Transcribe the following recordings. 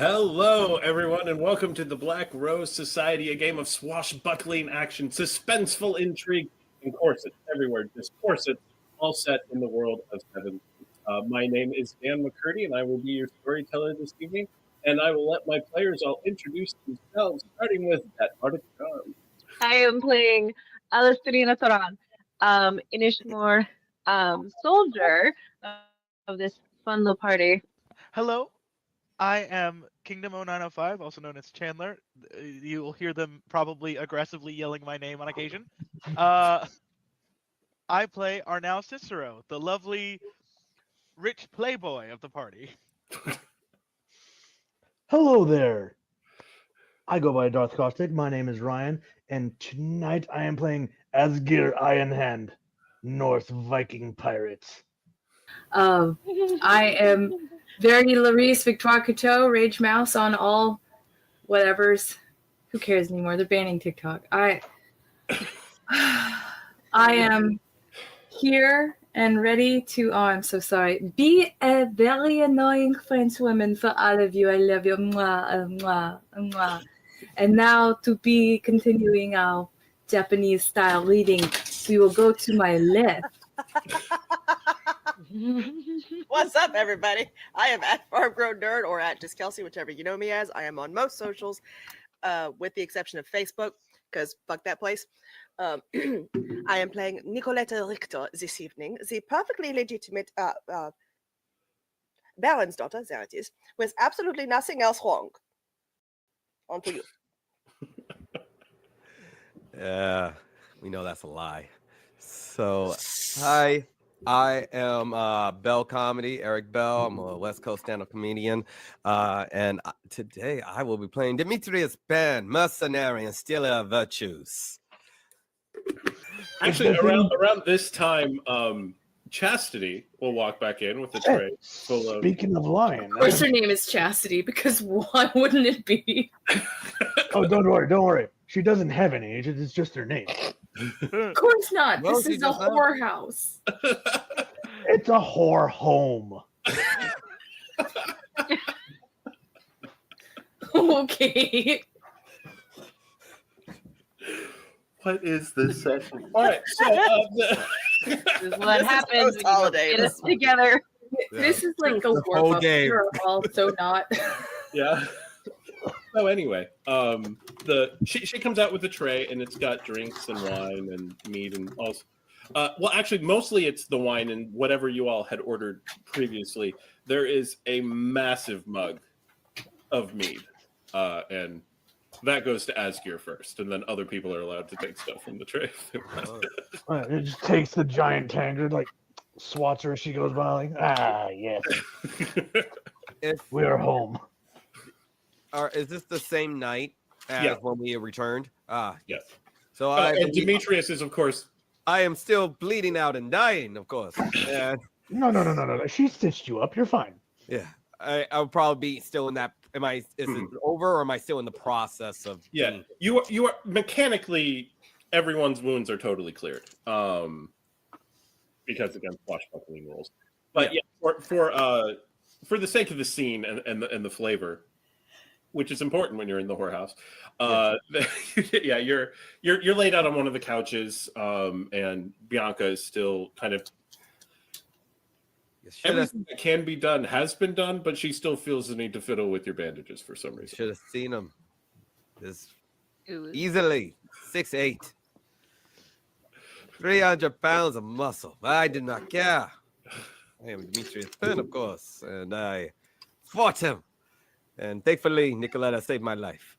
Hello, everyone, and welcome to the Black Rose Society, a game of swashbuckling action, suspenseful intrigue, and corsets everywhere. Just corsets, all set in the world of Seven. My name is Dan McCurdy, and I will be your storyteller this evening. And I will let my players all introduce themselves, starting with that Arctic Charm. I am playing Alastriona Toran, Inishmore soldier of this fun little party. Hello, I am Kingdom 0905, also known as Chandler. You will hear them probably aggressively yelling my name on occasion. I play Arnau Cecero, the lovely, rich playboy of the party. Hello there. I go by Darth Caustic. My name is Ryan, and tonight I am playing Asgeir Ironhand, North Viking Pirates. I am Verity, Laurys, Victoire-Couteau, Rage Mouse on all whatevers. Who cares anymore? They're banning TikTok. I am here and ready to, I'm so sorry, be a very annoying French woman for all of you. I love you. Mwah, mwah, mwah. And now to be continuing our Japanese style reading, we will go to my left. What's up, everybody? I am at FarmGrown Nerd or at Just Kelsey, whichever you know me as. I am on most socials, with the exception of Facebook, because fuck that place. I am playing Nikaletta von Richter this evening, the perfectly legitimate Baron's daughter, there it is, with absolutely nothing else wrong. On to you. Yeah, we know that's a lie. So, hi, I am Bell Comedy, Eric Bell. I'm a West Coast stand-up comedian, and today I will be playing Demetrius Penn, mercenary and stealer of virtues. Actually, around this time, Chastity will walk back in with a tray full of... Speaking of lying, Of course her name is Chastity, because why wouldn't it be? oh, don't worry. She doesn't have any age. It's just her name. Of course not. Well, This is a whorehouse. It's a whore home. Okay. What is this session? All right, so This is what happens when you post-holiday. get us together. This is like a The whole warm-up. game. We're also not. yeah. So anyway, she comes out with a tray and it's got drinks and wine and meat and all. Well, actually, mostly it's the wine and whatever you all had ordered previously. There is a massive mug of mead, and that goes to Asgeir first, and then other people are allowed to take stuff from the tray if they want. It just takes the giant tankard, like swats her as she goes by, like, yes, we're home. Is this the same night as when we returned? Yes. So and Demetrius is, of course... I am still bleeding out and dying, of course. And, No. She stitched you up. You're fine. yeah, I'll probably be still in that. Is it over, or am I still in the process of? Yeah, you are mechanically, everyone's wounds are totally cleared, because again, swashbuckling rules. But yeah, for the sake of the scene and the flavor, which is important when you're in the whorehouse, yeah, you're laid out on one of the couches, and Bianca is still kind of. Everything that can be done has been done, but she still feels the need to fiddle with your bandages for some reason. Should have seen him. This easily 6'8", 300 pounds of muscle. I did not care. I am Demetrius Penn, of course, and I fought him. And thankfully, Nikaletta saved my life.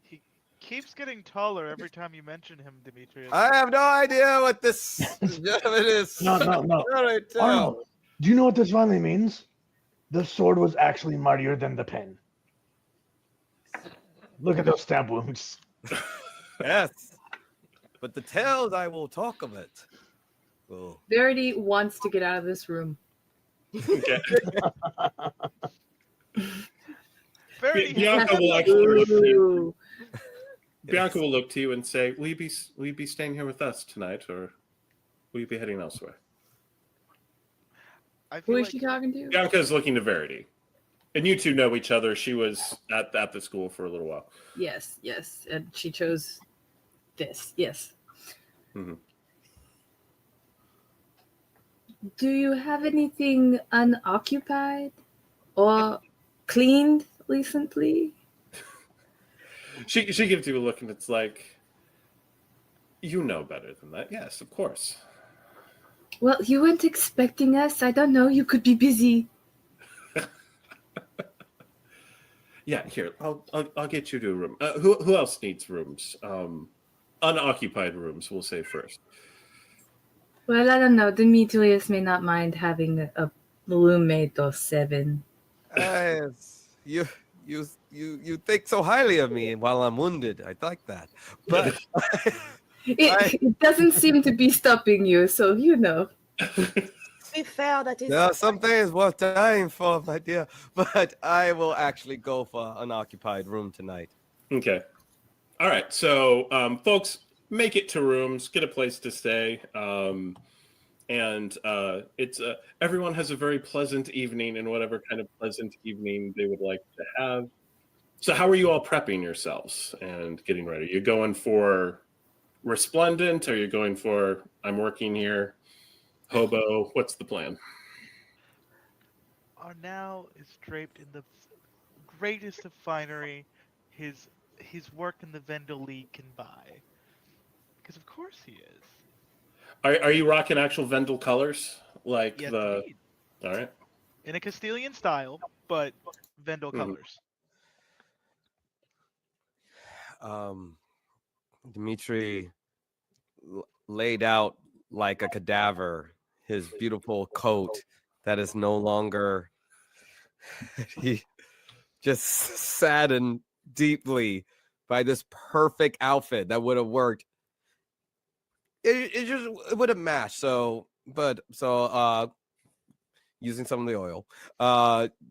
He keeps getting taller every time you mention him, Demetrius. I have no idea what this gentleman is. No. Arnold, do you know what this finally means? The sword was actually mightier than the pen. Look at those stab wounds. Yes. But the tales, I will talk of it. Well, Verity wants to get out of this room. Okay. Bianca will actually look to you. Bianca will look to you and say, will you be staying here with us tonight, or will you be heading elsewhere? Who is she talking to? Bianca is looking to Verity. And you two know each other. She was at the school for a little while. Yes, and she chose this. Yes. Mm-hmm. Do you have anything unoccupied or cleaned recently? She gives you a look, and it's like, you know better than that. Yes, of course. Well, you weren't expecting us. I don't know. You could be busy. Yeah, here. I'll get you to a room. Who else needs rooms? Unoccupied rooms, we'll say first. Well, I don't know. Demetrius may not mind having a roommate or 7. You think so highly of me while I'm wounded. I like that. But It doesn't seem to be stopping you, so you know. Be fair, that is. there are some things worth dying for, my dear. But I will actually go for an occupied room tonight. Okay. All right. So, folks, make it to rooms, get a place to stay. And it's everyone has a very pleasant evening, and whatever kind of pleasant evening they would like to have. So how are you all prepping yourselves and getting ready? You going for resplendent? Or are you going for I'm working here, hobo? What's the plan? Arnau is draped in the greatest of finery his work in the Vendel League can buy. Because of course he is. Are you rocking actual Vendel colors? Like Yes, the indeed. all right. In a Castilian style, but Vendel Mhm. colors. Dimitri laid out like a cadaver, his beautiful coat that is no longer. He just saddened deeply by this perfect outfit that would have worked. It would have matched. So using some of the oil,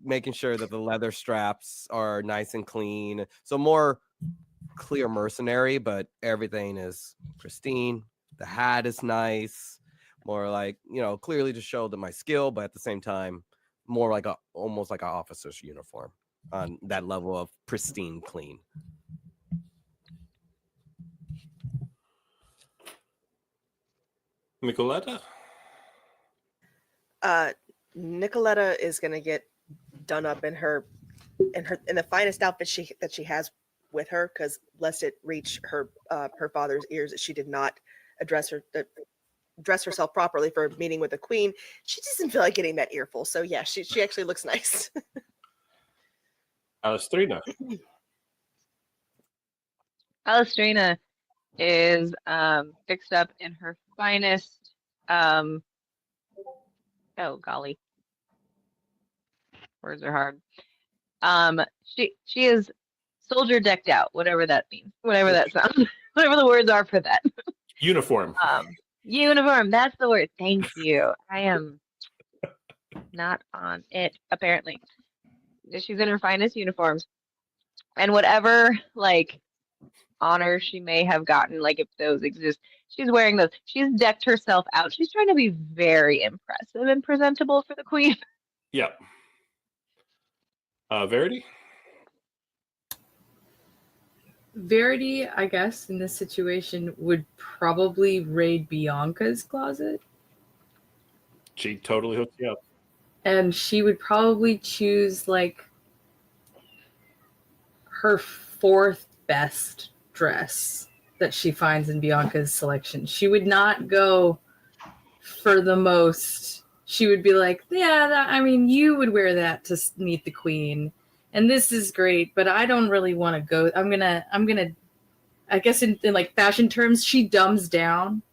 making sure that the leather straps are nice and clean. So more clear mercenary, but everything is pristine. The hat is nice, more like, clearly to show that my skill, but at the same time, more like almost like an officer's uniform on that level of pristine clean. Nikaletta? Nikaletta is gonna get done up in the finest outfit she has with her, because lest it reach her father's ears that she did not dress herself properly for a meeting with the queen. She doesn't feel like getting that earful. So yeah, she actually looks nice. Alastriona. Alastriona is fixed up in her finest. Oh golly, words are hard. She is soldier decked out, whatever that means, whatever that sounds, whatever the words are for that. Uniform. Uniform. That's the word. Thank you. I am not on it apparently. She's in her finest uniforms, and whatever honor she may have gotten, if those exist, she's wearing those. She's decked herself out. She's trying to be very impressive and presentable for the queen. Yeah. Verity? Verity, I guess, in this situation, would probably raid Bianca's closet. She totally hooked you up. And she would probably choose, her 4th best dress that she finds in Bianca's selection. She would not go for the most. She would be like, yeah, you would wear that to meet the queen. And this is great, but I don't really want to go. I'm gonna, I guess in fashion terms, she dumbs down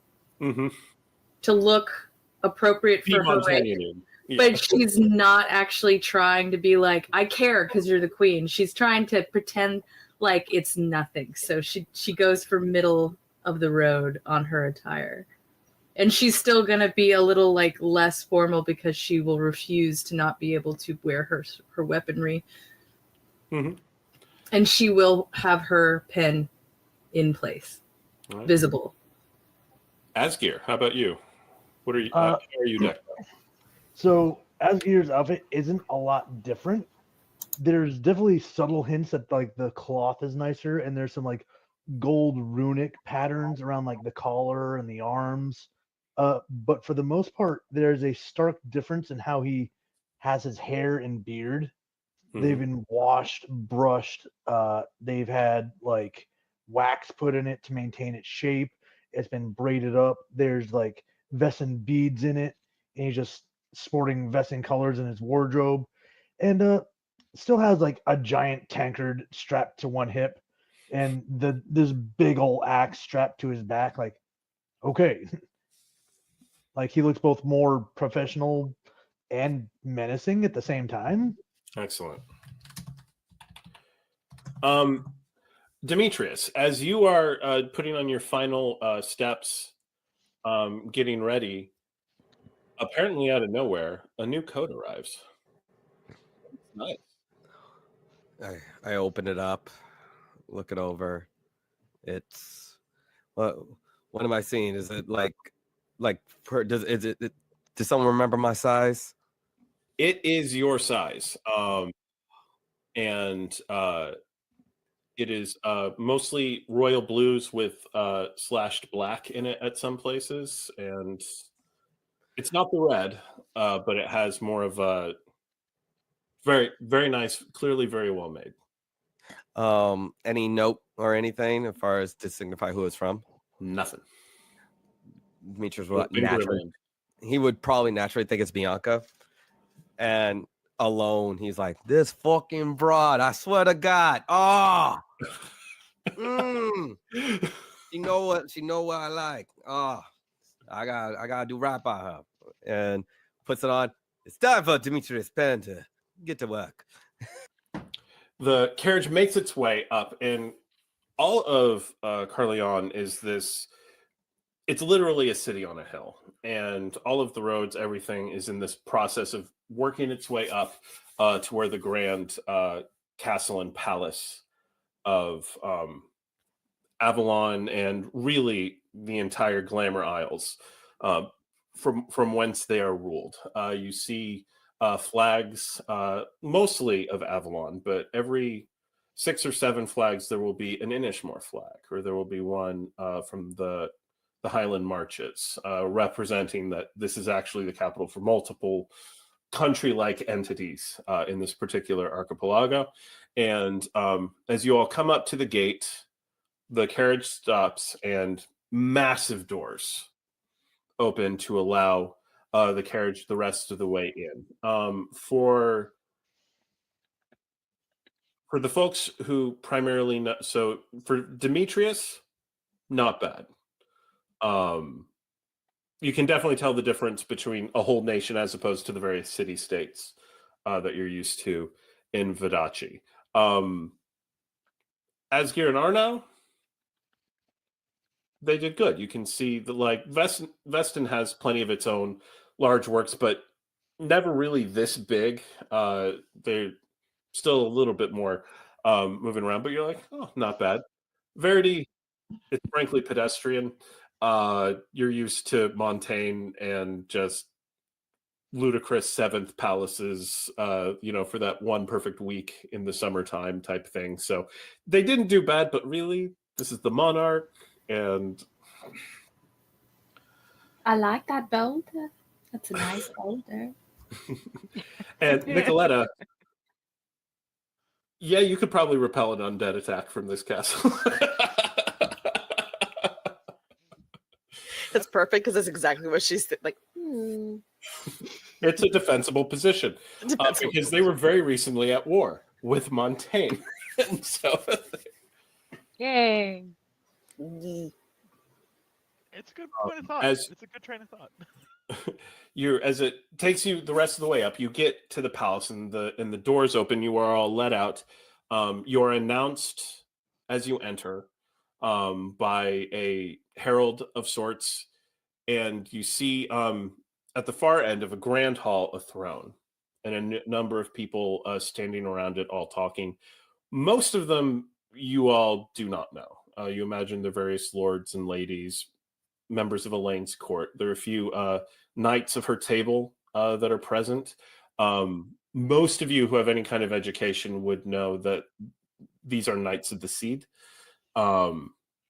to look appropriate for her rank. Yeah. But she's not actually trying to be like, I care because you're the queen. She's trying to pretend like it's nothing. So she goes for middle of the road on her attire. And she's still going to be a little less formal because she will refuse to not be able to wear her weaponry. Mm-hmm. And she will have her pen in place, right. Visible. Asgeir, how about you? What are you? How are you decked out? So Asgeir's outfit isn't a lot different. there's definitely subtle hints that like the cloth is nicer, and there's some like gold runic patterns around like the collar and the arms. But for the most part, there's a stark difference in how he has his hair and beard. They've been washed, brushed. They've had like wax put in it to maintain its shape. It's been braided up. There's like Vesson beads in it, and he's just sporting Vesson colors in his wardrobe, and still has like a giant tankard strapped to one hip, and this big old axe strapped to his back. Like, okay, like he looks both more professional and menacing at the same time. Excellent. Demetrius, as you are putting on your final steps, getting ready, apparently out of nowhere, a new coat arrives. Nice. I open it up, look it over. It's what am I seeing? Is it does someone remember my size? It is your size, and it is mostly royal blues with slashed black in it at some places, and it's not the red, but it has more of a very, very nice, clearly very well made. Any note or anything as far as to signify who it's from? Nothing. Demetrius he would probably naturally think it's Bianca, and alone he's like, this fucking broad, I swear to God. She know what I like. I gotta do right by her. And puts it on. It's time for Demetrius Penn to get to work. The carriage makes its way up, and all of Carleon is this. It's literally a city on a hill, and all of the roads, everything is in this process of working its way up to where the grand castle and palace of Avalon, and really the entire Glamour Isles, from whence they are ruled. You see flags, mostly of Avalon, but every 6 or 7 flags there will be an Inishmore flag, or there will be one from the Highland Marches, representing that this is actually the capital for multiple country-like entities in this particular archipelago. And as you all come up to the gate, the carriage stops and massive doors open to allow the carriage the rest of the way in. For the folks who primarily know, so for Demetrius, not bad. You can definitely tell the difference between a whole nation as opposed to the various city-states that you're used to in Vadachi. Asgeir and Arnau, they did good. You can see that, like, Veston has plenty of its own large works, but never really this big. They're still a little bit more moving around, but you're like, oh, not bad. Verity, it's frankly pedestrian. You're used to Montaigne and just ludicrous 7th palaces, for that one perfect week in the summertime type thing. So they didn't do bad, but really, this is the monarch, and I like that boulder. That's a nice boulder. And Nikaletta, yeah, you could probably repel an undead attack from this castle. That's perfect because that's exactly what she's like. It's a defensible position because they were very recently at war with Montaigne, and so Yay. It's a good point of thought. It's a good train of thought. As it takes you the rest of the way up, you get to the palace, and the doors open. You are all let out. You're announced as you enter by a herald of sorts, and you see at the far end of a grand hall a throne, and a number of people standing around it, all talking. Most of them you all do not know. You imagine the various lords and ladies, members of Elaine's court. There are a few knights of her table that are present. most of you who have any kind of education would know that these are Knights of the Seed,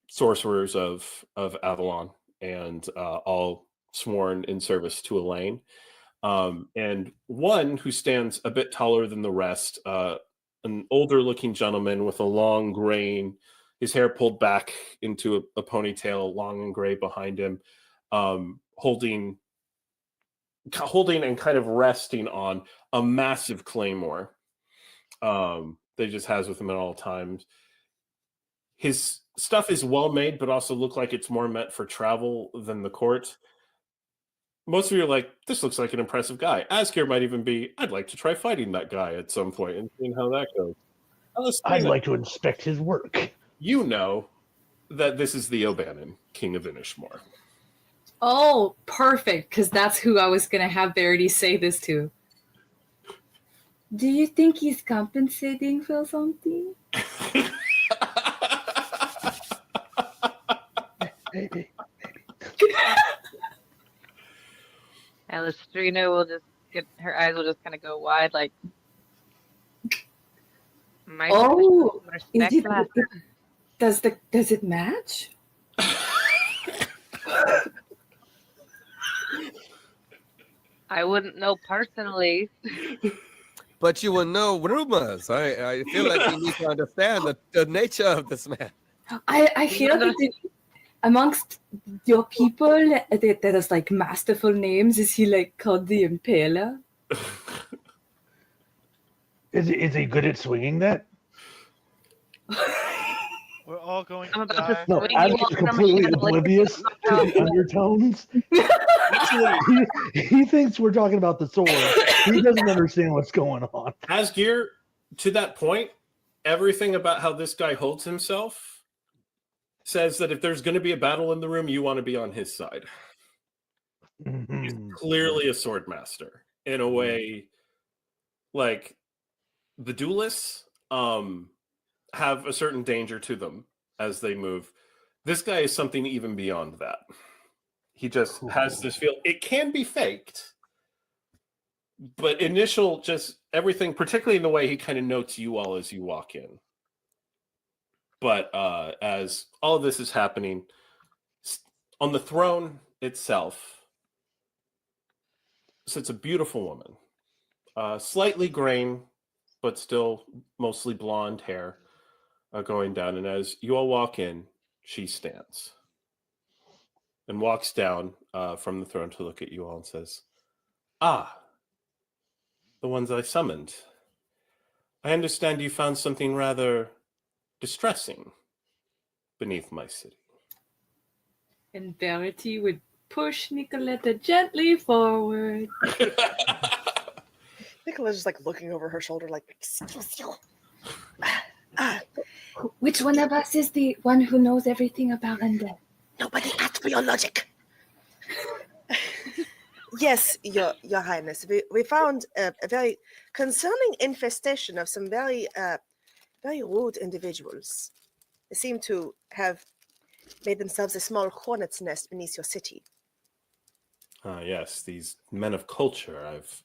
sorcerers of Avalon, and all sworn in service to Elaine. And one who stands a bit taller than the rest, an older looking gentleman with a long grain, his hair pulled back into a ponytail, long and gray behind him, holding and kind of resting on a massive claymore that he just has with him at all times. His stuff is well made, but also look like it's more meant for travel than the court. Most of you are like, this looks like an impressive guy. Asgeir might even be, I'd like to try fighting that guy at some point and seeing how that goes. I'd like to inspect his work. You know that this is the O'Bannon, King of Inishmore. Oh, perfect, because that's who I was going to have Verity say this to. Do you think he's compensating for something? Maybe. Alastriona will just her eyes will just kind of go wide, like. Oh, respect does it match? I wouldn't know personally. But you will know rumors. I feel like you need to understand the nature of this man. I hear that amongst your people that has like masterful names, is he like called the Impaler? Is he good at swinging that? We're all going I'm to about to die. No, swing I'm you just off from completely here, like, oblivious to the undertones. he thinks we're talking about the sword. He doesn't understand what's going on. Asgeir, to that point, everything about how this guy holds himself says that if there's going to be a battle in the room, you want to be on his side. He's clearly a sword master in a way. Like the duelists have a certain danger to them as they move. This guy is something even beyond that. He just has this feel. It can be faked, but initial, just everything, particularly in the way he kind of notes you all as you walk in. But as all of this is happening, on the throne itself sits a beautiful woman, slightly graying, but still mostly blonde hair going down. And as you all walk in, she stands and walks down from the throne to look at you all and says, "Ah, the ones I summoned. I understand you found something rather distressing beneath my city." And Verity would push Nikaletta gently forward. Nicola's just like looking over her shoulder, like, excuse you. Which one of us is the one who knows everything about undead? Nobody asked for your logic. Yes, your Highness. We found a very concerning infestation of some very rude individuals. They seem to have made themselves a small hornet's nest beneath your city. Yes, these men of culture. I've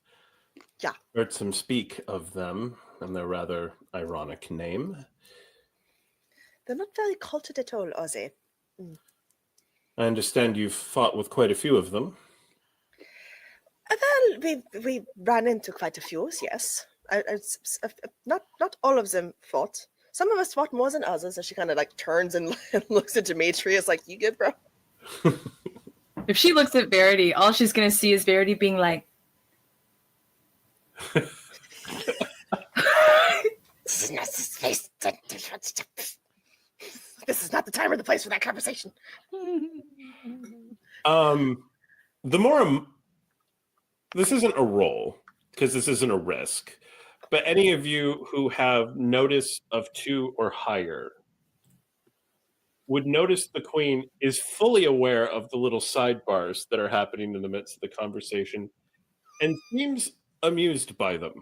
heard some speak of them, and their rather ironic name. They're not very cultured at all, are they? I understand you've fought with quite a few of them. Well, we ran into quite a few, yes. Not all of them fought. Some of us fought more than others, and she kind of like turns and looks at Demetrius like, you good, bro? If she looks at Verity, all she's going to see is Verity being like, This is not the time or the place for that conversation. The more this isn't a roll because this isn't a risk, but any of you who have notice of 2 or higher would notice the queen is fully aware of the little sidebars that are happening in the midst of the conversation and seems amused by them.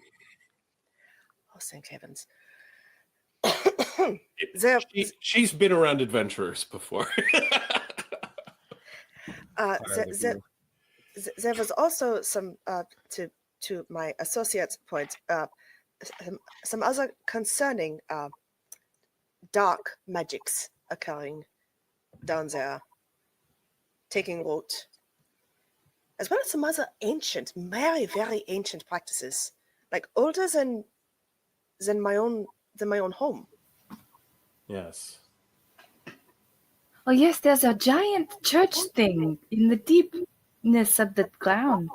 Oh, thank heavens. She's been around adventurers before. There was also some, to to my associate's point, some other concerning dark magics occurring down there, taking root, as well as some other ancient, very, very ancient practices, like older than my own home. Yes. Oh yes, there's a giant church thing in the deepness of the ground.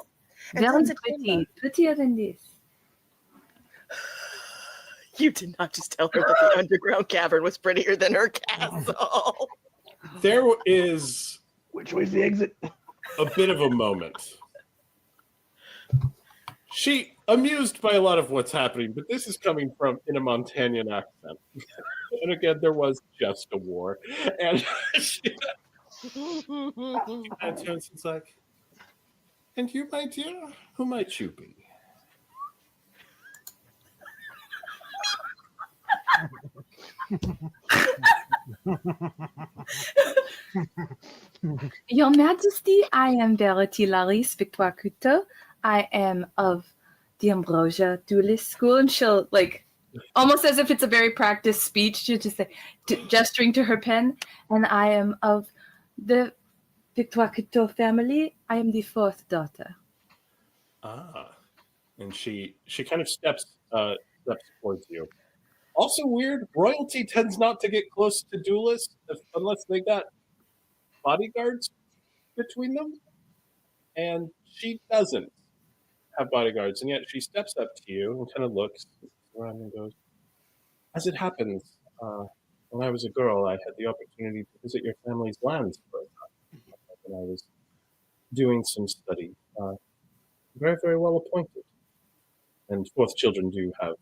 And Very that's a pretty, chamber. prettier than this. You did not just tell her that the underground cavern was prettier than her castle. There is Which way's the exit? a bit of a moment. She amused by a lot of what's happening, but this is coming from in a Montanian accent. And again, there was just a war. And she and turns and's like, and you, my dear, who might you be? Your Majesty, I am Verity Laurys Victoire-Couteau. I am of the Ambrosia Duelist School, and she'll almost as if it's a very practiced speech, she'll just say, gesturing to her pen, and I am of the Victoire-Couteau family. I am the fourth daughter. Ah. And she kind of steps towards you. Also weird, royalty tends not to get close to duelists unless they got bodyguards between them. And she doesn't have bodyguards, and yet she steps up to you and kind of looks around and goes, as it happens, when I was a girl, I had the opportunity to visit your family's lands for a time when I was doing some study. Very, very well appointed. And fourth children do have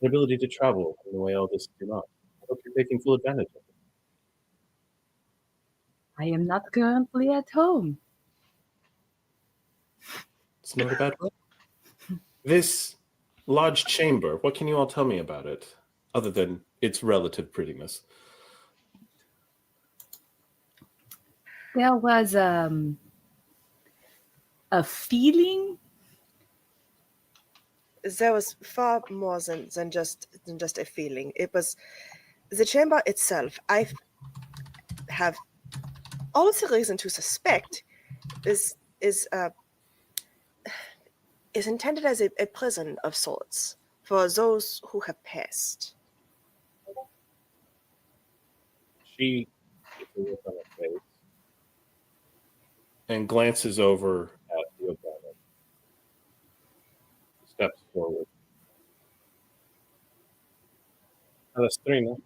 an ability to travel in the way eldest do not. I hope you're taking full advantage of it. I am not currently at home. It's not a bad way. This large chamber, what can you all tell me about it, other than its relative prettiness? There was a feeling. There was far more than just a feeling. It was the chamber itself. I have all of the reason to suspect is intended as a prison of sorts for those who have passed. She keeps a look on her face and glances over at the O'Donnell. Steps forward. Alastriona.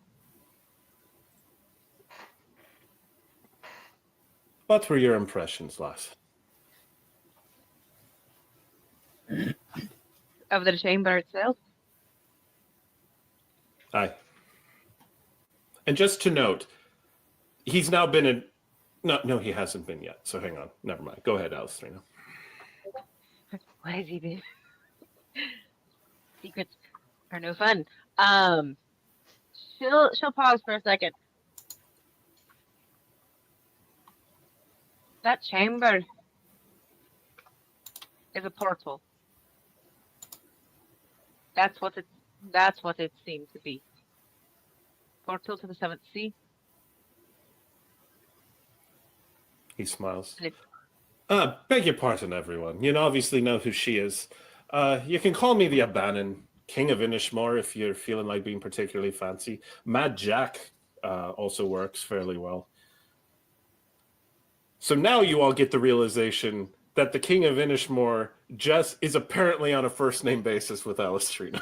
What were your impressions, lass? Of the chamber itself? Aye. And just to note, he's now been in... No, he hasn't been yet, so hang on. Never mind. Go ahead, Alastriona. What has he been? Secrets are no fun. She'll pause for a second. That chamber is a portal. That's what it seemed to be. Portal to the seventh sea. He smiles. Beg your pardon, everyone. You obviously know who she is. You can call me the Abanon, King of Inishmore, if you're feeling like being particularly fancy. Mad Jack also works fairly well. So now you all get the realization that the King of Inishmore just is apparently on a first-name basis with Alastriona.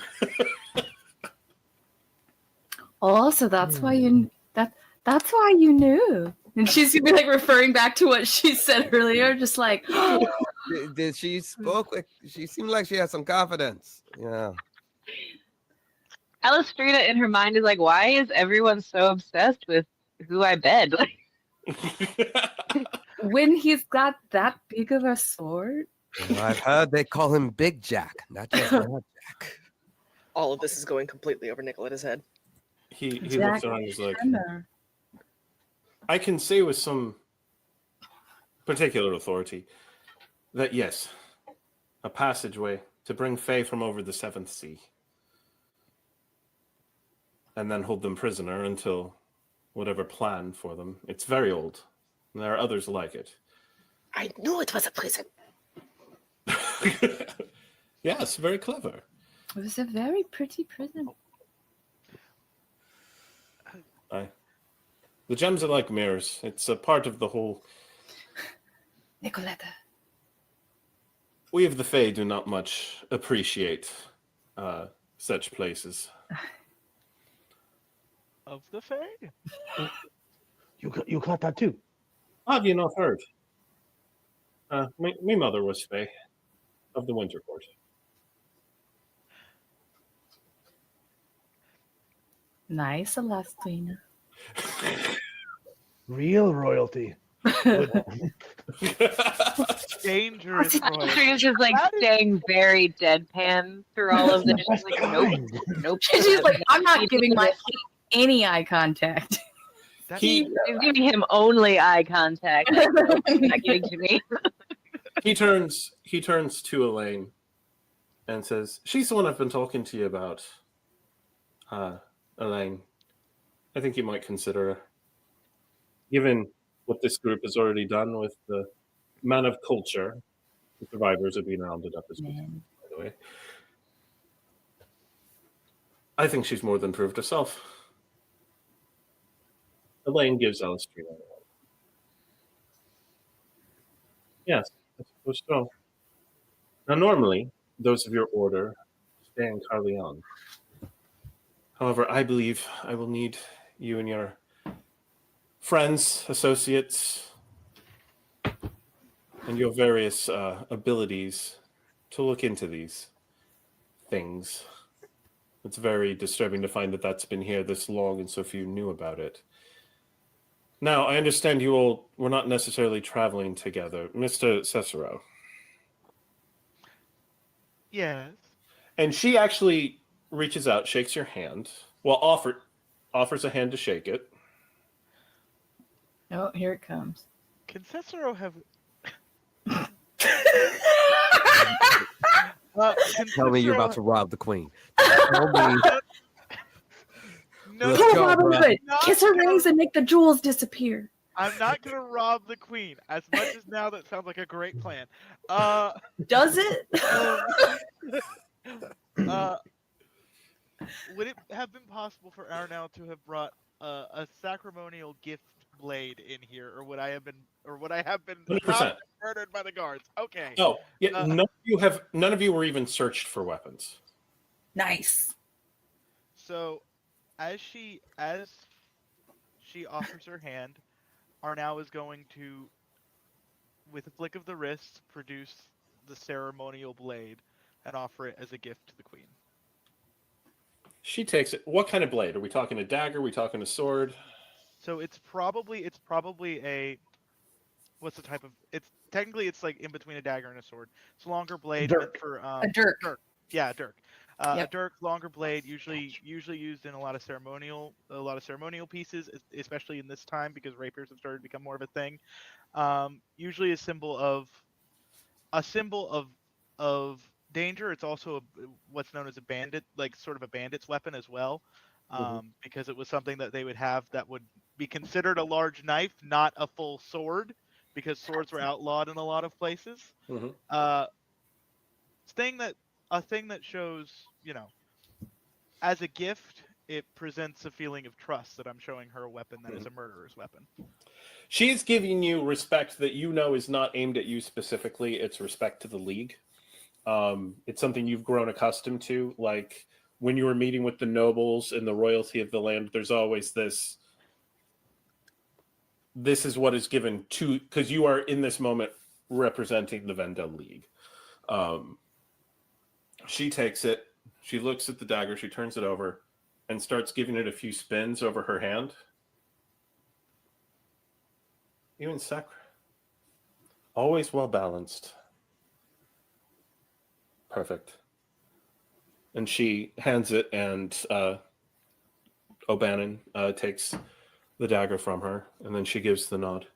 Oh, so that's why that's why you knew. And she's gonna be referring back to what she said earlier, just like Did she spoke with? She seemed like she had some confidence. Yeah. Alastriona in her mind is like, why is everyone so obsessed with who I bed? when he's got that big of a sword. Well, I've heard they call him Big Jack, not just Mad Jack. All of this is going completely over Nikaletta's head. He looks around and is like, I can say with some particular authority that yes, a passageway to bring Fae from over the seventh sea, and then hold them prisoner until whatever plan for them. It's very old, and there are others like it. I knew it was a prison. Yes, very clever. It was a very pretty prison. The gems are like mirrors. It's a part of the whole. Nikaletta. We of the Fae do not much appreciate such places. Of the Fae? You caught that too. Have you not heard? My mother was Fae of the Winter Court. Nice, Alastriona. Real royalty. Dangerous. Roy. She's just like staying very deadpan through all of this. She's like, nope, nope. She's like, I'm not giving my any eye contact. He She's giving him only eye contact. She's not giving to me. he turns to Elaine and says, "She's the one I've been talking to you about. Elaine, I think you might consider her. Given what this group has already done with the man of culture, the survivors have been rounded up as well, by the way. I think she's more than proved herself." Elaine gives Alastriona a nod. Yes, I suppose so. Now, normally, those of your order stay in Carleon. However, I believe I will need you and your friends, associates, and your various abilities to look into these things. It's very disturbing to find that that's been here this long and so few knew about it. Now, I understand you all were not necessarily traveling together, Mr. Cecero. Yes. And she actually reaches out, shakes your hand, well, offers a hand to shake it. Oh, here it comes. Can Cecero have... Tell me you're about to rob the queen. Tell me. No, Let's Pull go, Robin bro. Hood. Not Kiss her gonna- rings and make the jewels disappear. I'm not gonna rob the queen. As much as now that sounds like a great plan. Does it? Would it have been possible for Arnau to have brought a sacramental gift blade in here, or would I have been 100%. not murdered by the guards? Okay. Oh, yeah, none of you were even searched for weapons. Nice. So, as she offers her hand, Arnau is going to, with a flick of the wrist, produce the ceremonial blade and offer it as a gift to the queen. She takes it. What kind of blade? Are we talking a dagger? Are we talking a sword? So it's probably a what's the type of it's like in between a dagger and a sword. It's a longer blade meant Dirk. for A dirk. Yeah, a dirk. Yep. A dirk, longer blade, usually used in a lot of ceremonial pieces, especially in this time because rapiers have started to become more of a thing. Usually a symbol of danger. It's also what's known as a bandit, like sort of a bandit's weapon as well, because it was something that they would have that would be considered a large knife, not a full sword, because swords were outlawed in a lot of places. A thing that shows, as a gift, it presents a feeling of trust that I'm showing her a weapon that is a murderer's weapon. She's giving you respect that you know is not aimed at you specifically. It's respect to the League. It's something you've grown accustomed to. Like when you were meeting with the nobles and the royalty of the land, there's always this is what is given to, because you are in this moment representing the Vendel League. She takes it, she looks at the dagger, she turns it over and starts giving it a few spins over her hand. Even always well balanced. Perfect. And she hands it, and O'Bannon takes the dagger from her, and then she gives the nod.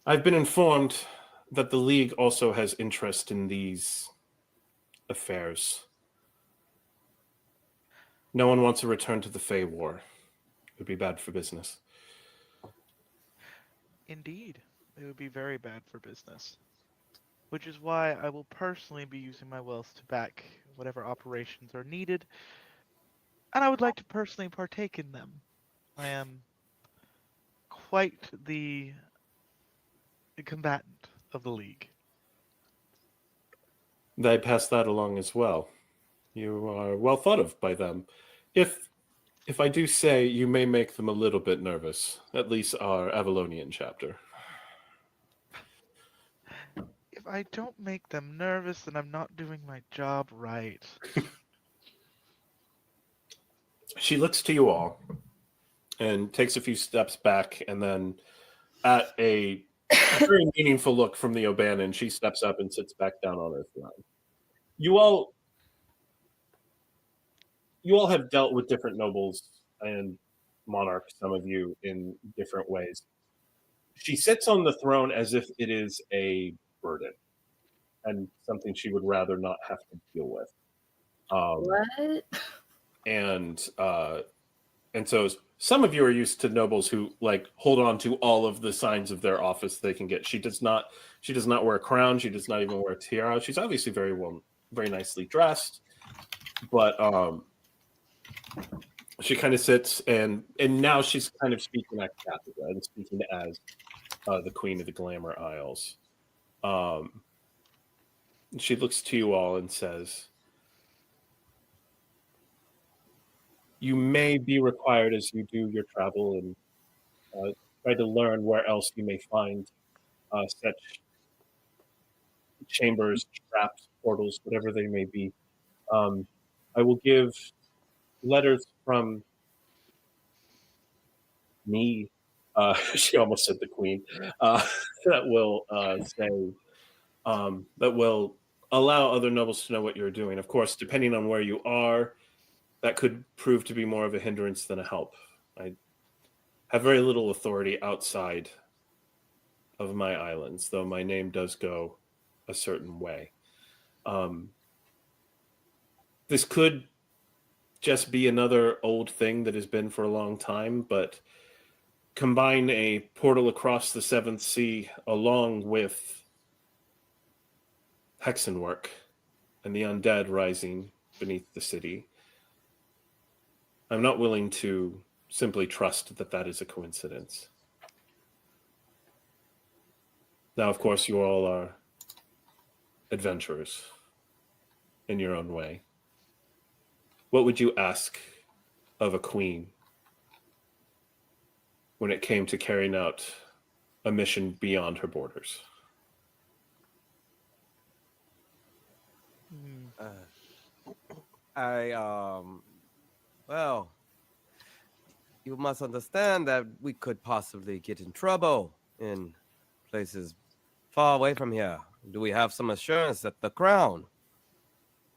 I've been informed that the League also has interest in these affairs. No one wants to return to the Fey War. It would be bad for business. Indeed, it would be very bad for business. Which is why I will personally be using my wealth to back whatever operations are needed, and I would like to personally partake in them. I am quite the combatant of the League. They pass that along as well. You are well thought of by them. If I do say, you may make them a little bit nervous, at least our Avalonian chapter. If I don't make them nervous, then I'm not doing my job right. She looks to you all and takes a few steps back, and then at a very meaningful look from the O'Bannon, she steps up and sits back down on her throne. You all have dealt with different nobles and monarchs, some of you, in different ways. She sits on the throne as if it is a burden and something she would rather not have to deal with. What? And so some of you are used to nobles who like hold on to all of the signs of their office they can get. She does not wear a crown. She does not even wear a tiara. She's obviously very nicely dressed, but she kind of sits and now she's kind of speaking at cathedra and speaking as the Queen of the Glamour Isles. She looks to you all and says, you may be required as you do your travel and try to learn where else you may find such chambers, traps, portals, whatever they may be. I will give letters from me, she almost said the Queen, that will that will allow other nobles to know what you're doing. Of course, depending on where you are, that could prove to be more of a hindrance than a help. I have very little authority outside of my islands, though my name does go a certain way. This could just be another old thing that has been for a long time, but combine a portal across the Seventh Sea along with hexen work and the undead rising beneath the city. I'm not willing to simply trust that that is a coincidence. Now, of course, you all are adventurers in your own way. What would you ask of a queen when it came to carrying out a mission beyond her borders? Well, you must understand that we could possibly get in trouble in places far away from here. Do we have some assurance that the crown,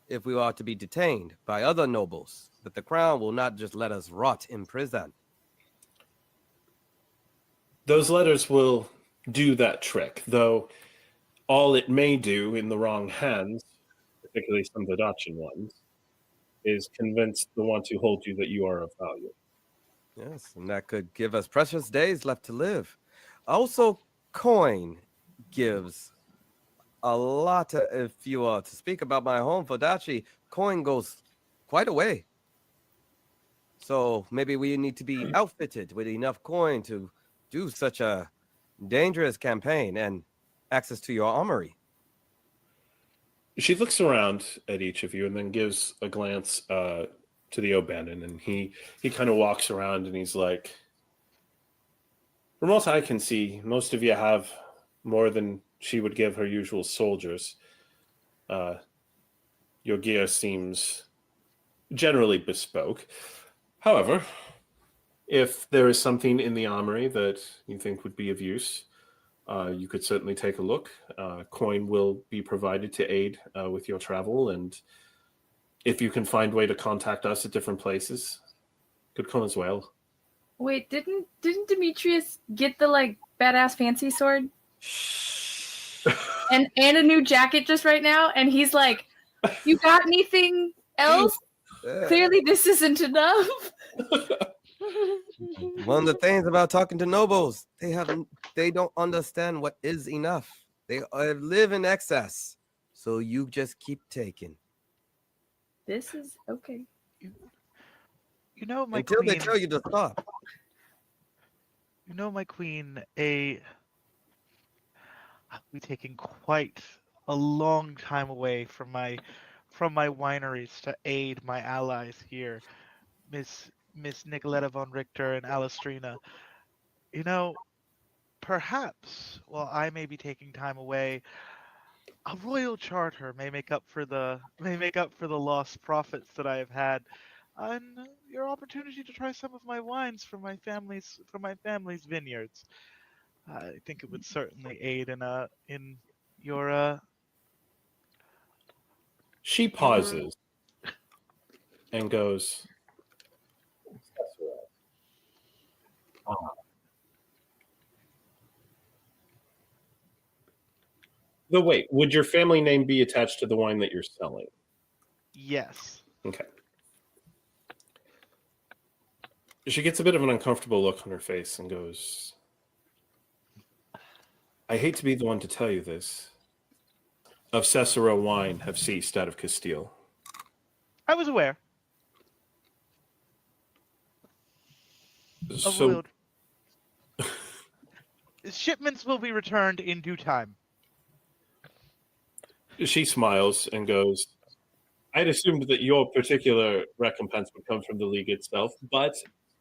if we are to be detained by other nobles, that the crown will not just let us rot in prison? Those letters will do that trick, though all it may do in the wrong hands, particularly some Vodachan ones, is convince the ones who hold you that you are of value. Yes, and that could give us precious days left to live. Also, coin gives a lot. If you are to speak about my home, Vodachi, coin goes quite a way. So maybe we need to be outfitted with enough coin to do such a dangerous campaign and access to your armory. She looks around at each of you and then gives a glance to the O'Bannon, and he kind of walks around and he's like, from what I can see, most of you have more than she would give her usual soldiers. Your gear seems generally bespoke. However, if there is something in the armory that you think would be of use, you could certainly take a look. Coin will be provided to aid with your travel, and if you can find a way to contact us at different places, could come as well. Wait, didn't Demetrius get the like badass fancy sword? and a new jacket just right now, and he's like, You got anything else? Clearly, this isn't enough. One of the things about talking to nobles, they don't understand what is enough. They live in excess. So you just keep taking. This is okay. You know, my until queen. they tell you to stop. You know, my queen. I'll be taking quite a long time away from my wineries to aid my allies here, Miss Nikaletta von Richter and Alastriona. You know, perhaps while I may be taking time away, a royal charter may make up for the lost profits that I have had, and your opportunity to try some of my wines from my family's vineyards. I think it would certainly aid in your She pauses and goes, "The wait, would your family name be attached to the wine that you're selling?" Yes. Okay. She gets a bit of an uncomfortable look on her face and goes, "I hate to be the one to tell you this. Of Cecero wine have ceased out of Castile." I was aware. So, Shipments will be returned in due time. she smiles and goes, "I'd assumed that your particular recompense would come from the league itself, but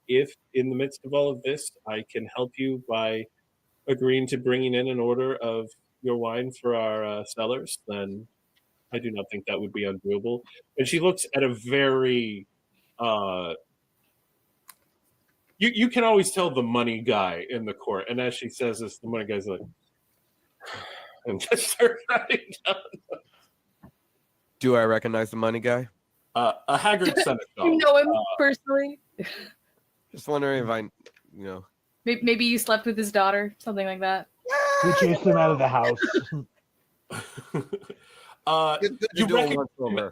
if in the midst of all of this, I can help you by agreeing to bringing in an order of your wine for our cellars, then I do not think that would be undoable." And she looks at a very, you can always tell the money guy in the court. And as she says this, the money guy's like, and just starts writing down. Do I recognize the money guy? A haggard senator. You know him personally? Just wondering if I, Maybe you slept with his daughter, something like that. We chased him out of the house.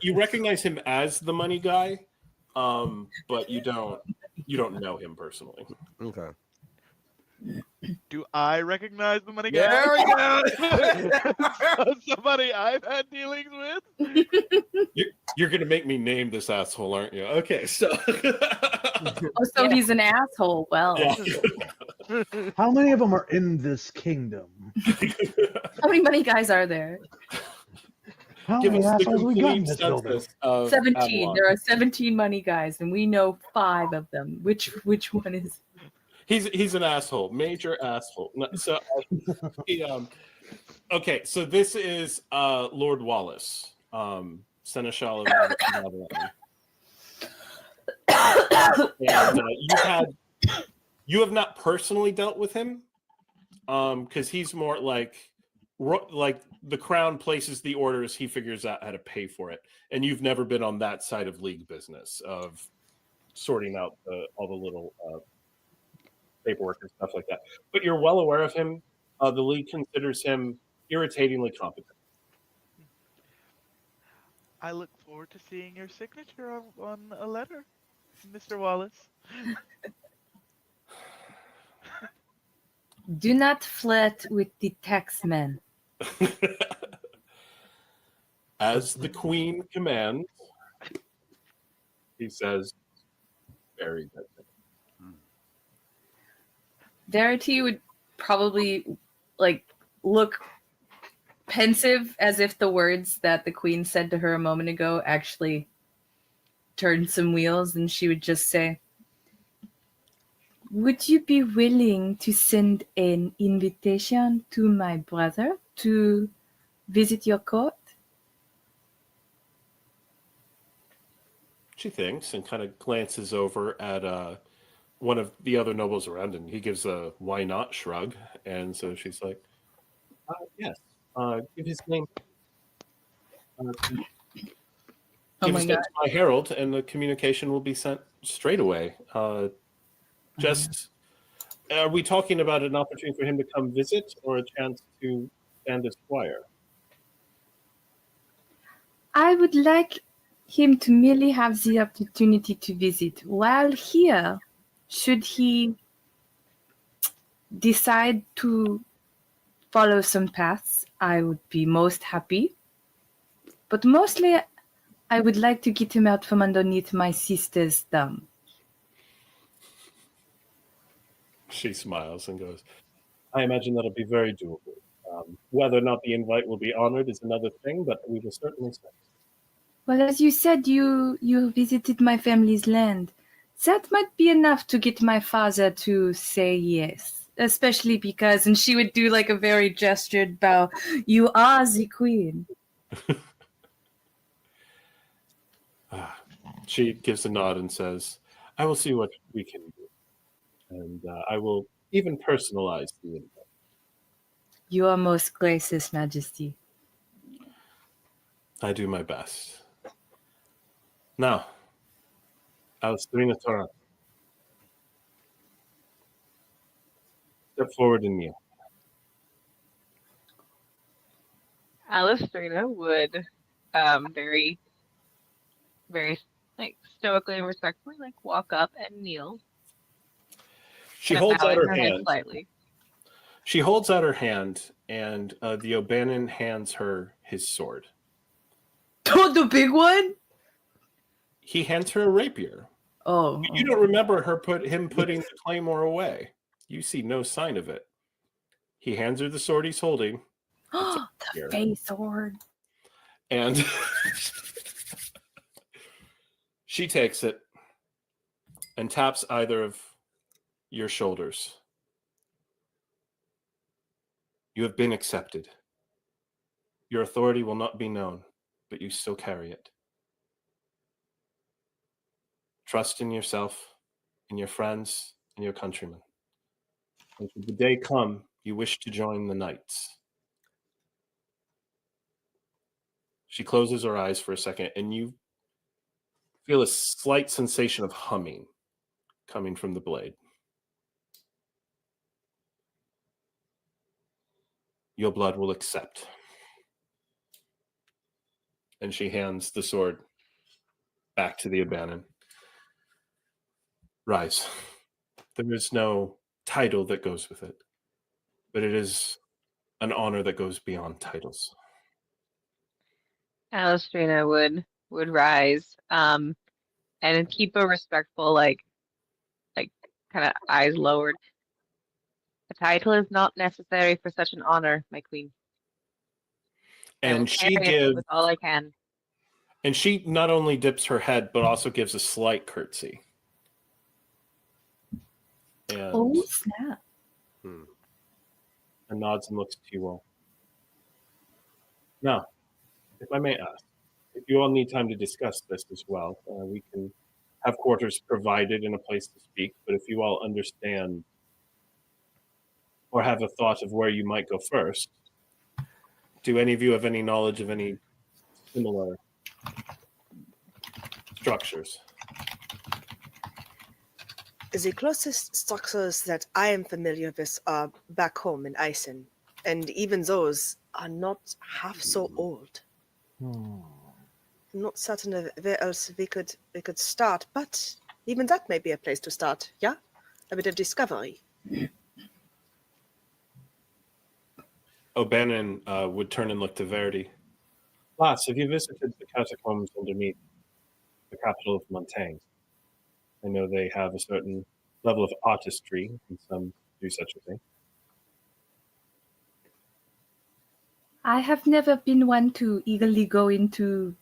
You recognize him as the money guy, but you don't know him personally. Okay. Do I recognize the money guy? There we go. Somebody I've had dealings with? You're going to make me name this asshole, aren't you? Okay, so... So he's an asshole. Well, Yeah. How many of them are in this kingdom? How many money guys are there? How Give many us the assholes we got in complete this building? census of 17. Avalon. There are 17 money guys, and we know 5 of them. Which one is? He's an asshole, major asshole. So, okay, so this is Lord Wallace, Seneschal of Avalon. And you have not personally dealt with him, because he's more like the crown places the orders, he figures out how to pay for it, and you've never been on that side of league business of sorting out all the little paperwork and stuff like that. But you're well aware of him. The league considers him irritatingly competent. I look forward to seeing your signature on a letter, Mr. Wallace. Do not flirt with the taxman. As the queen commands, he says, "Very good." Verity would probably look pensive, as if the words that the queen said to her a moment ago actually turned some wheels, and she would just say, "Would you be willing to send an invitation to my brother to visit your court?" She thinks and kind of glances over at one of the other nobles around, and he gives a "why not" shrug. And so she's like, "Yes, give his name. Give his name to my herald, and the communication will be sent straight away." Just, are we talking about an opportunity for him to come visit, or a chance to stand as squire? I would like him to merely have the opportunity to visit. While here, should he decide to follow some paths, I would be most happy. But mostly, I would like to get him out from underneath my sister's thumb. She smiles and goes, I imagine that'll be very doable. Whether or not the invite will be honored is another thing, but we will certainly send. Well, as you said, you visited my family's land. That might be enough to get my father to say yes. Especially because, and she would do like a very gestured bow, you are the queen. She gives a nod and says, I will see what we can do. And I will even personalize the invite. You are most gracious, Majesty. I do my best. Now, Alastriona Toran. Step forward and kneel. Alastriona would very, very like stoically and respectfully like walk up and kneel. She kind of holds out bowing her head hand. slightly. She holds out her hand, and the O'Bannon hands her his sword. Oh, the big one? He hands her a rapier. Oh. You don't remember him putting the claymore away. You see no sign of it. He hands her the sword he's holding. The Here. face sword. And she takes it and taps either of your shoulders. You have been accepted. Your authority will not be known, but you still carry it. Trust in yourself, in your friends, and your countrymen. And should the day come, you wish to join the knights. She closes her eyes for a second, and you feel a slight sensation of humming coming from the blade. Your blood will accept. And she hands the sword back to the O'Bannon. Rise. There is no title that goes with it, but it is an honor that goes beyond titles. Alastriona would rise and keep a respectful like kind of eyes lowered. A title is not necessary for such an honor, my queen. I will And she carry it gives, with all I can. and she not only dips her head, but also gives a slight curtsy. And, Oh, snap. and nods and looks to you all. Now, if I may ask, if you all need time to discuss this as well, we can have quarters provided and a place to speak, but if you all understand or have a thought of where you might go first, do any of you have any knowledge of any similar structures? The closest structures that I am familiar with are back home in Eisen, and even those are not half so old. I'm not certain of where else we could start, but even that may be a place to start, yeah? A bit of discovery. O'Bannon would turn and look to Verity. Lass, have you visited the catacombs underneath the capital of Montaigne? I know they have a certain level of artistry, and some do such a thing. I have never been one to eagerly go into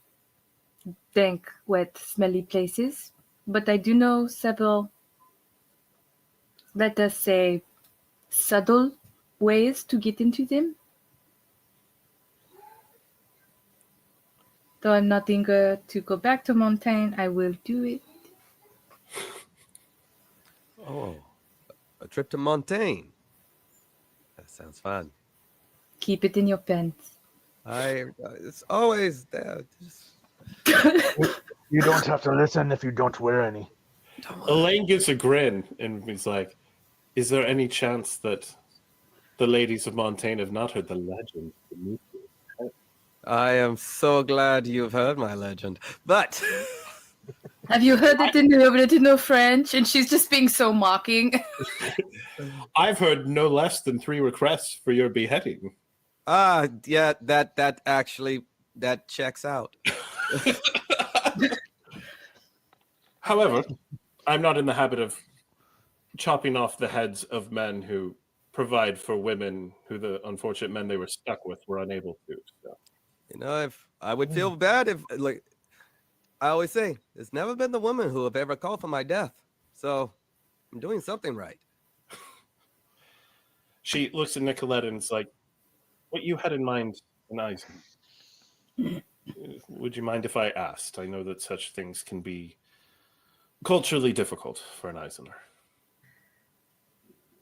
dank, wet, smelly places, but I do know several, let us say, subtle ways to get into them. Though I'm not eager to go back to Montaigne, I will do it. Oh, a trip to Montaigne. That sounds fun. Keep it in your pants. It's always there. You don't have to listen if you don't wear any. Elaine gives a grin and is like, is there any chance that the ladies of Montaigne have not heard the legend of Demetrius Penn? I am so glad you've heard my legend. But Have you heard it in the French? And she's just being so mocking. I've heard no less than 3 requests for your beheading. yeah, that actually that checks out. However, I'm not in the habit of chopping off the heads of men who provide for women who the unfortunate men they were stuck with were unable to. So. You know, if I would feel bad if, like I always say, it's never been the woman who have ever called for my death. So I'm doing something right. She looks at Nikaletta and is like, what you had in mind in Eisen? Would you mind if I asked? I know that such things can be culturally difficult for an Eisener.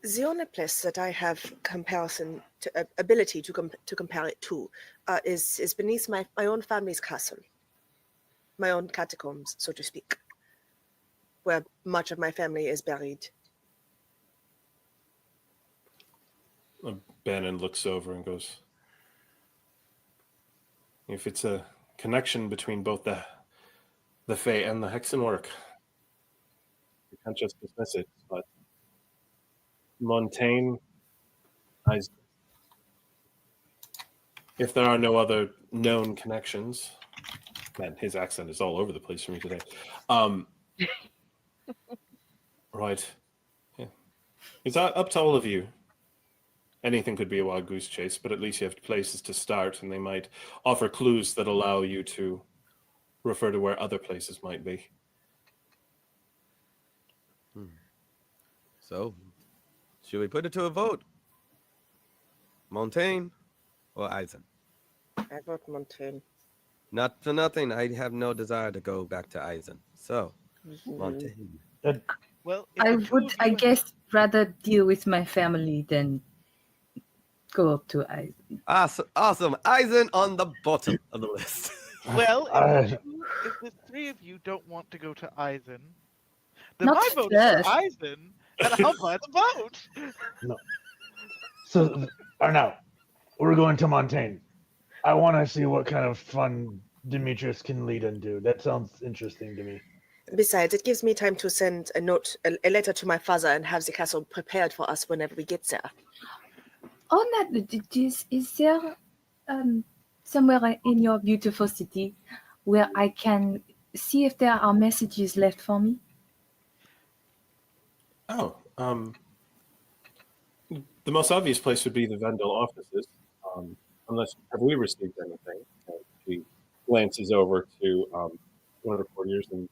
The only place that I have ability to compare it to is beneath my own family's castle, my own catacombs, so to speak, where much of my family is buried. Bannon looks over and goes, if it's a connection between both the Fae and the Hexenwerk, you can't just dismiss it, but Montaigne, if there are no other known connections, man, his accent is all over the place for me today. Right. Yeah. It's up to all of you. Anything could be a wild goose chase, but at least you have places to start, and they might offer clues that allow you to refer to where other places might be. So, should we put it to a vote? Montaigne or Eisen? I vote Montaigne. Not for nothing, I have no desire to go back to Eisen. So, Montaigne. Well, I would, I guess, rather deal with my family than go up to Eisen. Awesome. Eisen on the bottom of the list. Well, if the 3 of you don't want to go to Eisen, then Not my vote first. is for Eisen, and I'll buy the vote. No. So, Arnau, we're going to Montaigne. I want to see what kind of fun Demetrius can lead into. That sounds interesting to me. Besides, it gives me time to send a letter to my father and have the castle prepared for us whenever we get there. On that, is there somewhere in your beautiful city where I can see if there are messages left for me? Oh, the most obvious place would be the Vendel offices, unless have we received anything? She glances over to one of the courtiers and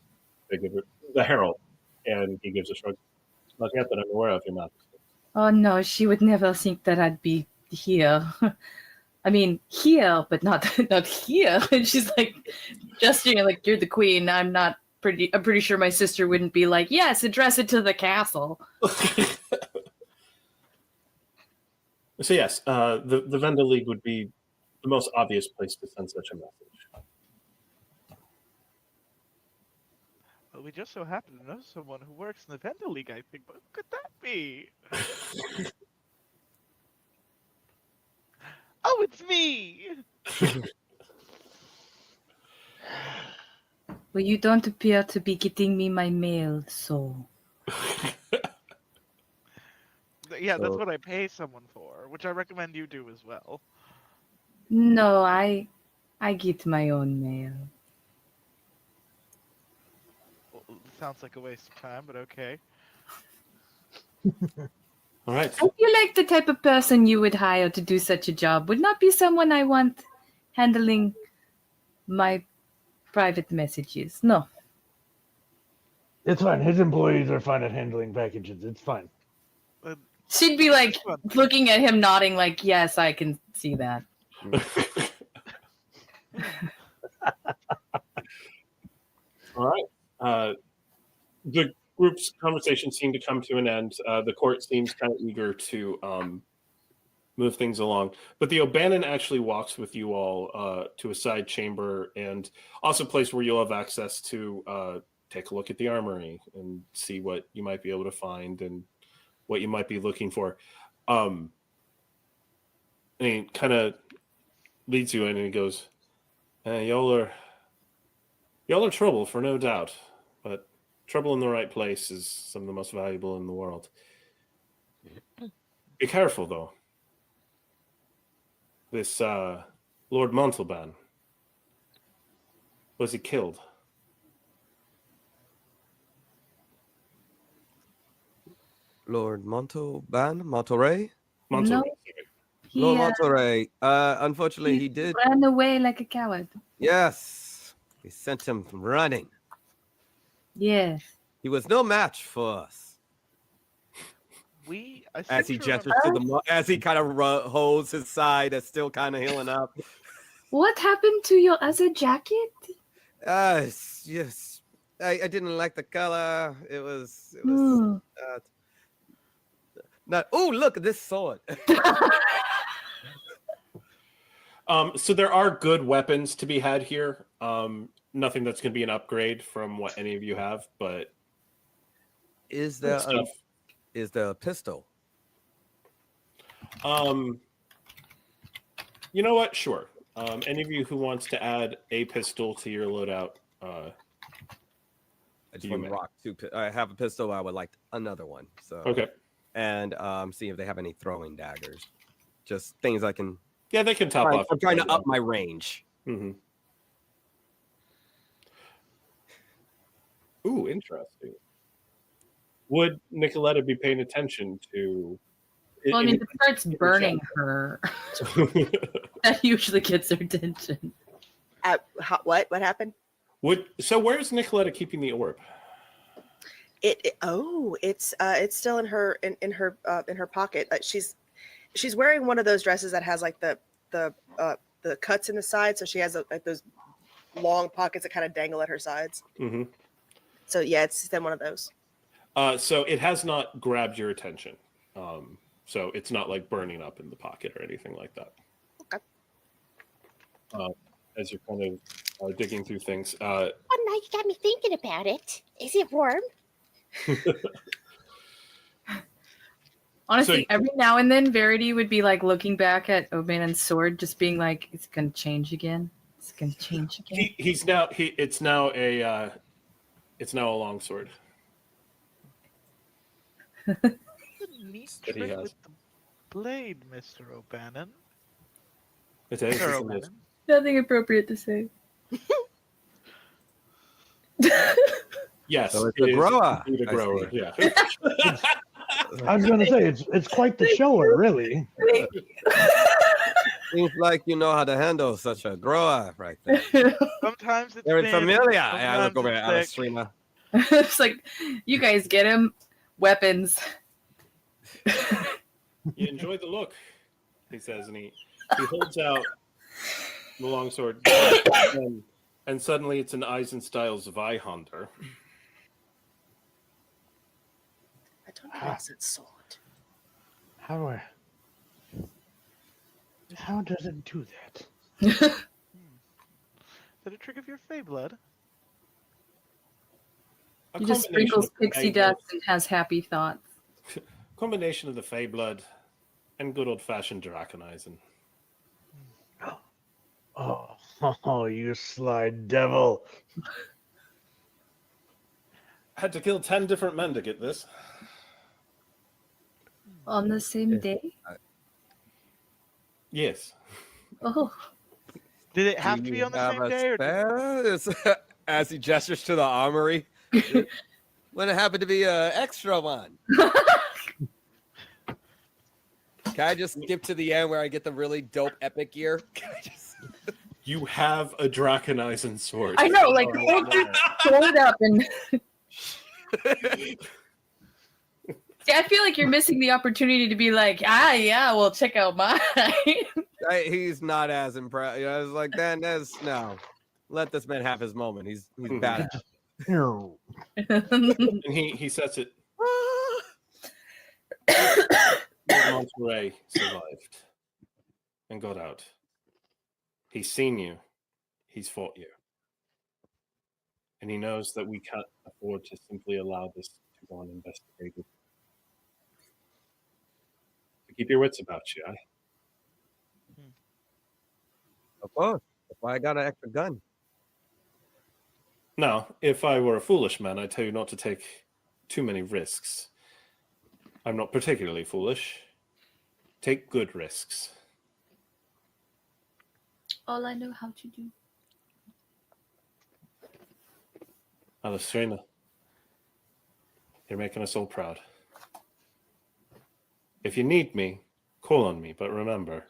they give it the herald, and he gives a shrug. Not yet that I'm aware of, Your Majesty. Oh no, she would never think that I'd be here. I mean, here, but not here. And she's like gesturing like, you're the queen. I'm pretty sure my sister wouldn't be like, yes, address it to the castle. So yes, the Vendel League would be the most obvious place to send such a message. Well, we just so happen to know someone who works in the Vendor League, I think. But who could that be? Oh, it's me! Well, you don't appear to be getting me my mail, so... Yeah, that's what I pay someone for, which I recommend you do as well. No, I get my own mail. Well, sounds like a waste of time, but okay. All right. I feel like the type of person you would hire to do such a job would not be someone I want handling my private messages. No. It's fine. His employees are fine at handling packages. It's fine. She'd be like looking at him, nodding like, yes, I can see that. All right. The group's conversation seemed to come to an end. The court seems kind of eager to move things along. But the O'Bannon actually walks with you all to a side chamber and also a place where you'll have access to take a look at the armory and see what you might be able to find and what you might be looking for. And he kind of leads you in and he goes, Y'all are trouble for no doubt, but trouble in the right place is some of the most valuable in the world. Be careful, though. This Lord Montalban, was he killed? Lord Monterey? No, he Lord Monterey. Unfortunately, he did. ran away like a coward. Yes. We sent him running. Yes. He was no match for us. I As seem he to gestures remember- to the, as he kind of holds his side, that's still kind of healing up. What happened to your other jacket? Yes. I didn't like the color. It was Hmm. not. Oh, look at this sword. So there are good weapons to be had here. Nothing that's going to be an upgrade from what any of you have, but Is there stuff. a pistol? You know what? Sure. Any of you who wants to add a pistol to your loadout, I just You want may. to rock two. I have a pistol. I would like another one. So okay. and see if they have any throwing daggers. Just things I can. Yeah, they can top off. I'm trying to up my range. Mm-hmm. Ooh, interesting. Would Nikaletta be paying attention to? Well, I mean, if it starts burning her, that usually gets her attention. What happened? Where's Nikaletta keeping the orb? It's still in her pocket. She's wearing one of those dresses that has like the cuts in the side, so she has like those long pockets that kind of dangle at her sides. Mm-hmm. So yeah, it's in one of those. So it has not grabbed your attention. So it's not like burning up in the pocket or anything like that. Okay. As you're kind of digging through things. Oh, now you got me thinking about it. Is it warm? Honestly, every now and then, Verity would be like looking back at O'Bannon's sword, just being like, "It's gonna change again. It's gonna change again." It's now a long sword. Neat That he trick has. with the blade, Mr. O'Bannon. It is. Sir O'Bannon. Nothing appropriate to say. Yes, So it's it a is grower. indeed a I grower. see. Yeah. I was going to say it's quite the shower, really. Seems like you know how to handle such a grower right there. Sometimes it's Very thin, familiar. I look sometimes over at it's thick. Alastriona. It's like, you guys get him weapons. You enjoy the look, he says, and he holds out the longsword, and suddenly it's an Eisenstyles Zweihander. I don't know if it's sword. How does it do that? Is that a trick of your Fey blood? A He just combination sprinkles of pixie Fey blood- dust and has happy thoughts. Combination of the Fey blood and good old-fashioned Draconizing. Oh, you sly devil. Had to kill 10 different men to get this. On the same day? Yes. Oh. Did it have to be on the same day? Or As he gestures to the armory. When it happened to be an extra one. Can I just skip to the end where I get the really dope epic gear? Can I just... You have a Draconizing sword. I know, like, hold your sword up and... See, I feel like you're missing the opportunity to be like, yeah, well, check out mine. He's not as impressed. I was like, no. Let this man have his moment. He's bad. And he sets it. Monterey survived and got out. He's seen you. He's fought you. And he knows that we can't afford to simply allow this to go uninvestigated. So keep your wits about you, eh? Of course. why I got an extra gun. Now, if I were a foolish man, I'd tell you not to take too many risks. I'm not particularly foolish. Take good risks. All I know how to do. Alastriona, you're making us all proud. If you need me, call on me, but remember,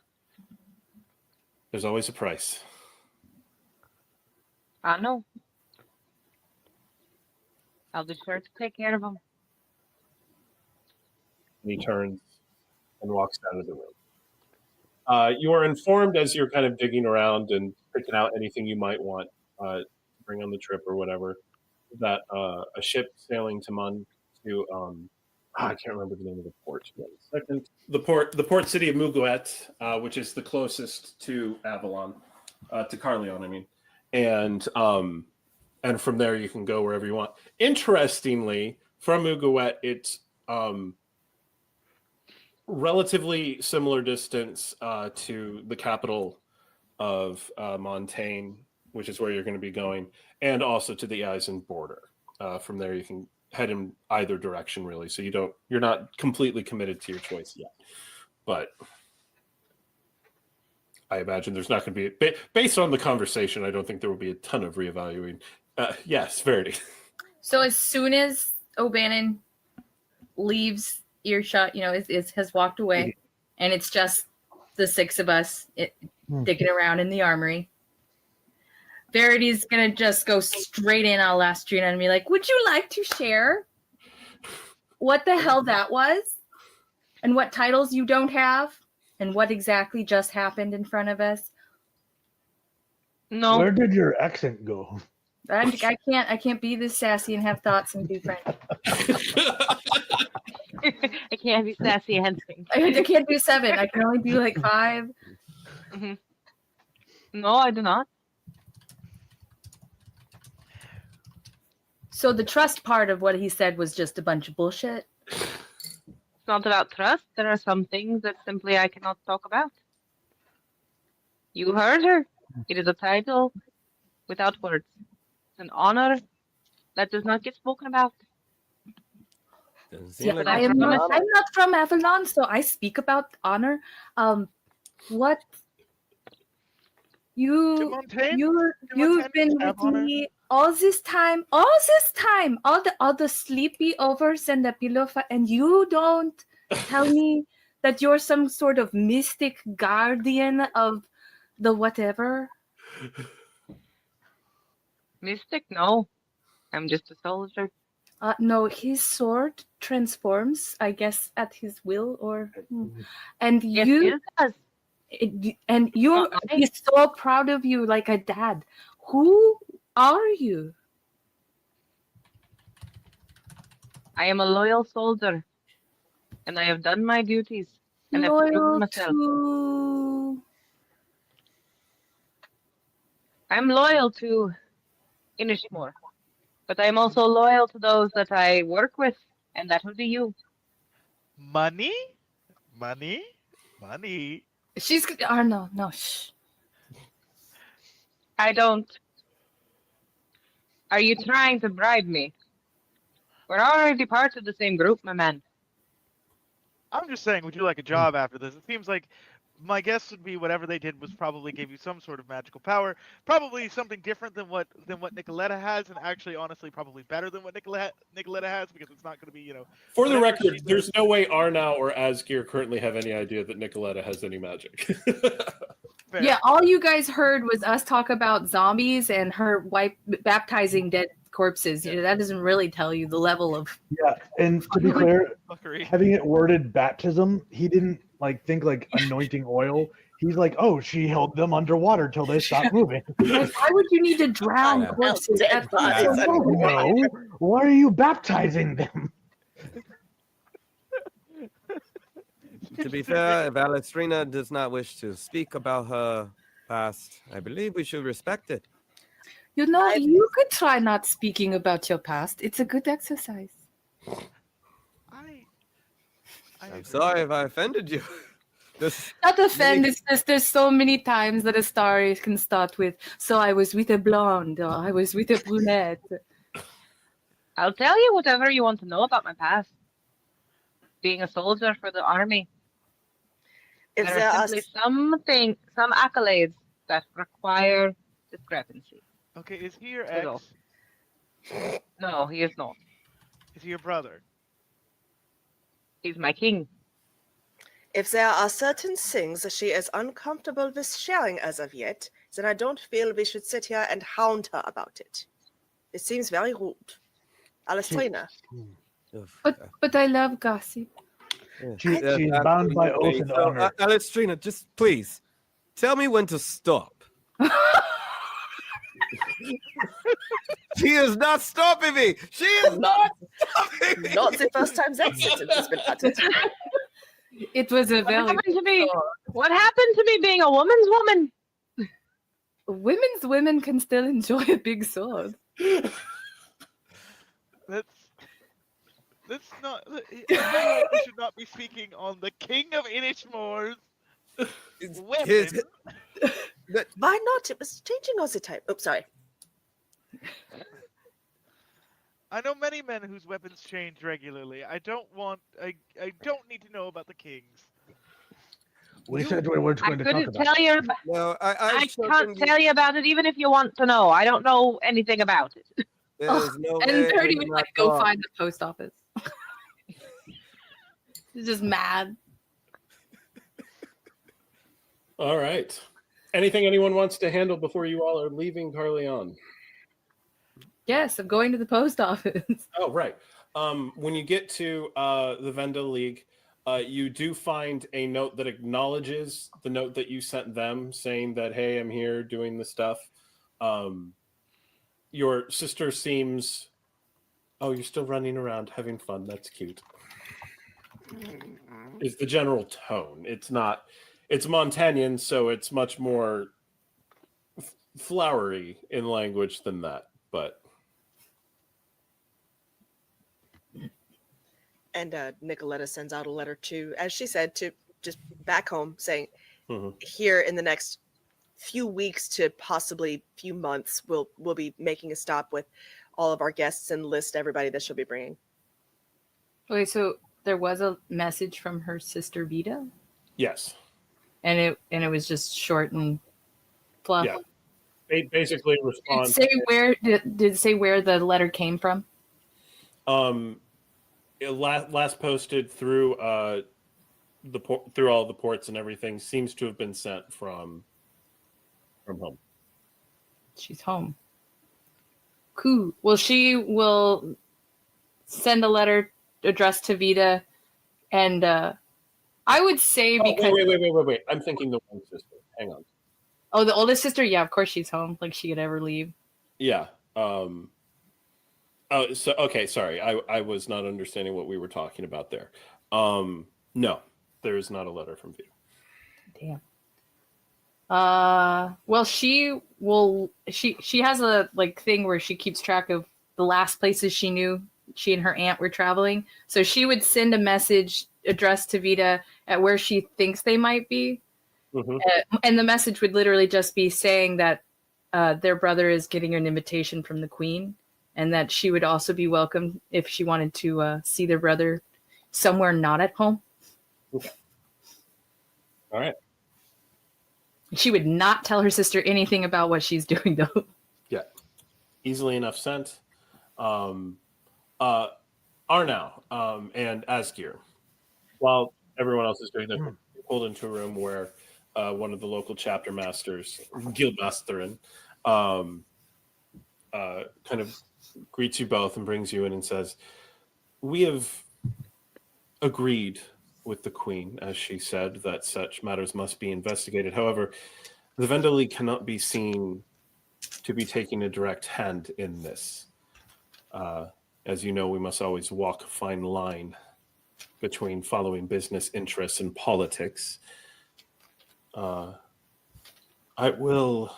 there's always a price. I know. I'll be sure to take care of him. And he turns and walks out of the room. You are informed as you're kind of digging around and picking out anything you might want to bring on the trip or whatever, that a ship sailing to I can't remember the name of the port. Wait a second. The port city of Muguet, which is the closest to Avalon, to Carleon, I mean, and from there you can go wherever you want. Interestingly, from Muguet, it's relatively similar distance to the capital of Montaigne, which is where you're going to be going, and also to the Eisen border. From there, you can head in either direction, really. So you're not completely committed to your choice yet. But I imagine there's not going to be, based on the conversation, I don't think there will be a ton of reevaluating. Yes, Verity. So as soon as O'Bannon leaves earshot, has walked away, and it's just the six of us digging around in the armory, Verity's gonna just go straight in on Alastriona and be like, would you like to share what the hell that was? And what titles you don't have? And what exactly just happened in front of us? No. Where did your accent go? I can't be this sassy and have thoughts and be friends. I can't be sassy and sing. I can't do 7. I can only do like 5. Mm-hmm. No, I do not. So the trust part of what he said was just a bunch of bullshit. It's not about trust. There are some things that simply I cannot talk about. You heard her. It is a title without words. It's an honor that does not get spoken about. Doesn't seem like I'm not from Avalon, so I speak about honor. What you've been with me all this time, all the sleepy overs and the pillow fight, and you don't tell me that you're some sort of mystic guardian of the whatever. Mystic? No. I'm just a soldier. No, his sword transforms, I guess, at his will, and Yes, you, it does. and you're he's so proud of you, like a dad. Who are you? I am a loyal soldier, and I have done my duties, and I've proven Loyal myself. to I'm loyal to Inishmore, but I'm also loyal to those that I work with, and that would be you. Money? she's Arnau. No, shh. I don't. Are you trying to bribe me? We're already part of the same group, my man. I'm just saying, would you like a job after this? It seems like my guess would be whatever they did was probably gave you some sort of magical power, probably something different than what Nikaletta has, and actually, honestly, probably better than what Nikaletta has, because it's not going to be, For the whatever record, she there's does. no way Arnau or Asgeir currently have any idea that Nikaletta has any magic. Fair. Yeah, all you guys heard was us talk about zombies and her baptizing dead corpses. That doesn't really tell you the level of. Yeah, and to be clear, Fuckery. having it worded baptism, he didn't think anointing oil. He's like, oh, she held them underwater till they stopped moving. Like, why would you need to drown Yeah. corpses? Dead bodies. I don't know. Why are you baptizing them? To be fair, if Alastriona does not wish to speak about her past, I believe we should respect it. You could try not speaking about your past. It's a good exercise. I I'm agree. sorry if I offended you. Not offend, it's just there's so many times that a story can start with, so I was with a blonde, or I was with a brunette. I'll tell you whatever you want to know about my past. Being a soldier for the army. If There there are are simply some accolades that require discrepancy. Okay, is he your That's all. ex? No, he is not. Is he your brother? He's my king. If there are certain things that she is uncomfortable with sharing as of yet, then I don't feel we should sit here and hound her about it. It seems very rude. Alastriona. But I love gossip. She's bound by oath and honor. Alastriona, just please tell me when to stop. She is not stopping me. She is not stopping me. Not the first time that sentence has been uttered. It was a What very happened to me? What happened to me being a woman's woman? women's women can still enjoy a big sword. That's not. I feel like we should not be speaking on the King of Inishmore's weapon. Why not? It was changing all the time. Oops, sorry. I know many men whose weapons change regularly. I don't need to know about the king's. We said we weren't I going to talk couldn't about tell it. you. No, I can't tell you about it, even if you want to know. I don't know anything about it. There's no And way Verity in would my like go thought. find the post office. He's just mad. All right. Anything anyone wants to handle before you all are leaving Carleon? Yes, I'm going to the post office. Oh, right. When you get to the Venda League, you do find a note that acknowledges the note that you sent them, saying that, hey, I'm here doing the stuff. Your sister seems... Oh, you're still running around having fun. That's cute. Is the general tone. It's not... It's Montanian, so it's much more flowery in language than that, but... And Nikaletta sends out a letter to, as she said, to just back home saying, here in the next few weeks to possibly few months, we'll be making a stop with all of our guests and list everybody that she'll be bringing. Okay, so there was a message from her sister Vita, Yes. and it was just short and fluff. Yeah. They basically respond. Did it say where the letter came from? It last posted through through all the ports and everything seems to have been sent from home. She's home. Cool. Well, she will send a letter addressed to Vita, and I would say because Wait. I'm thinking the one sister. Hang on. Oh, the oldest sister. Yeah, of course she's home. Like she could ever leave. Yeah. Oh, so okay. Sorry, I was not understanding what we were talking about there. No, there is not a letter from Vita. Damn. Well, she has a thing where she keeps track of the last places she knew she and her aunt were traveling. So she would send a message addressed to Vita at where she thinks they might be. And the message would literally just be saying that their brother is getting an invitation from the queen, and that she would also be welcome if she wanted to see their brother somewhere not at home. Okay. All right. She would not tell her sister anything about what she's doing, though. Yeah. Easily enough sent. Arnau and Asgeir, while everyone else is doing their pulled into a room where one of the local chapter masters, Guildmasterin, kind of greets you both and brings you in and says, we have agreed with the queen, as she said, that such matters must be investigated. However, the Venda League cannot be seen to be taking a direct hand in this. As you know, we must always walk a fine line between following business interests and politics. I will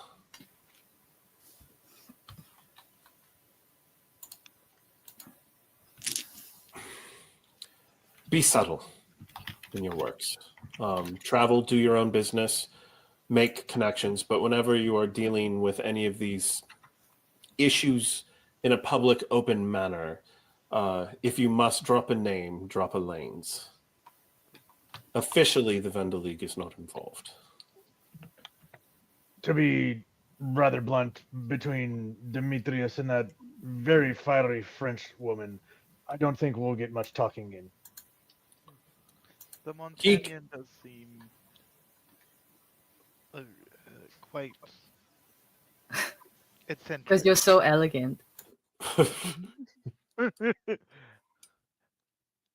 be subtle. in your works. Travel, do your own business, make connections, but whenever you are dealing with any of these issues in a public, open manner, if you must drop a name, drop a lanes. Officially, the Vendor League is not involved. To be rather blunt, between Demetrius and that very fiery French woman, I don't think we'll get much talking in. The Montagnian does seem quite eccentric. Because you're so elegant.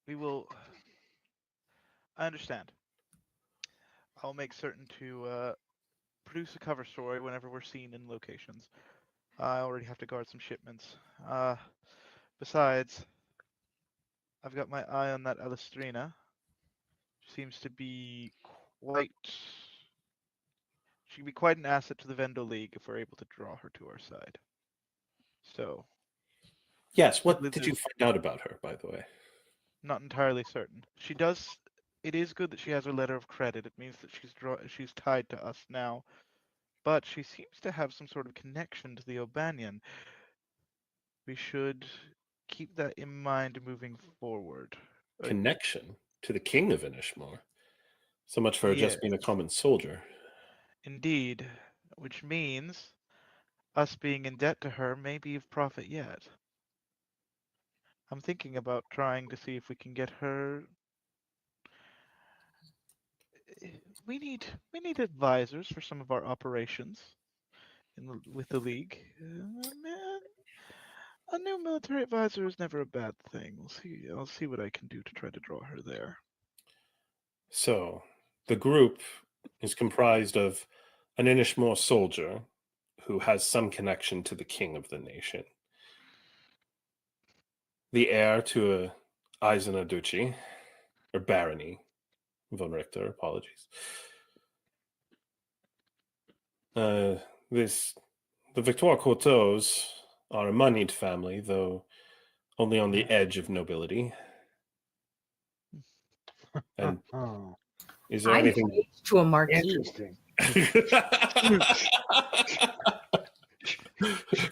We will. I understand. I'll make certain to produce a cover story whenever we're seen in locations. I already have to guard some shipments. Besides, I've got my eye on that Alastriona. Seems to be quite. She can be quite an asset to the Vendor League if we're able to draw her to our side. So. Yes, what did you find out about her, by the way? Not entirely certain. She does. It is good that she has her letter of credit. It means that she's tied to us now. But she seems to have some sort of connection to the O'Banion. We should keep that in mind moving forward. Connection to the king of Inishmore. So much for her just being a common soldier. Indeed, which means us being in debt to her may be of profit yet. I'm thinking about trying to see if we can get her. We need advisors for some of our operations with the League. Man, a new military advisor is never a bad thing. I'll see what I can do to try to draw her there. So, the group is comprised of an Inishmore soldier who has some connection to the king of the nation, the heir to a Eisner duchy, or barony, von Richter, apologies. The Victoire-Couteaus are a moneyed family, though only on the edge of nobility. And is there anything to a marquee? Interesting.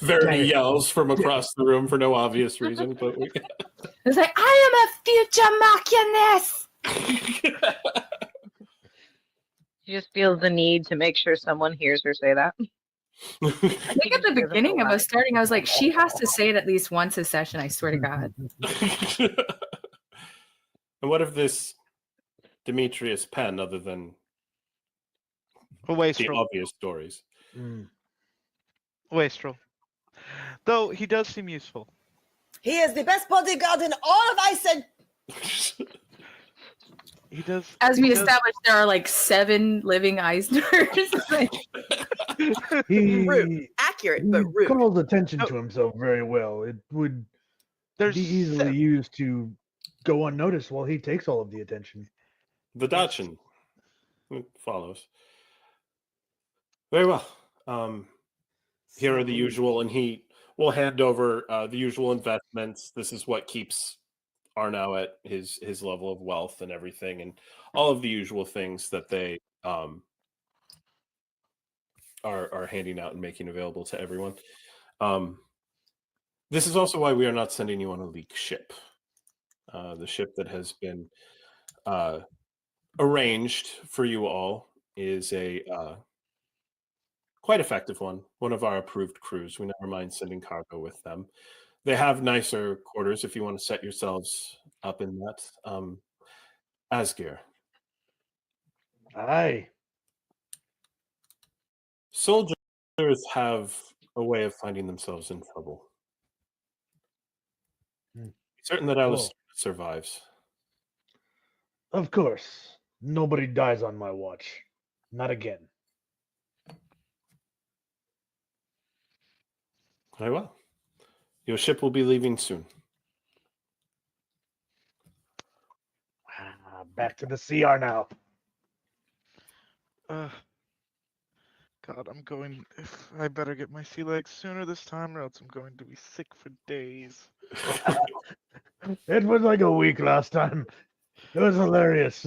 Verity yells from across the room for no obvious reason, but It's like, I am a future marchioness. She just feels the need to make sure someone hears her say that. I think at the beginning of us starting, I was like, she has to say it at least once a session, I swear to God. And what if this Demetrius Penn, other than the obvious stories? Wastrel. Though he does seem useful. He is the best bodyguard in all of Iceland. He does. As we established, there are like 7 living Eisners. Rude. Accurate, but rude. Calls attention to himself very well. It would be easily used to go unnoticed while he takes all of the attention. The Dachshund follows. Very well. Here are the usual, and he will hand over the usual investments. This is what keeps Arnau at his level of wealth and everything, and all of the usual things that they are handing out and making available to everyone. This is also why we are not sending you on a leak ship. The ship that has been arranged for you all is a quite effective one of our approved crews. We never mind sending cargo with them. They have nicer quarters if you want to set yourselves up in that. Asgeir. Aye. Soldiers have a way of finding themselves in trouble. Certain that Alastriona survives. Of course. Nobody dies on my watch. Not again. Very well. Your ship will be leaving soon. Back to the CR now. God, I'm going. I better get my sea legs sooner this time, or else I'm going to be sick for days. It was like a week last time. It was hilarious.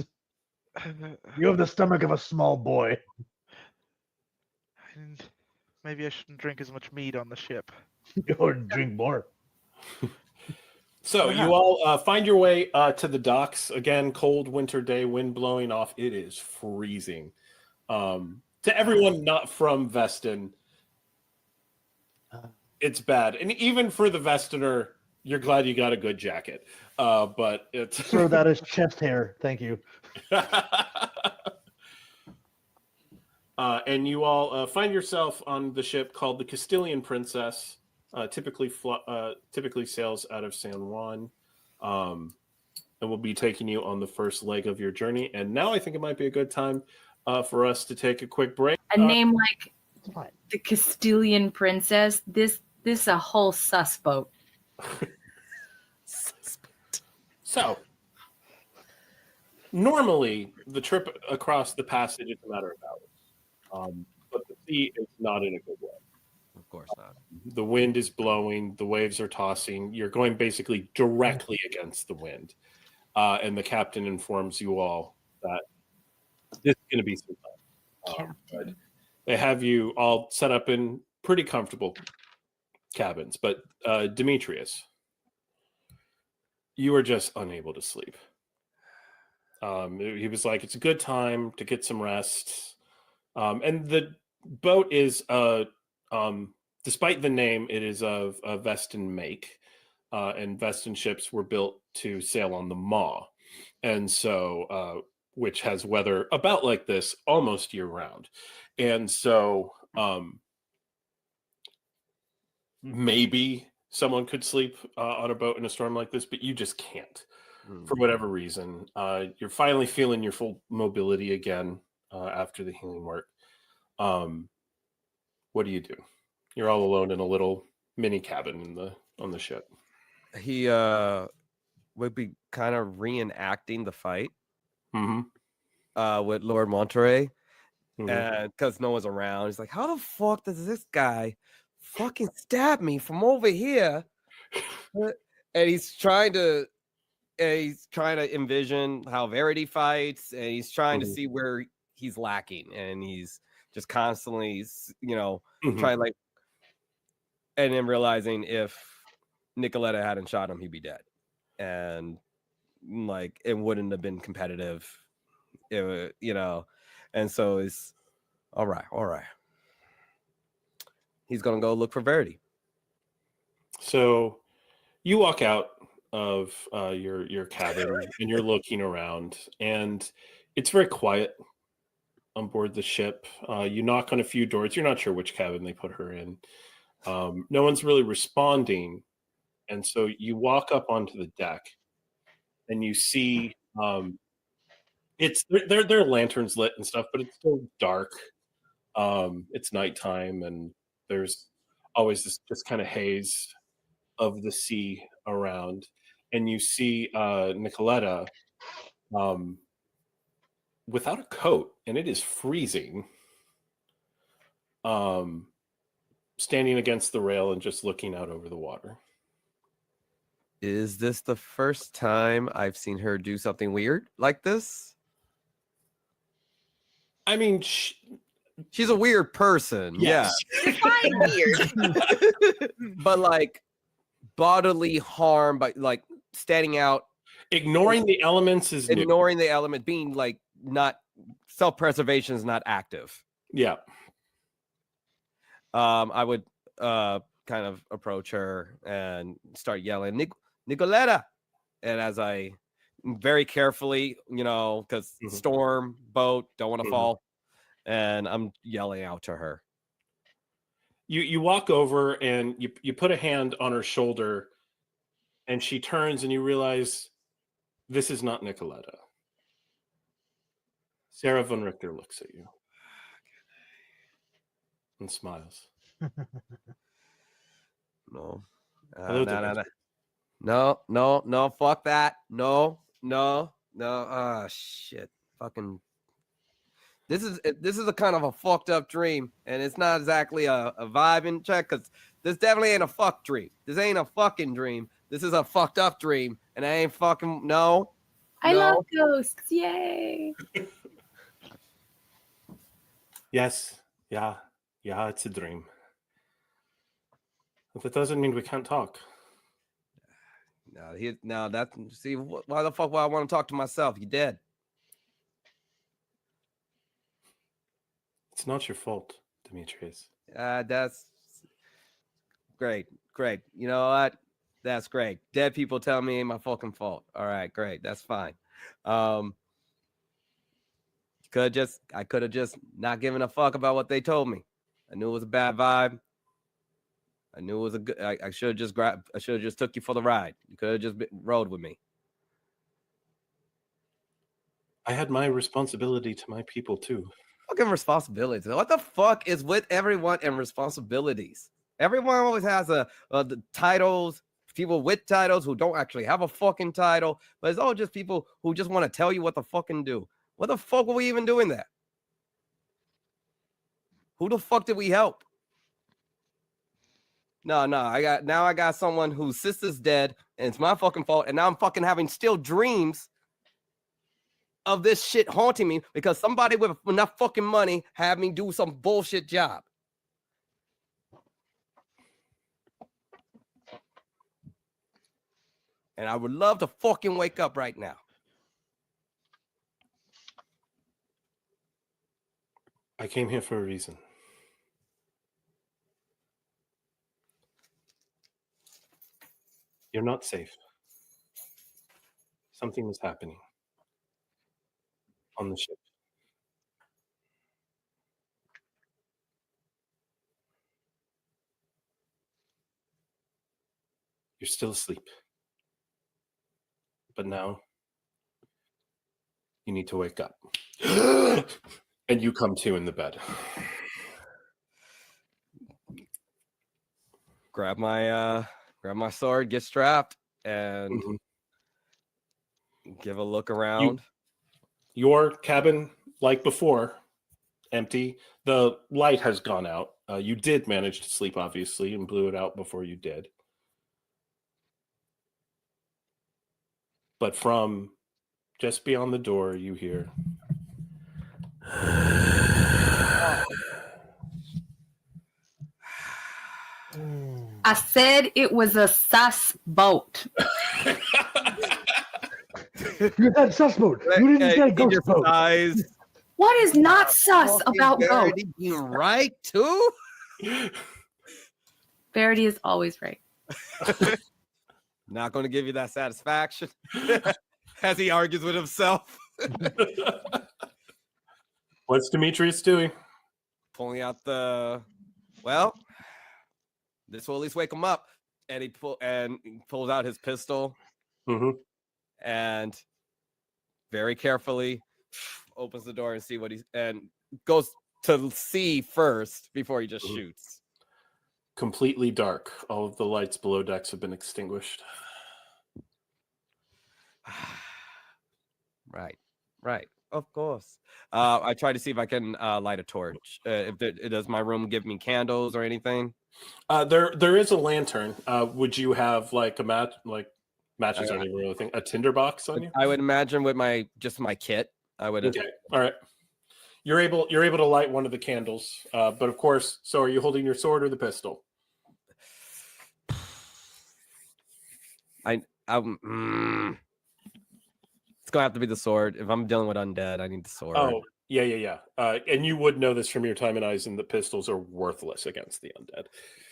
You have the stomach of a small boy. Maybe I shouldn't drink as much mead on the ship. Or drink more. So you all find your way to the docks. Again, cold winter day, wind blowing off. It is freezing. To everyone not from Veston, it's bad. And even for the Vestoner, you're glad you got a good jacket. But it's... Sir, that is chest hair. Thank you. And you all find yourself on the ship called the Castilian Princess. Typically sails out of San Juan, and will be taking you on the first leg of your journey. And now I think it might be a good time for us to take a quick break. A name like the Castilian Princess. This is a whole sus boat. So, normally the trip across the passage is a matter of hours, but the sea is not in a good way. Of course not. The wind is blowing, the waves are tossing. You're going basically directly against the wind. And the captain informs you all that this is going to be some time. But they have you all set up in pretty comfortable cabins. But Demetrius, you are just unable to sleep. He was like, it's a good time to get some rest. And the boat is... despite the name, it is of a Veston make, and Veston ships were built to sail on the Maw, and so which has weather about like this almost year round, and so maybe someone could sleep on a boat in a storm like this, but you just can't for whatever reason. You're finally feeling your full mobility again after the healing work. What do you do? You're all alone in a little mini cabin on the ship. He would be kind of reenacting the fight with Lord Monterey, and because no one's around, he's like, "How the fuck does this guy fucking stab me from over here?" And he's trying to envision how Verity fights, and he's trying to see where he's lacking, and he's just constantly, trying like. And then realizing if Nikaletta hadn't shot him, he'd be dead. And like, it wouldn't have been competitive, and so it's all right. He's going to go look for Verity. So you walk out of your cabin and you're looking around, and it's very quiet on board the ship. You knock on a few doors. You're not sure which cabin they put her in. No one's really responding, and so you walk up onto the deck, and you see it's there are lanterns lit and stuff, but it's still dark. It's nighttime, and there's always this just kind of haze of the sea around, and you see Nikaletta without a coat, and it is freezing. Standing against the rail and just looking out over the water. Is this the first time I've seen her do something weird like this? I mean, she's a weird person. Yes. Yeah. Define weird. But like bodily harm by like standing out. Ignoring the elements is ignoring the element, being like not self-preservation is not active. Yeah. I would kind of approach her and start yelling, Nikaletta. And as I very carefully, because storm, boat, don't want to fall. And I'm yelling out to her. You walk over and you put a hand on her shoulder, and she turns and you realize this is not Nikaletta. Sarah von Richter looks at you and smiles. No. No, fuck that. No. Ah, shit. Fucking. This is a kind of a fucked up dream, and it's not exactly a vibing check, because this definitely ain't a fuck dream. This ain't a fucking dream. This is a fucked up dream, and I ain't fucking, no. I No. love ghosts. Yay. Yes. Yeah. Yeah, it's a dream. But that doesn't mean we can't talk. Now that see why the fuck would I want to talk to myself? You dead. It's not your fault, Demetrius. That's great. You know what? That's great. Dead people tell me ain't my fucking fault. All right, great. That's fine. I could have just not given a fuck about what they told me. I knew it was a bad vibe. I knew it was a good. I should have just took you for the ride. You could have just rode with me. I had my responsibility to my people too. Fucking responsibilities. What the fuck is with everyone and responsibilities? Everyone always has the titles. People with titles who don't actually have a fucking title, but it's all just people who just want to tell you what to fucking do. What the fuck were we even doing that? Who the fuck did we help? No, I got someone whose sister's dead, and it's my fucking fault, and now I'm fucking having still dreams of this shit haunting me because somebody with enough fucking money had me do some bullshit job. And I would love to fucking wake up right now. I came here for a reason. You're not safe. Something is happening on the ship. You're still asleep. But now you need to wake up. And you come to in the bed. Grab my sword, get strapped, and give a look around. Your cabin, like before, empty. The light has gone out. You did manage to sleep, obviously, and blew it out before you did. But from just beyond the door, you hear. I said it was a sus boat. You said sus boat. You didn't say ghost boat. What is not sus about boat? You right too? Verity is always right. Not going to give you that satisfaction as he argues with himself. What's Demetrius doing? Pulling out this will at least wake him up. And he pulls out his pistol and very carefully opens the door and goes to see first before he just shoots. Completely dark. All of the lights below decks have been extinguished. Right. Of course. I try to see if I can light a torch. Does my room give me candles or anything? There is a lantern. Would you have like a matches on your thing? A tinder box on you? I would imagine with my kit. I would. Okay. All right. You're able to light one of the candles, but of course. So, are you holding your sword or the pistol? It's gonna have to be the sword. If I'm dealing with undead, I need the sword. Oh, yeah. And you would know this from your time in Eisen that pistols are worthless against the undead.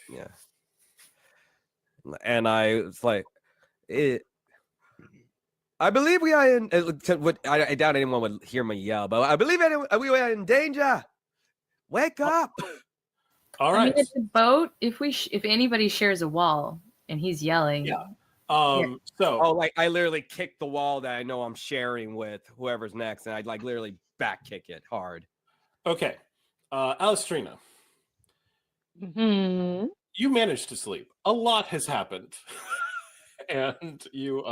Yeah. And it's like, I believe we are in. I doubt anyone would hear me yell, but I believe we are in danger. Wake up! All right. I mean, it's a boat. If anybody shares a wall and he's yelling, Yeah. Like I literally kick the wall that I know I'm sharing with whoever's next, and I'd like literally back kick it hard. Okay. Alastriona. You managed to sleep. A lot has happened. And you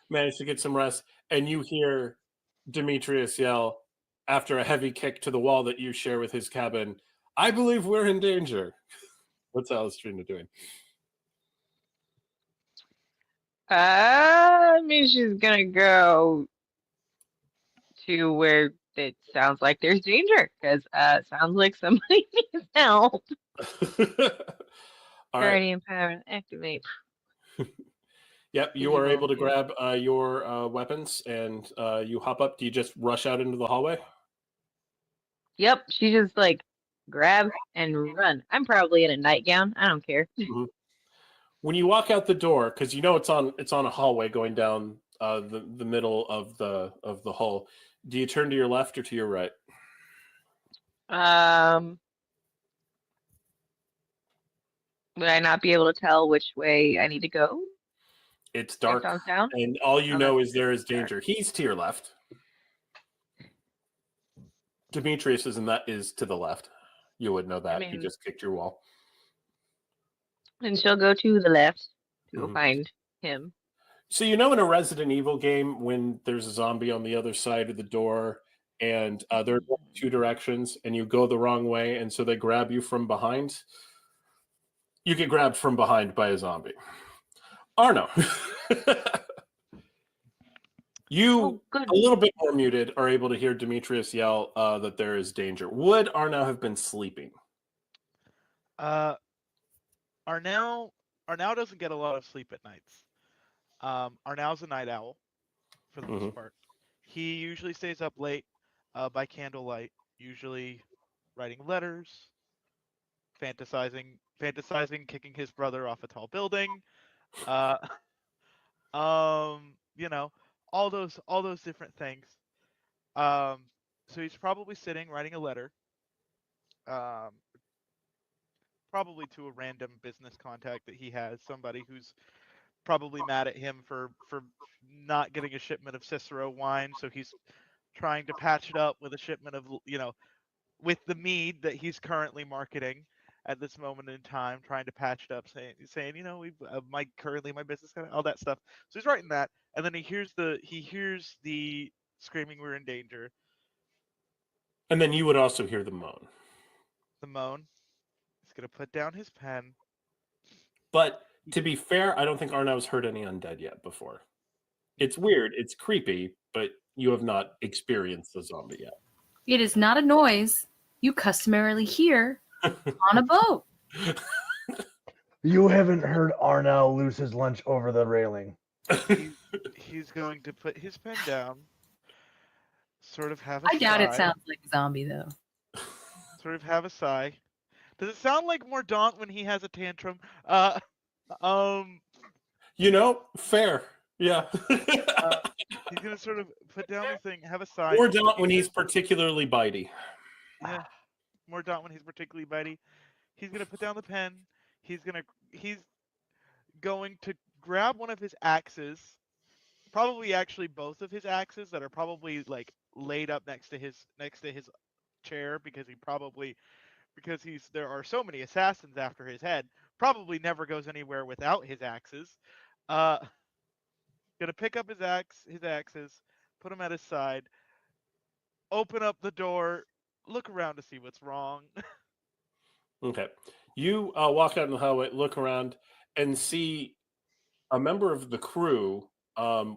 managed to get some rest, and you hear Demetrius yell after a heavy kick to the wall that you share with his cabin, I believe we're in danger. What's Alastriona doing? I mean, she's gonna go to where it sounds like there's danger, because sounds like somebody needs help. All right. Guardian power activate. Yep, you are able to grab your weapons, and you hop up. Do you just rush out into the hallway? Yep, she just like grab and run. I'm probably in a nightgown. I don't care. Mm-hmm. When you walk out the door, because you know it's on a hallway going down the middle of the hall. Do you turn to your left or to your right? Would I not be able to tell which way I need to go? It's dark, down? and all you Oh, know that's is there is danger. He's to your left. Demetrius is to the left. You would know that. He just kicked your wall. And she'll go to the left to find him. So you know in a Resident Evil game when there's a zombie on the other side of the door and they're going two directions and you go the wrong way and so they grab you from behind? You get grabbed from behind by a zombie. Arnau. You, a little bit more muted, are able to hear Demetrius yell that there is danger. Would Arnau have been sleeping? Arnau doesn't get a lot of sleep at nights. Arnau's a night owl, for the most part. He usually stays up late by candlelight, usually writing letters, fantasizing kicking his brother off a tall building. You know, all those different things. So he's probably sitting writing a letter, probably to a random business contact that he has, somebody who's probably mad at him for not getting a shipment of Cecero wine, so he's trying to patch it up with a shipment of, with the mead that he's currently marketing at this moment in time, trying to patch it up, saying we've currently my business, all that stuff. So he's writing that, and then he hears the screaming, "We're in danger!" And then you would also hear the moan. The moan. He's gonna put down his pen. But to be fair, I don't think Arnau's heard any undead yet before. It's weird, it's creepy, but you have not experienced the zombie yet. It is not a noise you customarily hear on a boat. You haven't heard Arnau lose his lunch over the railing. He's going to put his pen down, sort of have a I doubt sigh. it sounds like a zombie, though. Sort of have a sigh. Does it sound like Mordaunt when he has a tantrum? Fair. Yeah. He's gonna sort of put down the thing, have a sigh. Mordaunt when he's particularly bitey. Yeah. Mordaunt when he's particularly bitey. He's gonna put down the pen. He's going to grab one of his axes, probably actually both of his axes that are probably like laid up next to his chair because there are so many assassins after his head. Probably never goes anywhere without his axes. Gonna pick up his axes, put them at his side, open up the door, look around to see what's wrong. Okay. You walk out in the hallway, look around, and see a member of the crew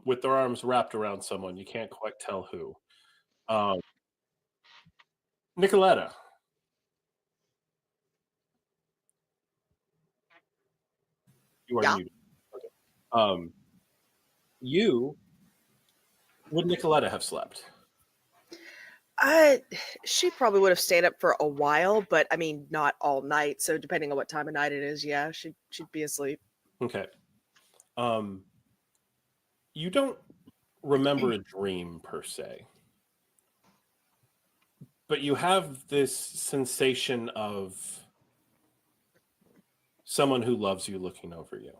with their arms wrapped around someone. You can't quite tell who. Nikaletta. You are muted. Okay. Would Nikaletta have slept? She probably would have stayed up for a while, but I mean, not all night. So depending on what time of night it is, yeah, she'd be asleep. Okay. You don't remember a dream per se, but you have this sensation of someone who loves you looking over you.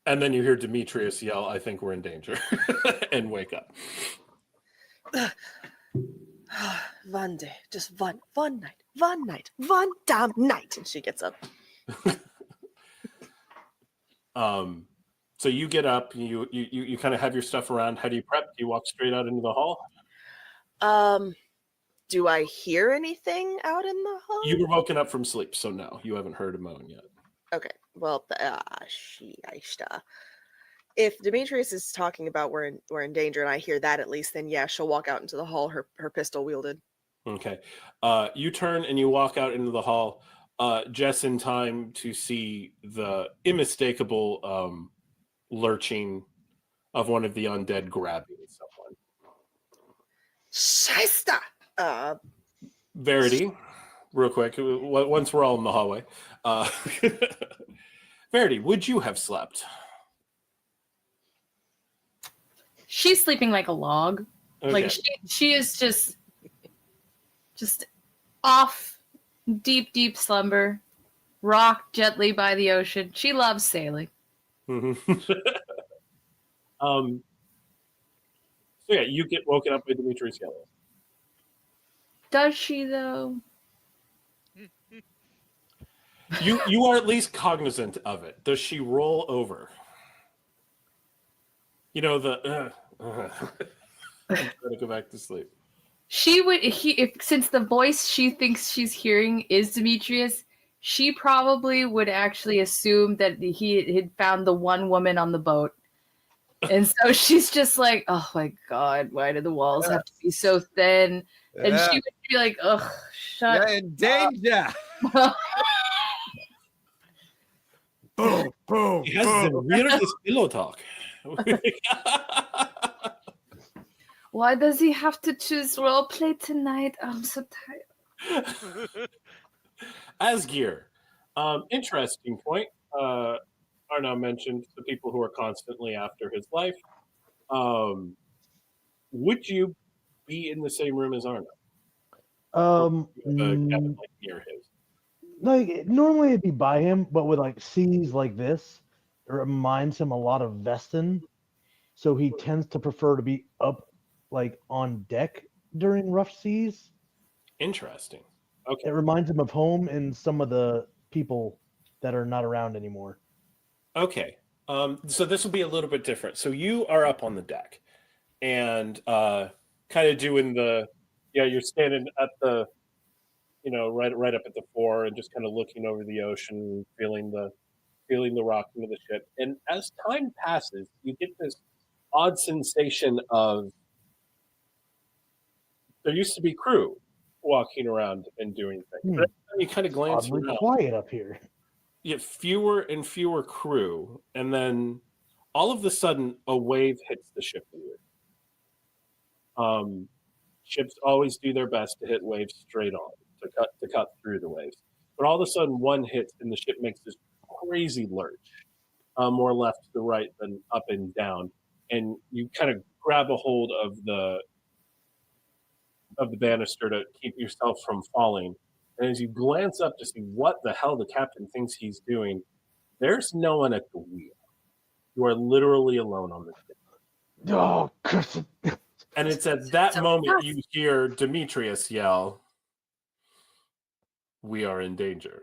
And then you hear Demetrius yell, "I think we're in danger," and wake up. One day, just one night, one damn night. And she gets up. So you get up, you kind of have your stuff around. How do you prep? Do you walk straight out into the hall? Do I hear anything out in the hall? You were woken up from sleep, so no, you haven't heard a moan yet. Okay, well, if Demetrius is talking about we're in danger, and I hear that at least, then yeah, she'll walk out into the hall, her pistol wielded. Okay. You turn and you walk out into the hall, just in time to see the unmistakable lurching of one of the undead grabbing someone. Shysta! Verity, real quick, once we're all in the hallway. Verity, would you have slept? She's sleeping like a log. Okay. Like she is just off deep slumber, rocked gently by the ocean. She loves sailing. Mm-hmm. So yeah, you get woken up by Demetrius yelling. Does she though? You are at least cognizant of it. Does she roll over? You know the. I'm trying to go back to sleep. She would. Since the voice she thinks she's hearing is Demetrius, she probably would actually assume that he had found the one woman on the boat, and so she's just like, "Oh my god, why do the walls have to be so thin?" And she would be like, "Ugh, shut You're in danger. up." Boom, boom, He has the weirdest pillow talk. Why does he have to choose roleplay tonight? I'm so tired. Asgeir, interesting point. Arnau mentioned the people who are constantly after his life. Would you be in the same room as Arnau? Cabin, like, near his. Like normally it'd be by him, but with like seas like this, it reminds him a lot of Vestin. So he tends to prefer to be up like on deck during rough seas. Interesting. Okay. It reminds him of home and some of the people that are not around anymore. Okay. So this will be a little bit different. So you are up on the deck and kind of doing you're standing at the, right up at the fore and just kind of looking over the ocean, feeling the rocking of the ship. And as time passes, you get this odd sensation of there used to be crew walking around and doing things. But you kind of glance Oddly around. quiet up here. You get fewer and fewer crew, and then all of a sudden a wave hits the ship. Ships always do their best to hit waves straight on, to cut through the waves. But all of a sudden one hits and the ship makes this crazy lurch, more left to the right than up and down. And you kind of grab a hold of the banister to keep yourself from falling. And as you glance up to see what the hell the captain thinks he's doing, there's no one at the wheel. You are literally alone on the ship. Oh, curse it. And it's at that moment you hear Demetrius yell, "We are in danger."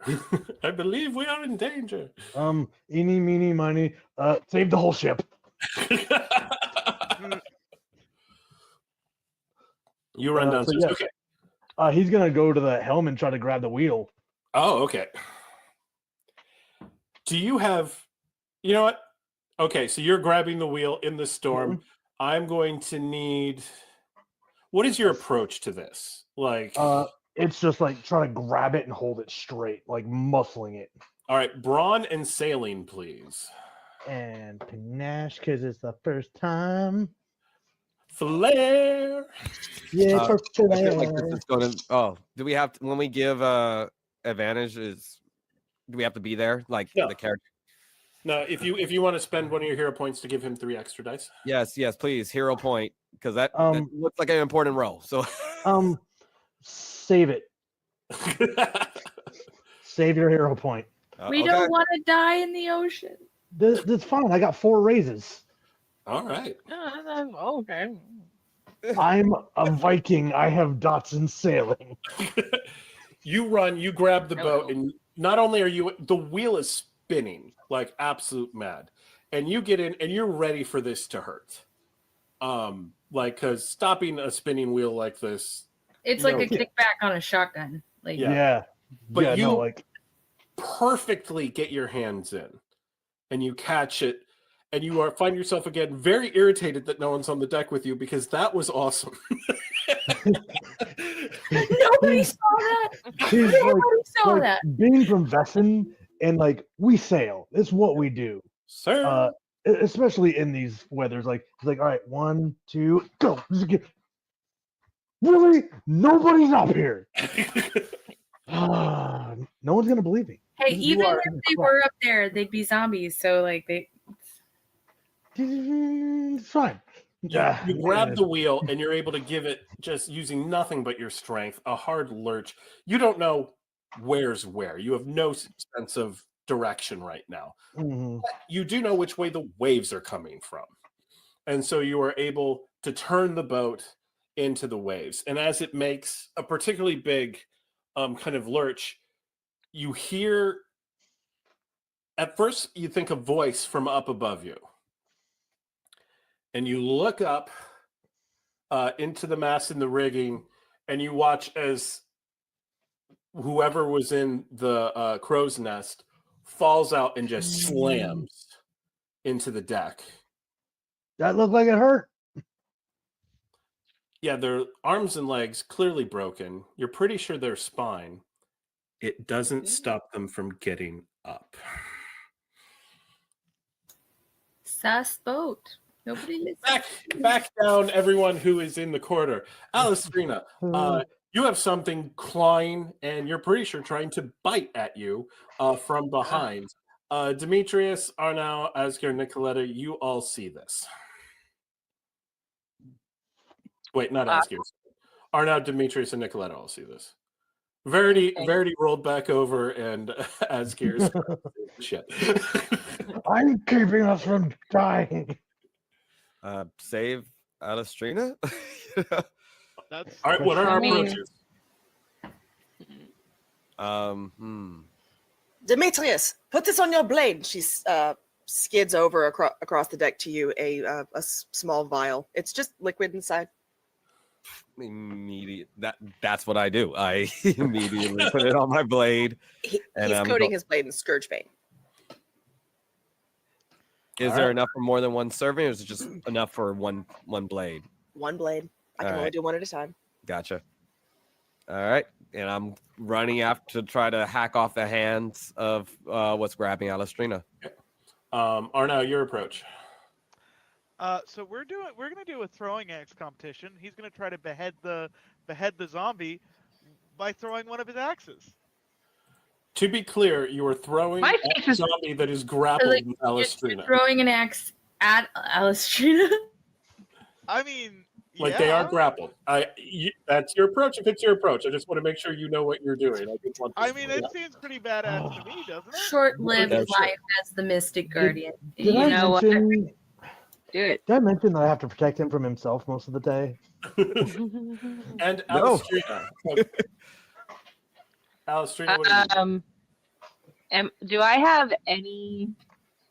I believe we are in danger. Eeny, meeny, miny, save the whole ship. You run downstairs. So Okay. He's gonna go to the helm and try to grab the wheel. Oh, okay. Do you have? You know what? Okay, so you're grabbing the wheel in the storm. Mm-hmm. I'm going to need. What is your approach to this? Like, it's just like trying to grab it and hold it straight, like muscling it. All right, brawn and sailing, please. And panache, because it's the first time. Flair. Yeah, I feel like this is gonna. Oh, do we have to, when we give advantage? Do we have to be there? Like No. the character? No, if you want to spend one of your hero points to give him 3 extra dice. Yes, please, hero point, because that looks like an important role. So, save it. Save your hero point. We don't want to die in the ocean. That's fine. I got 4 raises. All right. Okay. I'm a Viking. I have dots in sailing. You run, you grab the boat, and not only are you, the wheel is spinning like absolute mad, and you get in and you're ready for this to hurt. Because stopping a spinning wheel like this, It's like a kickback on a shotgun. Like but you perfectly get your hands in and you catch it and you find yourself again very irritated that no one's on the deck with you because that was awesome. Nobody saw that. He's Nobody saw like that. being from Vesson, and like we sail. It's what we do. Sir. Especially in these weathers. Like it's like, all right, 1, 2, go. Really? Nobody's up here. No one's gonna believe me. Hey, You even are if they were up there, they'd be zombies. So like they. It's fine. You grab the wheel and you're able to give it, just using nothing but your strength, a hard lurch. You don't know where's where. You have no sense of direction right now. Mhm. But you do know which way the waves are coming from. And so you are able to turn the boat into the waves. And as it makes a particularly big kind of lurch, you hear, at first you think a voice from up above you. And you look up into the mast and the rigging, and you watch as whoever was in the crow's nest falls out and just slams into the deck. That looked like it hurt. Yeah, their arms and legs clearly broken. You're pretty sure their spine. It doesn't stop them from getting up. Sus boat. Nobody listens. Back down, everyone who is in the corridor. Alastriona, you have something clawing, and you're pretty sure trying to bite at you from behind. Demetrius, Arnau, Asgeir, Nikaletta, you all see this. Wait, not Asgeir. Arnau, Demetrius, and Nikaletta all see this. Verity rolled back over, and Asgeir's shit. I'm keeping us from dying. Save Alastriona? That's All right, what are our approaches? Demetrius, put this on your blade. She skids over across the deck to you a small vial. It's just liquid inside. That's what I do. I immediately put it on my blade. He's I'm coating his blade in scourge paint. Is there enough for more than one serving, or is it just enough for one blade? One blade. I can only do one at a time. Gotcha. All right. And I'm running after to try to hack off the hands of what's grabbing Alastriona. Arnau, your approach. So we're gonna do a throwing axe competition. He's gonna try to behead the zombie by throwing one of his axes. To be clear, you are throwing at a zombie that is grappled with Alastriona. Throwing an axe at Alastriona. I mean, like they are grappled. That's your approach. If it's your approach, I just want to make sure you know what you're doing. I mean, it seems pretty badass to me, doesn't it? Short-lived life as the Mystic Guardian. Did I know what? mention? Do it. Did I mention that I have to protect him from himself most of the day? And Alastriona. Alastriona, what do you do I have any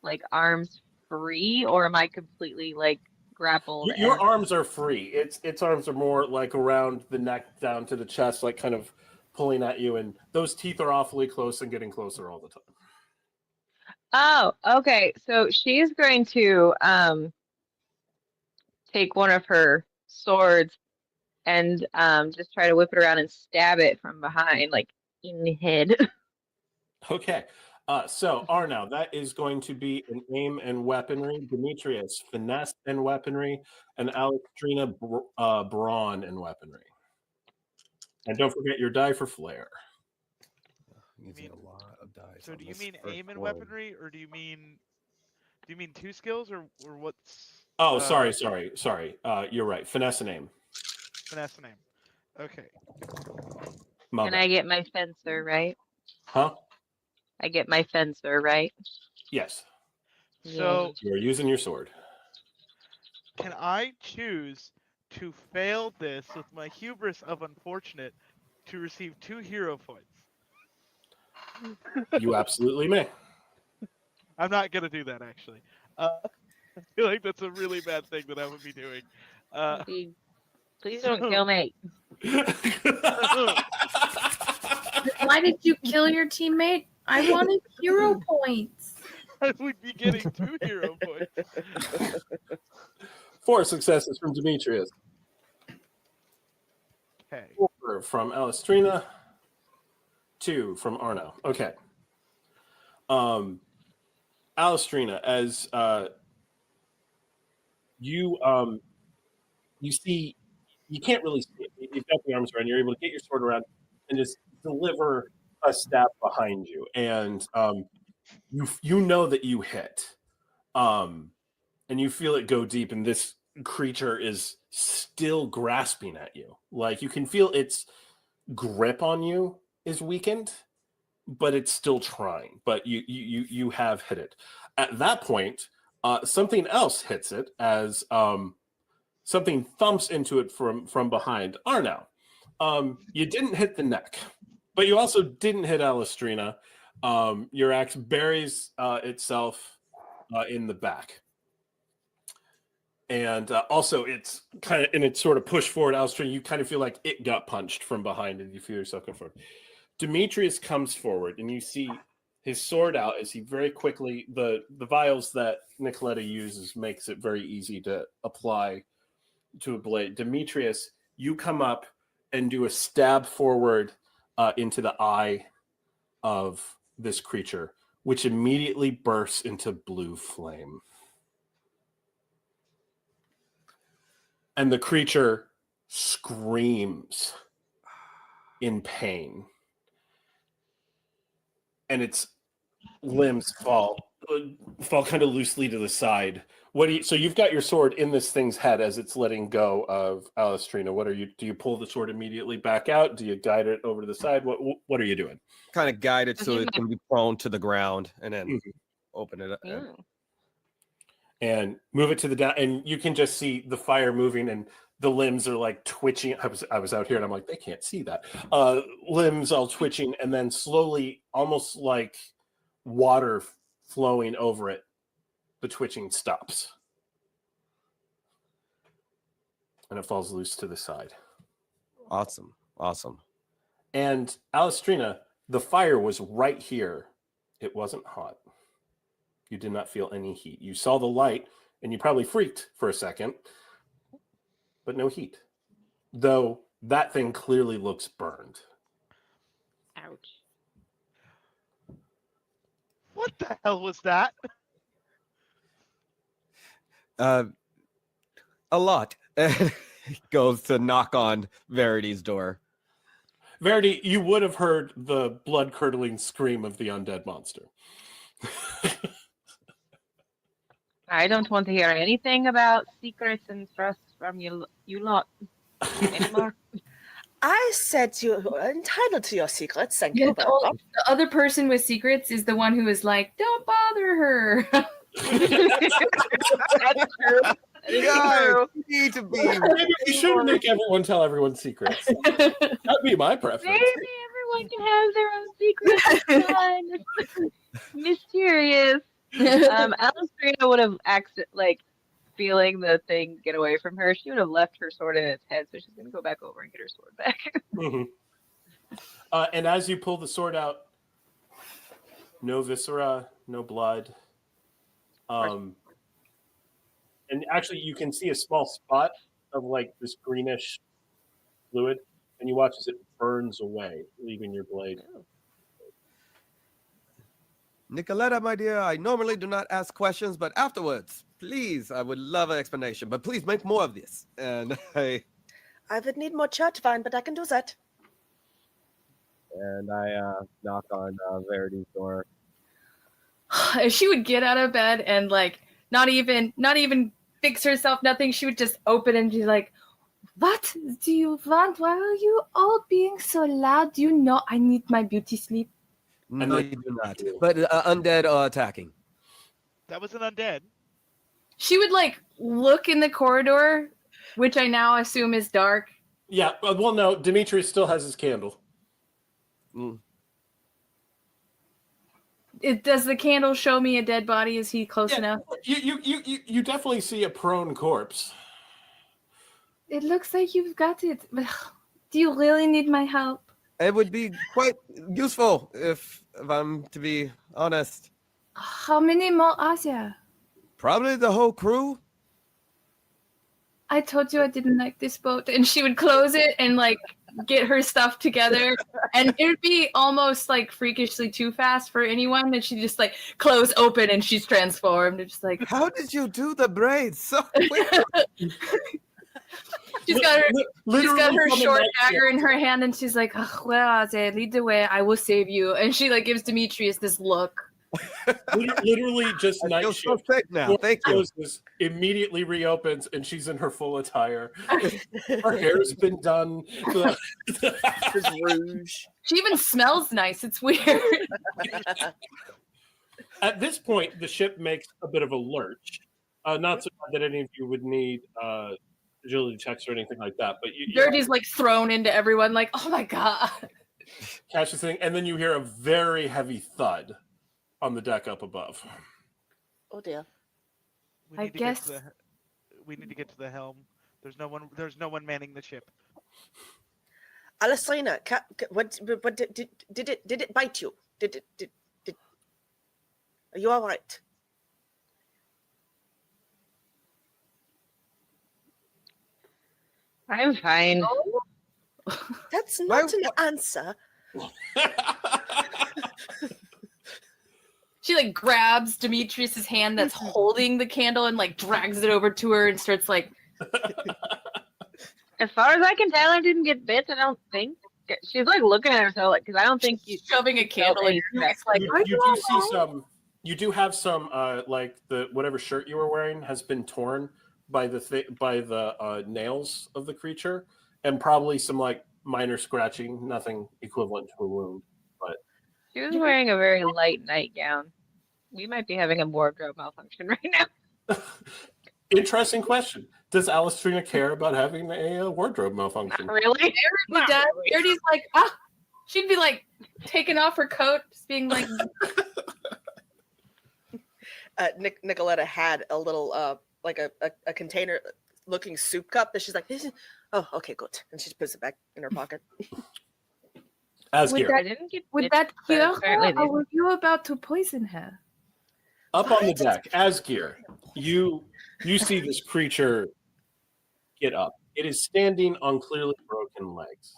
like arms free, or am I completely like grappled? Your arms are free. Its arms are more like around the neck down to the chest, like kind of pulling at you, and those teeth are awfully close and getting closer all the time. Oh, okay. So she's going to take one of her swords and just try to whip it around and stab it from behind, like in the head. Okay. So Arnau, that is going to be an aim and weaponry. Demetrius, finesse and weaponry, and Alastriona, brawn and weaponry. And don't forget your die for flair. Using a lot of dice. So on do you this mean first aim and roll. weaponry, or do you mean two skills, or what's? Oh, sorry. You're right. Finesse and aim. Finesse and aim. Okay. My Can bad. I get my fencer right? Huh? I get my fencer right. Yes. So You are using your sword. can I choose to fail this with my hubris of unfortunate to receive 2 hero points? You absolutely may. I'm not gonna do that actually. I feel like that's a really bad thing that I would be doing. Please don't kill me. Why did you kill your teammate? I wanted hero points. I would be getting 2 hero points. 4 successes from Demetrius. Okay. 4 from Alastriona. 2 from Arnau. Okay. Alastriona, as you see, you can't really see it. You've got the arms around. You're able to get your sword around and just deliver a stab behind you, and you know that you hit, and you feel it go deep. And this creature is still grasping at you. Like you can feel its grip on you is weakened, but it's still trying. But you have hit it. At that point, something else hits it as something thumps into it from behind. Arnau, you didn't hit the neck, but you also didn't hit Alastriona. Your axe buries itself in the back. And also it's kind of, and it's sort of pushed forward. Alastriona, you kind of feel like it got punched from behind and you feel yourself come forward. Demetrius comes forward and you see his sword out as he very quickly, the vials that Nikaletta uses makes it very easy to apply to a blade. Demetrius, you come up and do a stab forward into the eye of this creature, which immediately bursts into blue flame. And the creature screams in pain. And its limbs fall kind of loosely to the side. So you've got your sword in this thing's head as it's letting go of Alastriona. Do you pull the sword immediately back out? Do you guide it over to the side? What are you doing? Kind of guide it so it can be prone to the ground and then open it up. And move it to the down, and you can just see the fire moving, and the limbs are like twitching. I was out here, and I'm like, they can't see that. Limbs all twitching, and then slowly, almost like water flowing over it, the twitching stops, and it falls loose to the side. Awesome. And Alastriona, the fire was right here. It wasn't hot. You did not feel any heat. You saw the light, and you probably freaked for a second, but no heat. Though that thing clearly looks burned. Ouch. What the hell was that? A lot. Goes to knock on Verity's door. Verity, you would have heard the blood-curdling scream of the undead monster. I don't want to hear anything about secrets and trust from you lot anymore. I said you are entitled to your secrets. Thank you. The other person with secrets is the one who is like, don't bother her. That's true. That is true. Need to be. Maybe we should make everyone tell everyone's secrets. That'd be my preference. Maybe everyone can have their own secrets. It's fun. It's mysterious. Alastriona would have feeling the thing get away from her. She would have left her sword in its head, so she's going to go back over and get her sword back. And as you pull the sword out, no viscera, no blood. And actually, you can see a small spot of this greenish fluid, and you watch as it burns away, leaving your blade. Nikaletta, my dear, I normally do not ask questions, but afterwards, please, I would love an explanation. But please make more of this. And I would need more church wine, but I can do that. And I knock on Verity's door. If she would get out of bed and not even fix herself, nothing, she would just open and be like, "What do you want? Why are you all being so loud? Do you know I need my beauty sleep?" No, you do not. But undead are attacking. That was an undead. She would look in the corridor, which I now assume is dark. Yeah, well, no, Demetrius still has his candle. Does the candle show me a dead body? Is he close enough? You definitely see a prone corpse. It looks like you've got it. Do you really need my help? It would be quite useful if I'm to be honest. How many more are there? Probably the whole crew. I told you I didn't like this boat. And she would close it and like get her stuff together. And it would be almost like freakishly too fast for anyone. And she just like close open and she's transformed. It's just like, How did you do the braids so quick? she's got her from a short night dagger in her hand and she's like, oh, where are they? Lead the way. I will save you. And she like gives Demetrius this look. Literally just I night feel so shift. sick now. Door Thank you. closes, immediately reopens, and she's in her full attire. Her hair's been done. There's rouge. She even smells nice. It's weird. At this point, the ship makes a bit of a lurch. Not so bad that any of you would need agility checks or anything like that, but you Dirty's like thrown into everyone, like, oh my god. catch this thing, and then you hear a very heavy thud on the deck up above. Oh dear. We I need to guess- get to we need to get to the helm. There's no one manning the ship. Alastriona, what did it bite you? Did are you all right? I'm fine. That's not an answer. She like grabs Demetrius's hand that's holding the candle and like drags it over to her and starts like, As far as I can tell, I didn't get bit. I don't think. She's like looking at herself like, because I don't think you shoving a candle in your neck. Like, you do see some. You do have some, like the whatever shirt you were wearing has been torn by the nails of the creature, and probably some like minor scratching, nothing equivalent to a wound. But she was wearing a very light nightgown. We might be having a wardrobe malfunction right now. interesting question: does Alastriona care about having a wardrobe malfunction? Not really. Verity does. Verity's like, she'd be like taking off her coat, just being like, Nikaletta had a little like a container looking soup cup that she's like, oh, okay, good. And she just puts it back in her pocket. Asgeir, I didn't get would bit, that but cure apparently her, they- or were you about to poison her? up on the deck, Asgeir, you see this creature get up. It is standing on clearly broken legs.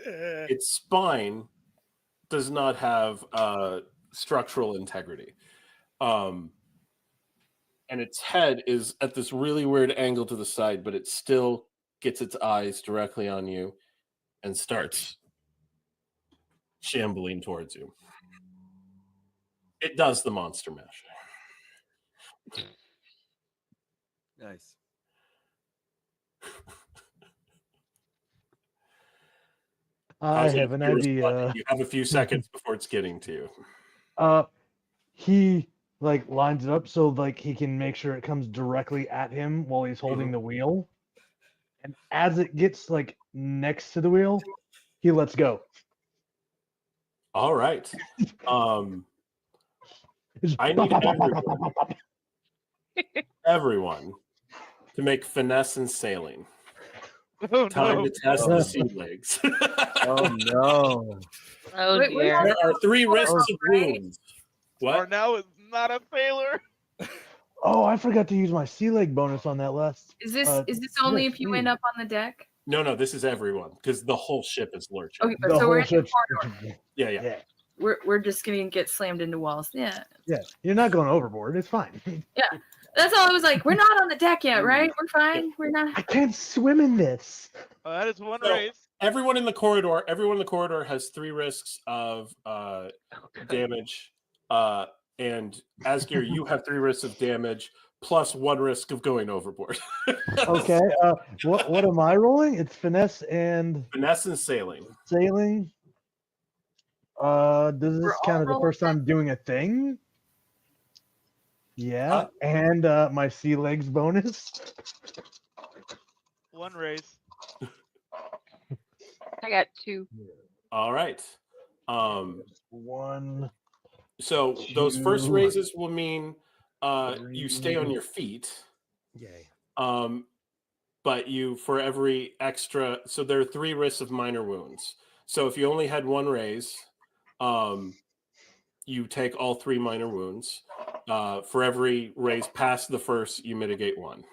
Its spine does not have structural integrity. And its head is at this really weird angle to the side, but it still gets its eyes directly on you and starts shambling towards you. It does the monster mash. Nice. I How's it have an if you respond? idea. You have a few seconds before it's getting to you. He like lines it up so like he can make sure it comes directly at him while he's holding the wheel. And as it gets like next to the wheel, he lets go. All right. It's I need everyone to make finesse and sailing. Oh, Time no. to test the sea legs. Oh no. Oh Wait, dear. There are 3 risks of wounds. What? Arnau is not a sailor. Oh, I forgot to use my sea leg bonus on that last. Is this Uh, only yes, if you went up on the deck? No, this is everyone because the whole ship is lurching. Okay, The so we're whole in the ship's corridor. Yeah. yeah. We're just gonna get slammed into walls. Yeah. Yeah. You're not going overboard. It's fine. That's all I was like. We're not on the deck yet, right? We're fine. We're not. I can't swim in this. That is one So- race. Everyone in the corridor has 3 risks of damage. And Asgeir, you have 3 risks of damage plus 1 risk of going overboard. Okay. What am I rolling? It's finesse and Finesse and sailing. sailing. Does this We're count as all the first time doing a thing? Yeah. Huh? And my sea legs bonus. One race. I got 2. All right. One. So those first 2, raises will mean you stay on 3. your feet. Yay. But you for every extra, so there are 3 risks of minor wounds. So if you only had 1 raise, you take all 3 minor wounds. For every raise past the first, you mitigate 1.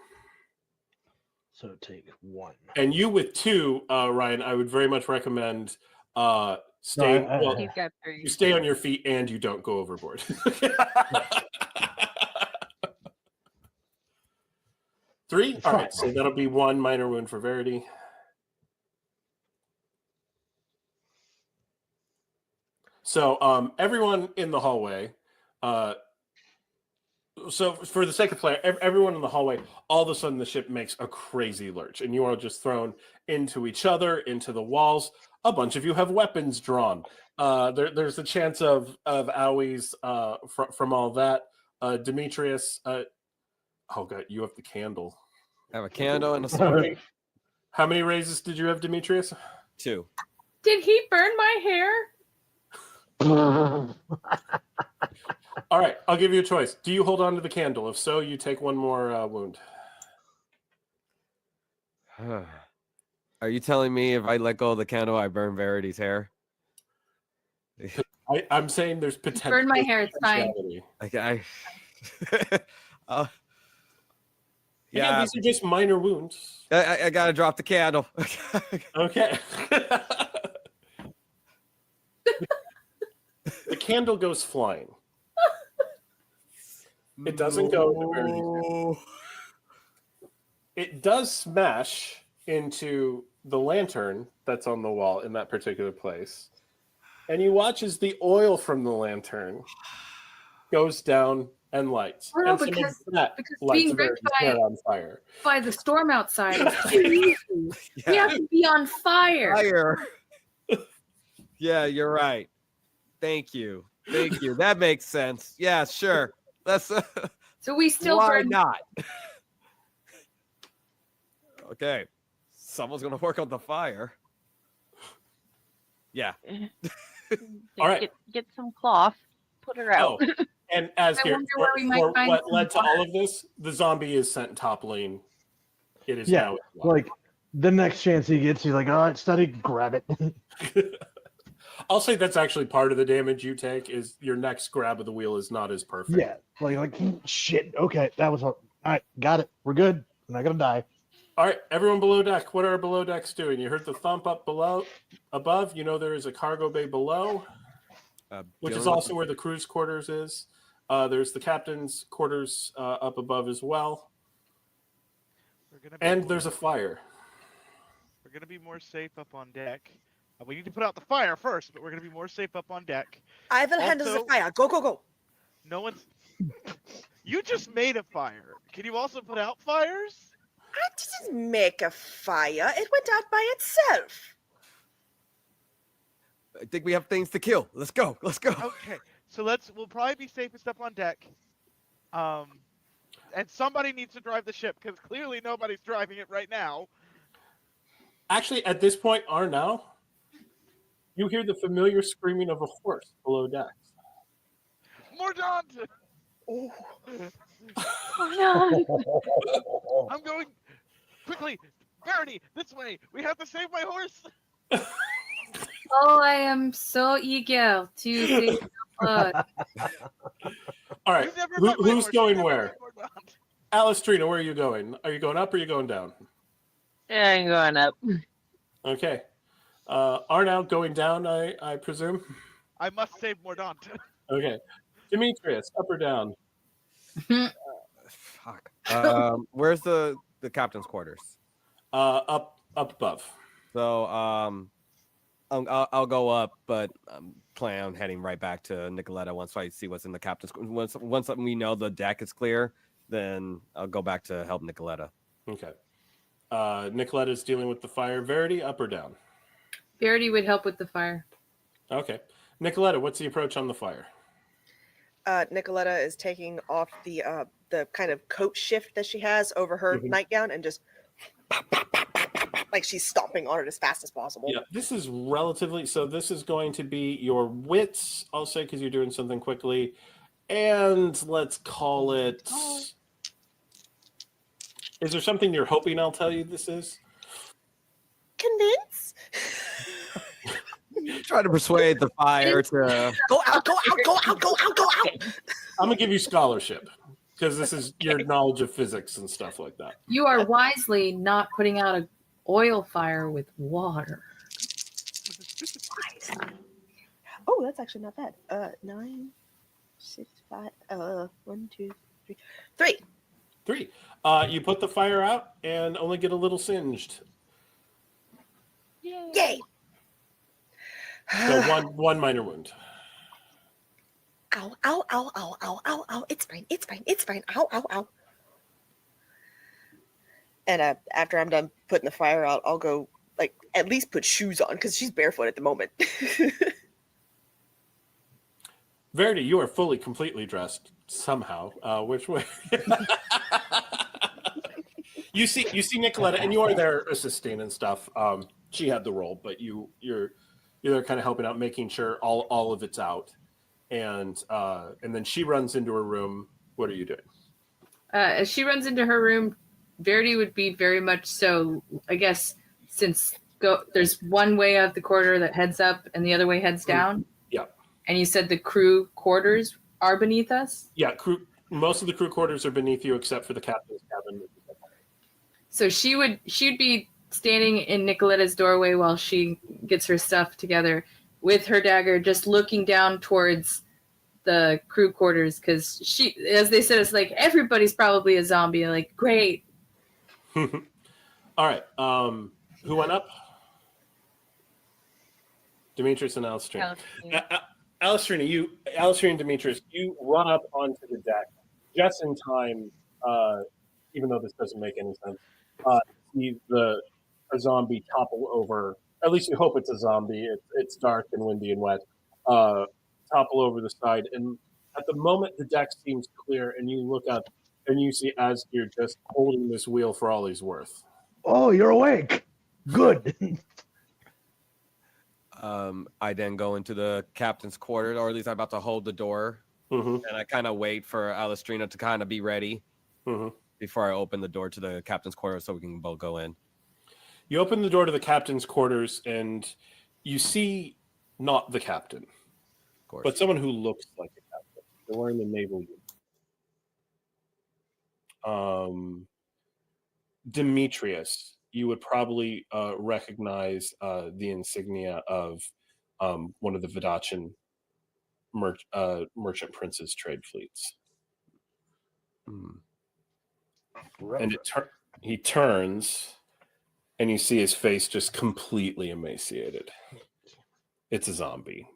So take 1. And you with 2, Ryan, I would very much recommend staying. He's got 3. You stay on your feet and you don't go overboard. 3? All right, so that'll be 1 minor wound for Verity. So everyone in the hallway, so for the sake of play, everyone in the hallway, all of a sudden the ship makes a crazy lurch, and you are just thrown into each other, into the walls. A bunch of you have weapons drawn. There's a chance of owies from all that. Demetrius, oh god, you have the candle. I have a candle and a sword. How many raises did you have, Demetrius? 2. Did he burn my hair? All right, I'll give you a choice. Do you hold on to the candle? If so, you take 1 more wound. Are you telling me if I let go of the candle, I burn Verity's hair? I'm saying there's potential. Burn my hair, it's fine. Like Yeah, these are just minor wounds. I gotta drop the candle. Okay. The candle goes flying. It doesn't go to Verity's hand. It does smash into the lantern that's on the wall in that particular place. And you watch as the oil from the lantern goes down and lights. Oh, no, and some because of that being lights ripped on fire. by the storm outside. We have to be on fire. Fire. Yeah, you're right. Thank you. Thank you. That makes sense. Yeah, sure. That's So we still why burn. not? Okay. Someone's gonna work on the fire. Yeah. All right. Get some cloth. Put her out. Oh, and Asgeir, wonder where we might find what some led to water. all of this, the zombie is sent toppling. It is Yeah, now. like the next chance he gets, he's like, "All right, study, grab it." I'll say that's actually part of the damage you take. Is your next grab of the wheel is not as perfect. Yeah, like shit. Okay, that was all right. Got it. We're good. I'm not gonna die. All right, everyone below deck. What are below decks doing? You heard the thump up below, above. You know there is a cargo bay below, which is also where the crew's quarters is. There's the captain's quarters up above as well. And there's a fire. We're gonna be more safe up on deck. We need to put out the fire first, but we're gonna be more safe up on deck. Ivan handles the Also- fire. Go, go, go. No one's. You just made a fire. Can you also put out fires? I didn't make a fire. It went out by itself. I think we have things to kill. Let's go. Let's go. Okay, so we'll probably be safest up on deck. And somebody needs to drive the ship because clearly nobody's driving it right now. Actually, at this point, Arnau, you hear the familiar screaming of a horse below decks. Mordaunt! Oh. Oh no. I'm going quickly. Verity, this way. We have to save my horse. Oh, I am so eager to save the blood. All right, You've never met my who's horse. going You've never where? met Mordaunt. Alastriona, where are you going? Are you going up or are you going down? Yeah, I'm going up. Okay. Arnau going down, I presume? I must save Mordaunt. Okay. Demetrius, up or down? Fuck. Where's the captain's quarters? Up above. So I'll go up, but plan on heading right back to Nikaletta once I see what's in the captain's. Once we know the deck is clear, then I'll go back to help Nikaletta. Okay. Nikaletta's dealing with the fire. Verity, up or down? Verity would help with the fire. Okay. Nikaletta, what's the approach on the fire? Nikaletta is taking off the kind of coat shift that she has over her nightgown and just like she's stomping on it as fast as possible. Yeah, this is relatively, so this is going to be your wits, I'll say, because you're doing something quickly. And let's call it, is there something you're hoping I'll tell you this is? Convince? try to persuade the fire to Go out, go out, go out, go out, go out. I'm gonna give you scholarship because this is your knowledge of physics and stuff like that. You are wisely not putting out an oil fire with water. Oh, that's actually not bad. 9, 6, 5. 1, 2, 3, 3. 3. You put the fire out and only get a little singed. Yay! So one minor wound. Ow, ow, ow, ow, ow, ow, ow. It's fine, it's fine, it's fine. Ow, ow, ow. And after I'm done putting the fire out, I'll go, like, at least put shoes on because she's barefoot at the moment. Verity, you are fully, completely dressed somehow. Which way? You see Nikaletta, and you are there assisting and stuff. She had the role, but you're there kind of helping out, making sure all of it's out. And then she runs into her room. What are you doing? As she runs into her room, Verity would be very much so, I guess, since there's one way out the corridor that heads up and the other way heads down. Yeah. And you said the crew quarters are beneath us? Yeah, most of the crew quarters are beneath you except for the captain's cabin. So she'd be standing in Nikaletta's doorway while she gets her stuff together with her dagger, just looking down towards the crew quarters, because she, as they said, it's like everybody's probably a zombie. Like, great. All right. Who went up? Demetrius and Alastriona. Alastriona and Demetrius, you run up onto the deck just in time, even though this doesn't make any sense. See a zombie topple over. At least you hope it's a zombie. It's dark and windy and wet. Topple over the side, and at the moment the deck seems clear, and you look up and you see Asgeir just holding this wheel for all he's worth. Oh, you're awake. Good. I then go into the captain's quarters, or at least I'm about to hold the door, and I kind of wait for Alastriona to kind of be ready before I open the door to the captain's quarters so we can both go in. You open the door to the captain's quarters, and you see not the captain, but someone who looks like a captain. They're wearing the naval uniform. Demetrius, you would probably recognize the insignia of one of the Vidacian merchant prince's trade fleets. And he turns, and you see his face just completely emaciated. It's a zombie,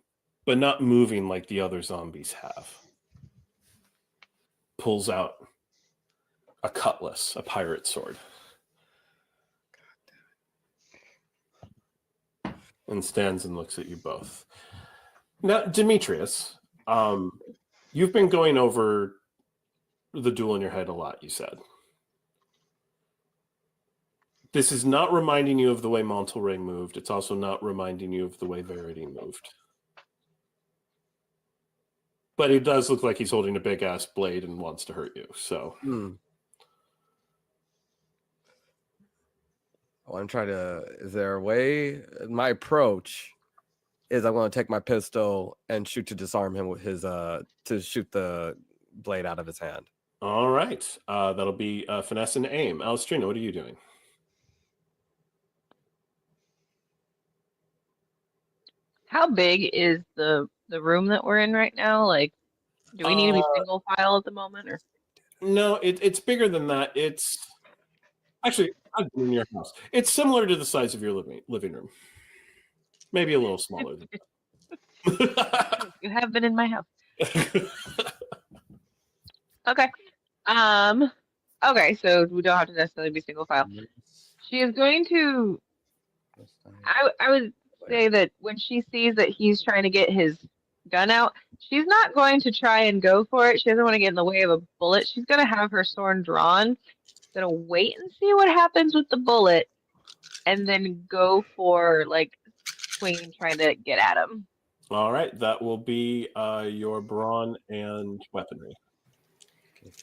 but not moving like the other zombies have. Pulls out a cutlass, a pirate sword. And stands and looks at you both. Now, Demetrius, you've been going over the duel in your head a lot, you said. This is not reminding you of the way Montelray moved. It's also not reminding you of the way Verity moved. But it does look like he's holding a big-ass blade and wants to hurt you, so... I'm trying to. Is there a way? My approach is I'm going to take my pistol and shoot to disarm him with his to shoot the blade out of his hand. All right, that'll be finesse and aim. Alastriona, what are you doing? How big is the room that we're in right now? Like, do we need to be single file at the moment, or? No, it's bigger than that. It's actually I've been in your house. It's similar to the size of your living room, maybe a little smaller than that. You have been in my house. Okay. Okay, so we don't have to necessarily be single file. She is going to. I would say that when she sees that he's trying to get his gun out, she's not going to try and go for it. She doesn't want to get in the way of a bullet. She's going to have her sword drawn. Gonna wait and see what happens with the bullet, and then go for like swinging, trying to get at him. All right, that will be your brawn and weaponry.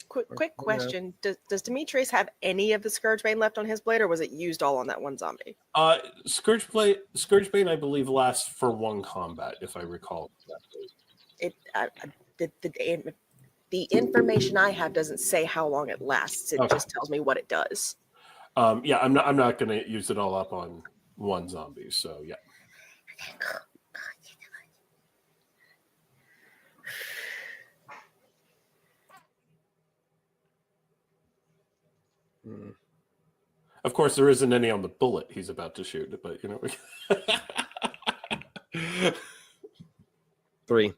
Quick question: Does Demetrius have any of the Scourgebane left on his blade, or was it used all on that one zombie? Scourgebane, I believe, lasts for one combat, if I recall correctly. The information I have doesn't say how long it lasts. It just tells me what it does. Yeah, I'm not going to use it all up on one zombie. So yeah. Of course, there isn't any on the bullet he's about to shoot, but you know. Three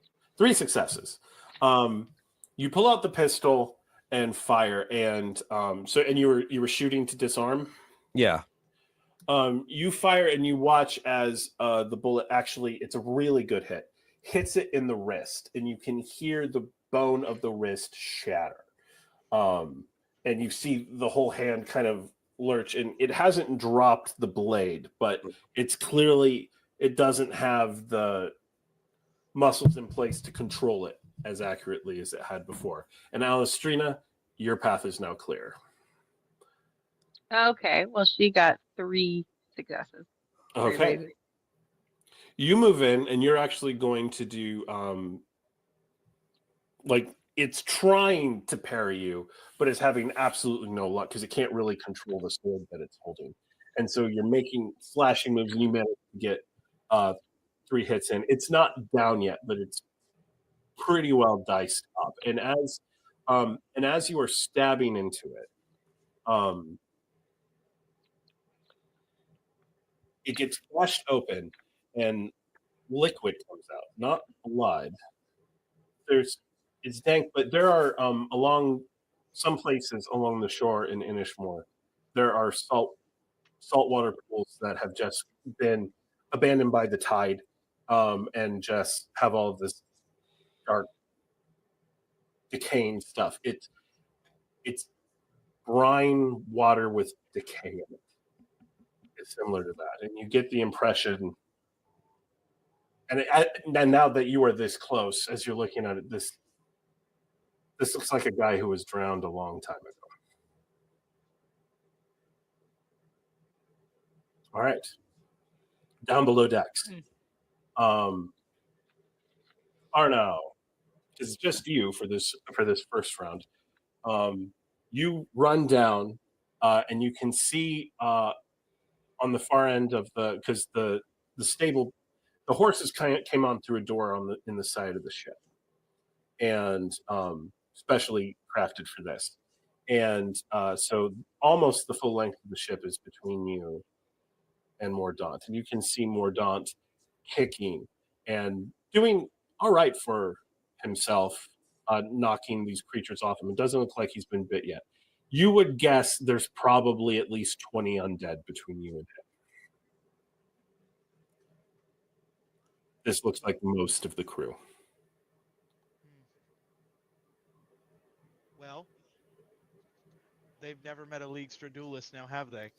successes. You pull out the pistol and fire, and and you were shooting to disarm. Yeah. You fire and you watch as the bullet actually, it's a really good hit, hits it in the wrist, and you can hear the bone of the wrist shatter. And you see the whole hand kind of lurch, and it hasn't dropped the blade, but it's clearly, it doesn't have the muscles in place to control it as accurately as it had before. And Alastriona, your path is now clear. Okay, well, she got 3 successes. Okay. You move in, and you're actually going to do, it's trying to parry you, but it's having absolutely no luck because it can't really control the sword that it's holding. And so you're making slashing moves, and you manage to get 3 hits in. It's not down yet, but it's pretty well diced up. And as you are stabbing into it, it gets flushed open, and liquid comes out, not blood. It's dank, but there are along some places along the shore in Inishmore, there are saltwater pools that have just been abandoned by the tide, and just have all of this dark, decaying stuff. It's brine water with decay in it. It's similar to that, and you get the impression. And now that you are this close, as you're looking at it, this looks like a guy who was drowned a long time ago. All right. Down below decks. Arnau, it's just you for this first round. You run down, and you can see on the far end of because the stable, the horses came on through a door in the side of the ship, and specially crafted for this. And so almost the full length of the ship is between you and Mordaunt. And you can see Mordaunt kicking and doing all right for himself, knocking these creatures off him. It doesn't look like he's been bit yet. You would guess there's probably at least 20 undead between you and him. This looks like most of the crew. Well, they've never met a Leaguestra duelist now, have they?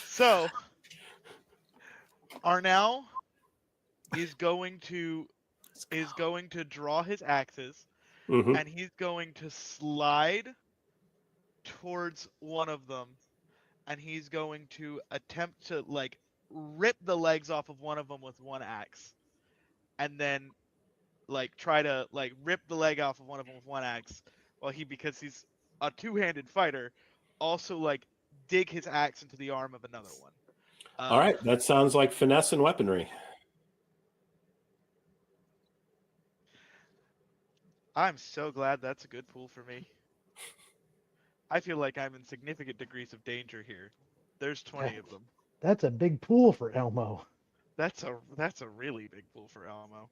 So, Arnau is going to draw his axes, and he's going to slide towards one of them, and he's going to attempt to rip the legs off of one of them with one axe, and then try to rip the leg off of one of them with one axe, while because he's a two-handed fighter, also dig his axe into the arm of another one. All right, that sounds like finesse and weaponry. I'm so glad that's a good pool for me. I feel like I'm in significant degrees of danger here. There's 20 of them. That's a big pool for Elmo. That's a really big pool for Elmo.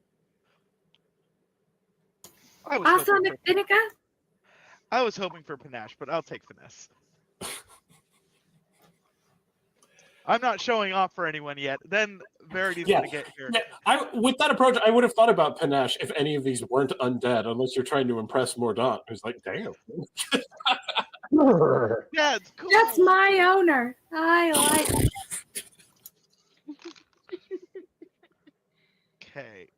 Also, Vinegar? I was hoping for panache, but I'll take finesse. I'm not showing off for anyone yet. Then Verity's going to get here. Yeah, with that approach, I would have thought about panache if any of these weren't undead, unless you're trying to impress Mordaunt, who's like, damn. Yeah, it's cool. That's my owner. I like it. Okay.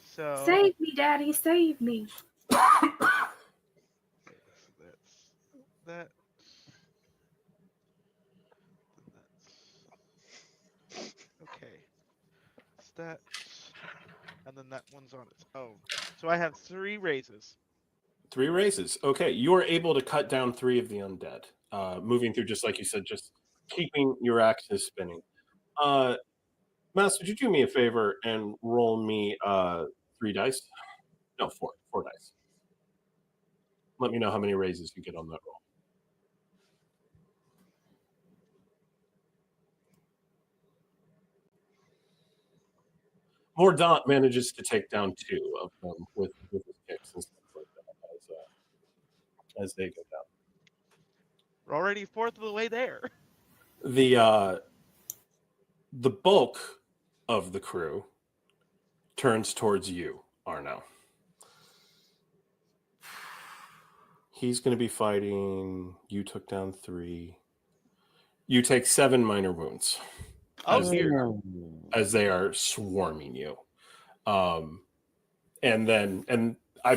So Save me, Daddy, save me. That. Okay. That. And then that one's on its own. So I have 3 raises. 3 raises. Okay, you are able to cut down 3 of the undead. Moving through, just like you said, just keeping your axes spinning. Mouse, would you do me a favor and roll me 3 dice? No, 4 dice. Let me know how many raises you get on that roll. Mordaunt manages to take down 2 of them with his kicks and stuff like that as they go down. We're already 4th of the way there. The bulk of the crew turns towards you, Arnau. He's going to be fighting. You took down 3. You take 7 minor wounds. Oh, dear. As they are swarming you. And I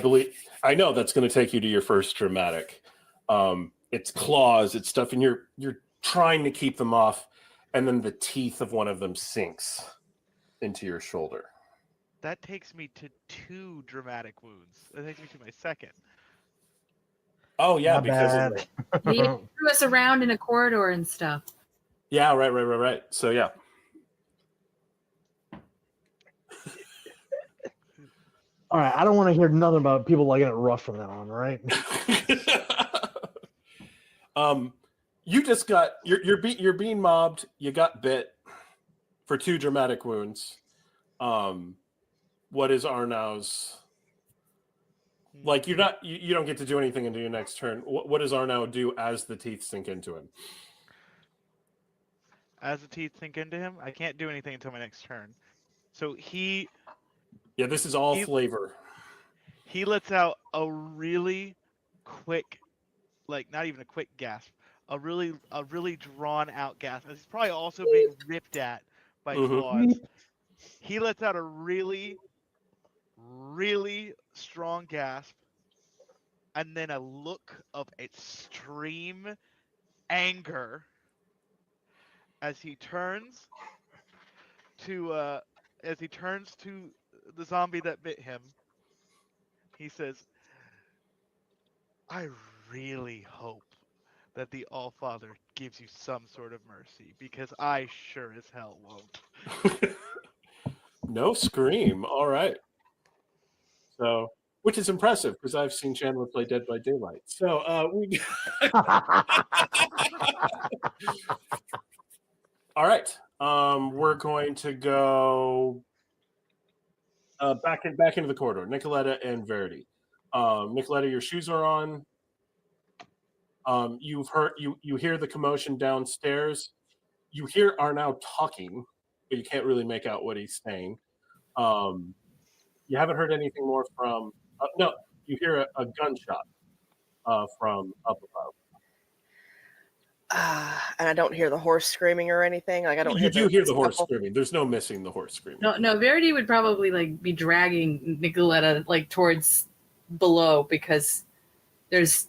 know that's going to take you to your first dramatic. It's claws, it's stuff, and you're trying to keep them off, and then the teeth of one of them sinks into your shoulder. That takes me to 2 dramatic wounds. That takes me to my second. Oh yeah, Not because bad. He threw us around in a corridor and stuff. yeah, right. So yeah. All right, I don't want to hear nothing about people liking it rough from now on, all right? You just got you're being mobbed. You got bit for 2 dramatic wounds. What is Arnau's? Like you don't get to do anything until your next turn. What does Arnau do as the teeth sink into him? As the teeth sink into him, I can't do anything until my next turn. So Yeah, this is all flavor. He lets out a really quick, like not even a quick gasp, a really drawn out gasp. He's probably also being ripped at by claws. He lets out a really, really strong gasp, and then a look of extreme anger as he turns to the zombie that bit him. He says, I really hope that the Allfather gives you some sort of mercy, because I sure as hell won't. No scream. All right. So, which is impressive because I've seen Chandler play Dead by Daylight. So we. All right. We're going to go back into the corridor. Nikaletta and Verity. Nikaletta, your shoes are on. You hear the commotion downstairs. You hear Arnau talking, but you can't really make out what he's saying. You haven't heard anything more from. No, you hear a gunshot from up above. And I don't hear the horse screaming or anything. Like I don't. You do hear the horse screaming. There's no missing the horse screaming. No, Verity would probably like be dragging Nikaletta like towards below because there's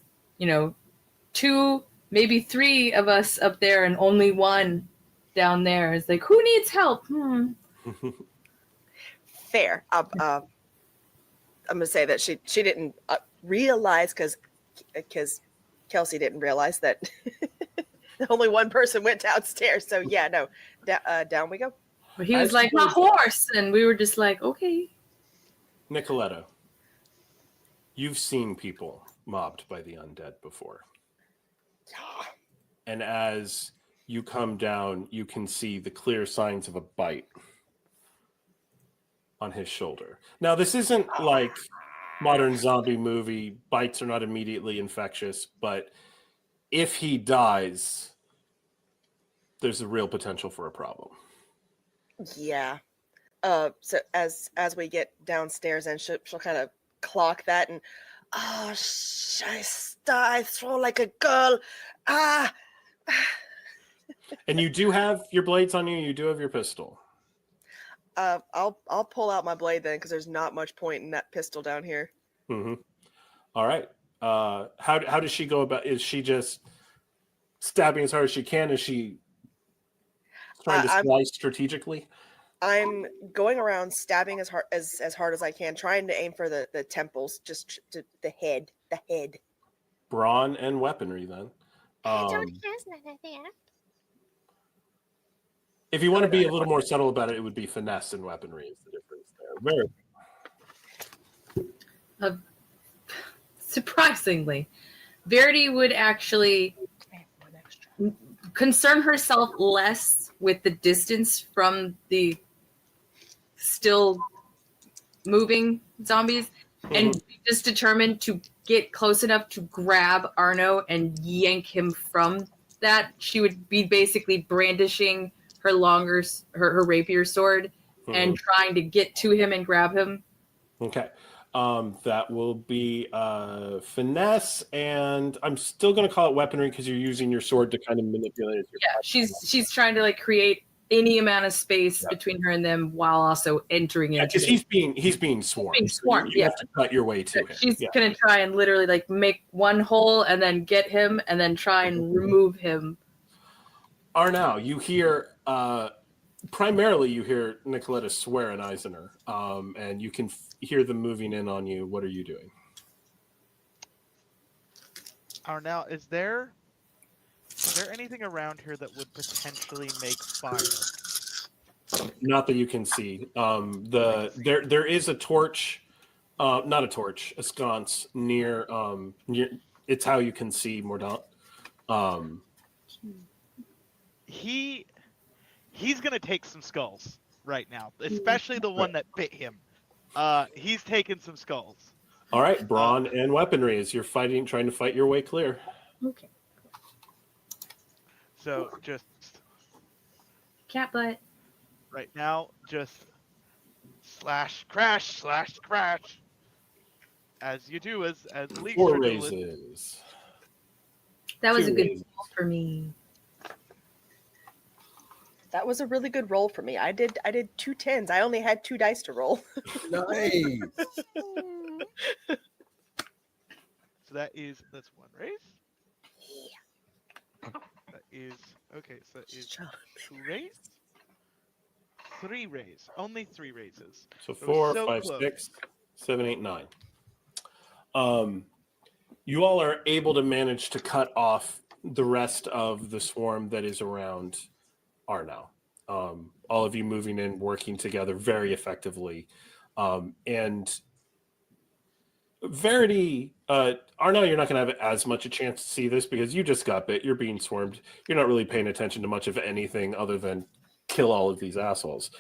2, maybe 3 of us up there and only 1 down there. It's like, who needs help? Fair. I'm gonna say that she didn't realize because Kelsey didn't realize that only 1 person went downstairs. So yeah, no, down we go. But he was like, my horse, and we were just like, okay. Nikaletta, you've seen people mobbed by the undead before. And as you come down, you can see the clear signs of a bite on his shoulder. Now, this isn't like modern zombie movie. Bites are not immediately infectious, but if he dies, there's a real potential for a problem. Yeah. So as we get downstairs, and she'll kind of clock that and I throw like a girl. And you do have your blades on you. You do have your pistol. I'll pull out my blade then, because there's not much point in that pistol down here. Mm-hmm. All right. How does she go about? Is she just stabbing as hard as she can? Is she trying to slice strategically? I'm going around stabbing as hard as I can, trying to aim for the temples, just to the head. Brawn and weaponry, then. I don't have none of that. If you want to be a little more subtle about it, it would be finesse and weaponry is the difference there. Surprisingly, Verity would actually concern herself less with the distance from the still moving zombies and be just determined to get close enough to grab Arnau and yank him from that. She would be basically brandishing her her rapier sword and trying to get to him and grab him. Okay. That will be finesse, and I'm still going to call it weaponry because you're using your sword to kind of manipulate it. She's trying to like create any amount of space between her and them while also entering into because he's being swarmed. Being swarmed, So you have to cut your way to him. She's gonna try and literally like make one hole and then get him and then try and remove him. Arnau, you hear primarily you hear Nikaletta swear and Eisner, and you can hear them moving in on you. What are you doing? Arnau, is there anything around here that would potentially make fire? Not that you can see. There is a torch, not a torch, a sconce near. It's how you can see Mordaunt. He's gonna take some skulls right now, especially the one that bit him. He's taking some skulls. All right, brawn and weaponry as you're trying to fight your way clear. Okay. So just cat butt. Right now, just slash crash, as you do as leagues 4 are doing. raises. That was 2 a good raises. roll for me. That was a really good roll for me. I did 2 10s. I only had 2 dice to roll. Nice. So that's 1 raise. That is okay. So that is 2 raise. 3 raise. Only 3 raises. So It was 4, so 5, close. 6, 7, 8, 9. You all are able to manage to cut off the rest of the swarm that is around Arnau. All of you moving in, working together very effectively. And Verity, Arnau, you're not going to have as much a chance to see this because you just got bit. You're being swarmed. You're not really paying attention to much of anything other than kill all of these assholes.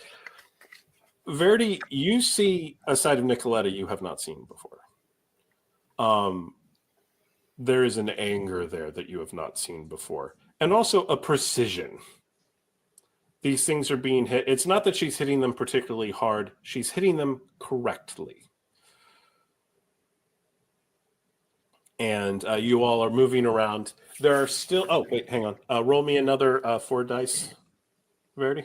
Verity, you see a side of Nikaletta you have not seen before. There is an anger there that you have not seen before. And also a precision. These things are being hit. It's not that she's hitting them particularly hard. She's hitting them correctly. And you all are moving around. There are still... Oh, wait, hang on. Roll me another 4 dice, Verity.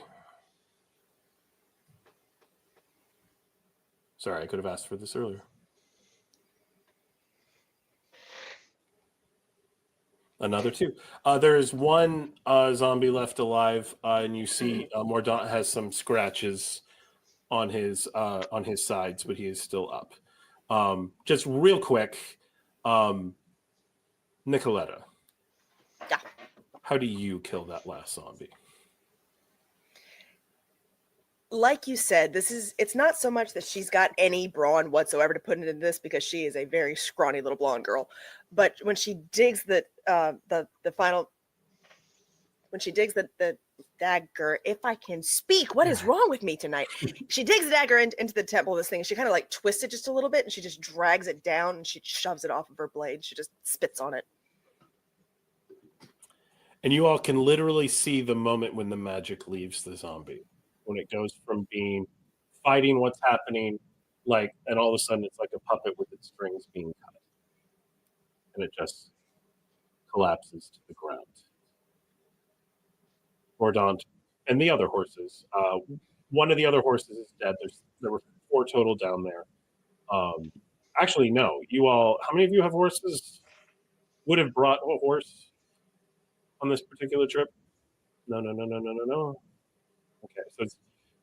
Sorry, I could have asked for this earlier. Another 2. There is 1 zombie left alive, and you see Mordaunt has some scratches on his sides, but he is still up. Just real quick, Nikaletta. Yeah. How do you kill that last zombie? Like you said, it's not so much that she's got any brawn whatsoever to put into this because she is a very scrawny little blonde girl. But when she digs the dagger, if I can speak, what is wrong with me tonight? She digs the dagger into the temple of this thing. She kind of like twists it just a little bit and she just drags it down and she shoves it off of her blade. She just spits on it. And you all can literally see the moment when the magic leaves the zombie. When it goes from being fighting what's happening, and all of a sudden it's like a puppet with its strings being cut. And it just collapses to the ground. Mordaunt and the other horses. One of the other horses is dead. There were 4 total down there. Actually, no. You all, how many of you have horses? Would have brought a horse on this particular trip? No. Okay,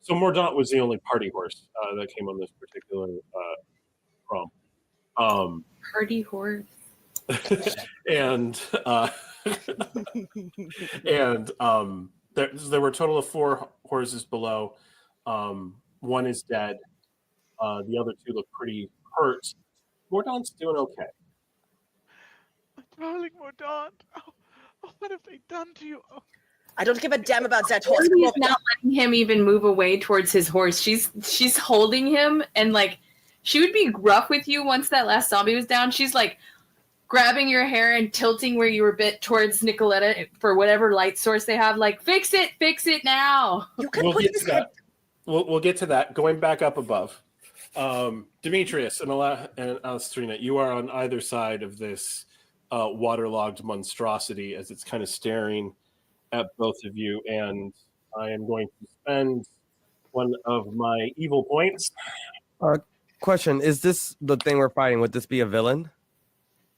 so Mordaunt was the only party horse that came on this particular prom. Party horse. And there were a total of 4 horses below. One is dead. The other 2 look pretty hurt. Mordaunt's doing okay. My darling Mordaunt. Oh, what have they done to you? Oh. I don't give a damn about that horse. Verity is not letting him even move away towards his horse. She's holding him, and like she would be rough with you once that last zombie was down. She's like grabbing your hair and tilting where you were bit towards Nikaletta for whatever light source they have. Like, fix it now. You can We'll put get this to that. We'll get to that. Going back up above, Demetrius and Alastriona, you are on either side of this waterlogged monstrosity as it's kind of staring at both of you, and I am going to spend one of my evil points. Question: is this the thing we're fighting? Would this be a villain?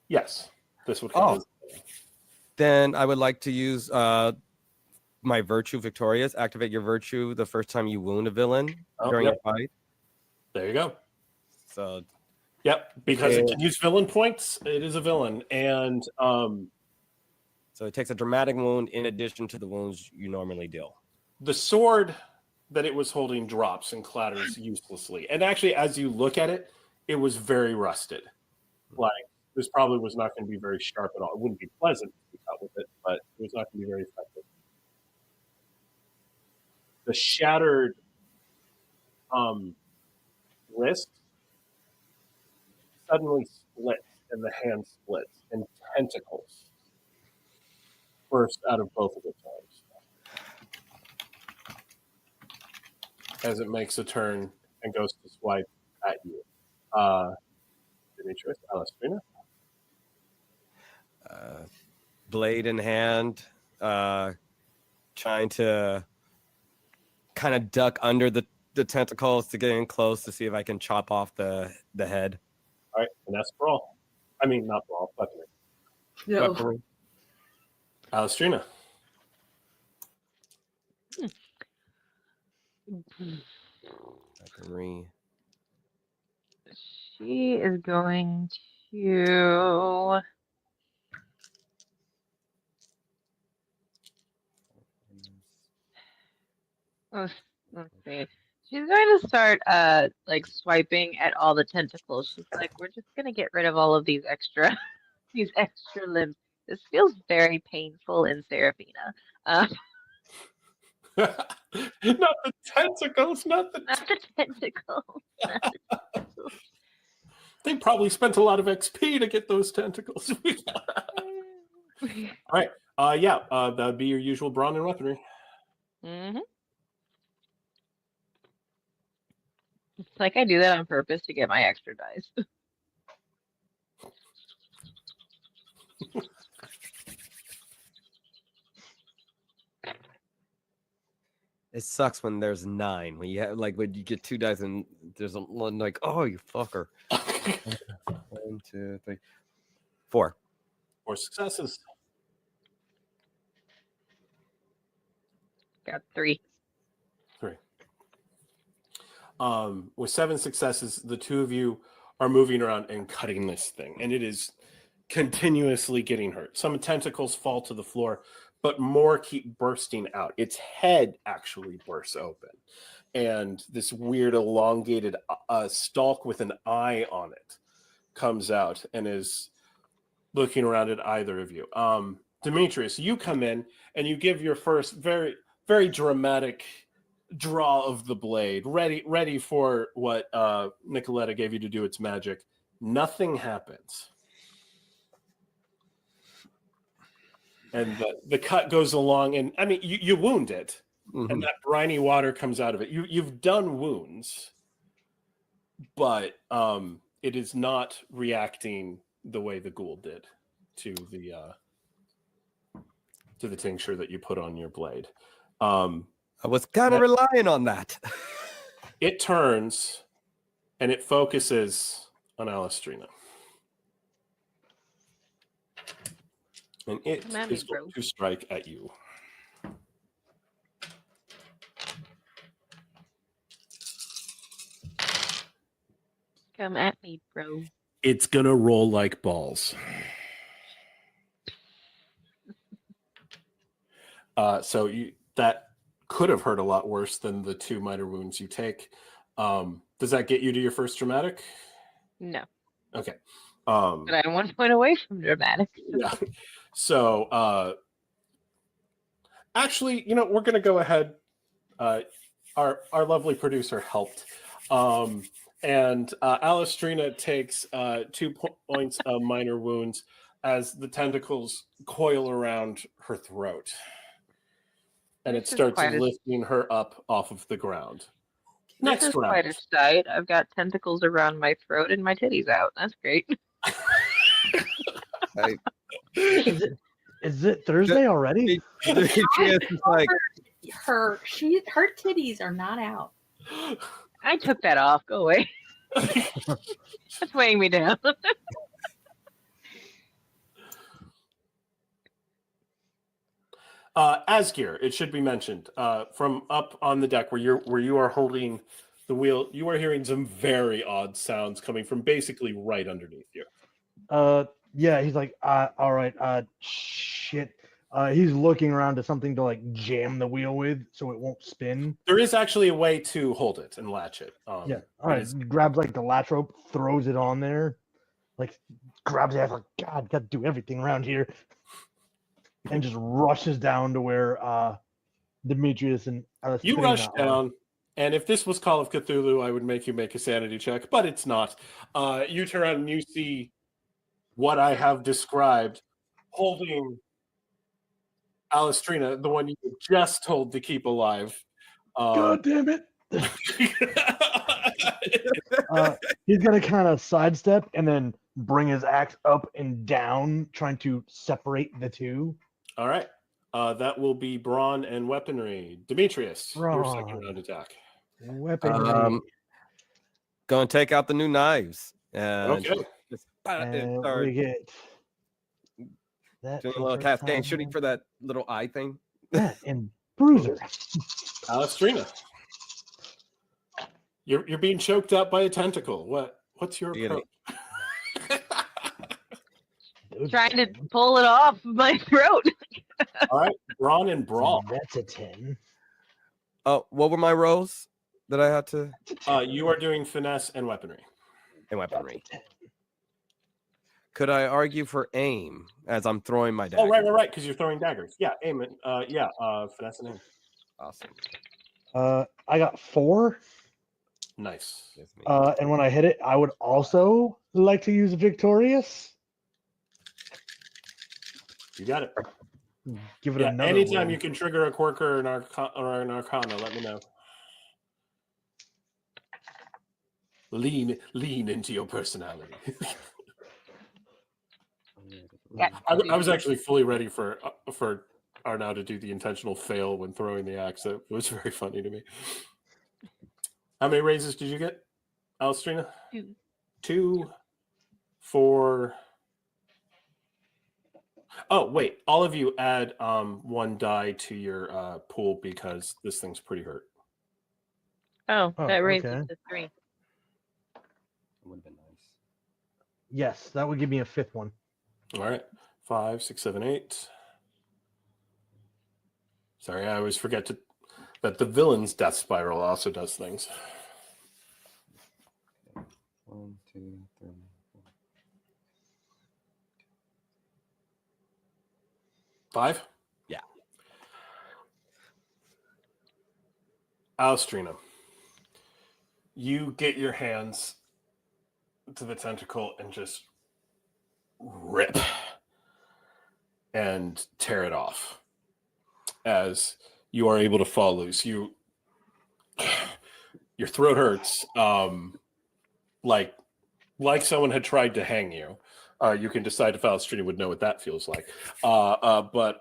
Yes, this would count. Then I would like to use my virtue, Victorious. Activate your virtue the first time you wound a villain during a fight. There you go. So, yep, because it can use villain points. It is a villain, and so it takes a dramatic wound in addition to the wounds you normally deal. the sword that it was holding drops and clatters uselessly. And actually, as you look at it, it was very rusted. Like, this probably was not going to be very sharp at all. It wouldn't be pleasant to be cut with it, but it was not going to be very effective. The shattered wrist suddenly splits, and the hand splits, and tentacles burst out of both of its arms as it makes a turn and goes to swipe at you. Demetrius, Alastriona. Blade in hand, trying to kind of duck under the tentacles to get in close to see if I can chop off the head. All right, and that's brawl. I mean, not brawl, buckery. No. Alastriona. Buckery. She is going to. Let's see. She's going to start like swiping at all the tentacles. She's like, we're just gonna get rid of all of these extra limbs. This feels very painful in Seraphina. Not the tentacles, not the tentacles. They probably spent a lot of XP to get those tentacles. All right. That would be your usual brawn and weaponry. Mm-hmm. It's like I do that on purpose to get my extra dice. It sucks when there's 9. When you have when you get 2 dice and there's one like, oh, you fucker. 1, 2, 3, 4. 4 successes. Got 3. 3. With 7 successes, the two of you are moving around and cutting this thing, and it is continuously getting hurt. Some tentacles fall to the floor, but more keep bursting out. Its head actually bursts open, and this weird elongated stalk with an eye on it comes out and is looking around at either of you. Demetrius, you come in and you give your first very, very dramatic draw of the blade, ready for what Nikaletta gave you to do its magic. Nothing happens. And the cut goes along, and I mean, you wound it, and that briny water comes out of it. You've done wounds, but it is not reacting the way the ghoul did to the tincture that you put on your blade. I was kind of relying on that. It turns, and it focuses on Alastriona. And it Come at me, is going bro. to strike at you. Come at me, bro. It's going to roll like balls. So that could have hurt a lot worse than the 2 minor wounds you take. Does that get you to your first dramatic? No. Okay. But I'm 1 point away from dramatic. Yeah. So actually, we're going to go ahead. Our lovely producer helped. And Alastriona takes 2 points of minor wounds as the tentacles coil around her throat. And it This is starts quite a- lifting her up off of the ground. This Next is round. quite a sight. I've got tentacles around my throat and my titties out. That's great. Is it Thursday already? It's like, Her titties are not out. I took that off. Go away. That's weighing me down. Asgeir, it should be mentioned, from up on the deck where you are holding the wheel, you are hearing some very odd sounds coming from basically right underneath you. Yeah, he's like, all right, shit. He's looking around to something to like jam the wheel with so it won't spin. There is actually a way to hold it and latch it. Yeah, all right. Grabs like the latch rope, throws it on there, like grabs it. Like, God, got to do everything around here, and just rushes down to where Demetrius and You rush Alastriona are. down, and if this was Call of Cthulhu, I would make you make a sanity check, but it's not. You turn around and you see what I have described, holding Alastriona, the one you were just told to keep alive. God damn it! He's gonna kind of sidestep and then bring his axe up and down, trying to separate the two. All right. That will be brawn and weaponry. Demetrius, your Brawn. second round attack. Weaponry. gonna take out the new knives and Okay. just And start we get that doing a little cascade shooting for that little eye thing. that and Bruiser. Alastriona. You're being choked up by a tentacle. What's your Really? approach? Trying to pull it off my throat. All right, brawn and brawl. That's a 10. Oh, what were my roles that I had to You are doing finesse and weaponry. in weaponry? Could I argue for aim as I'm throwing my dagger? Oh, right, because you're throwing daggers. Yeah, aim it. Finesse and aim. Awesome. I got 4. Nice. Yes, me. And when I hit it, I would also like to use Victorious. You got it. Give it Yeah, another anytime roll. you can trigger a quirk or an arcana, let me know. Lean into your personality. Yeah. I was actually fully ready for Arnau to do the intentional fail when throwing the axe. It was very funny to me. How many raises did you get, Alastriona? 2. 2, 4. Oh, wait. All of you add 1 die to your pool because this thing's pretty hurt. Oh, Oh, that raised okay. it to 3. Would have been nice. Yes, that would give me a 5th one. All right. 5, 6, 7, 8. Sorry, I always forget that the villain's death spiral also does things. 1, 2, 3, 4. 5? Yeah. Alastriona, you get your hands to the tentacle and just rip and tear it off as you are able to fall loose. Your throat hurts, like someone had tried to hang you. You can decide if Alastriona would know what that feels like. But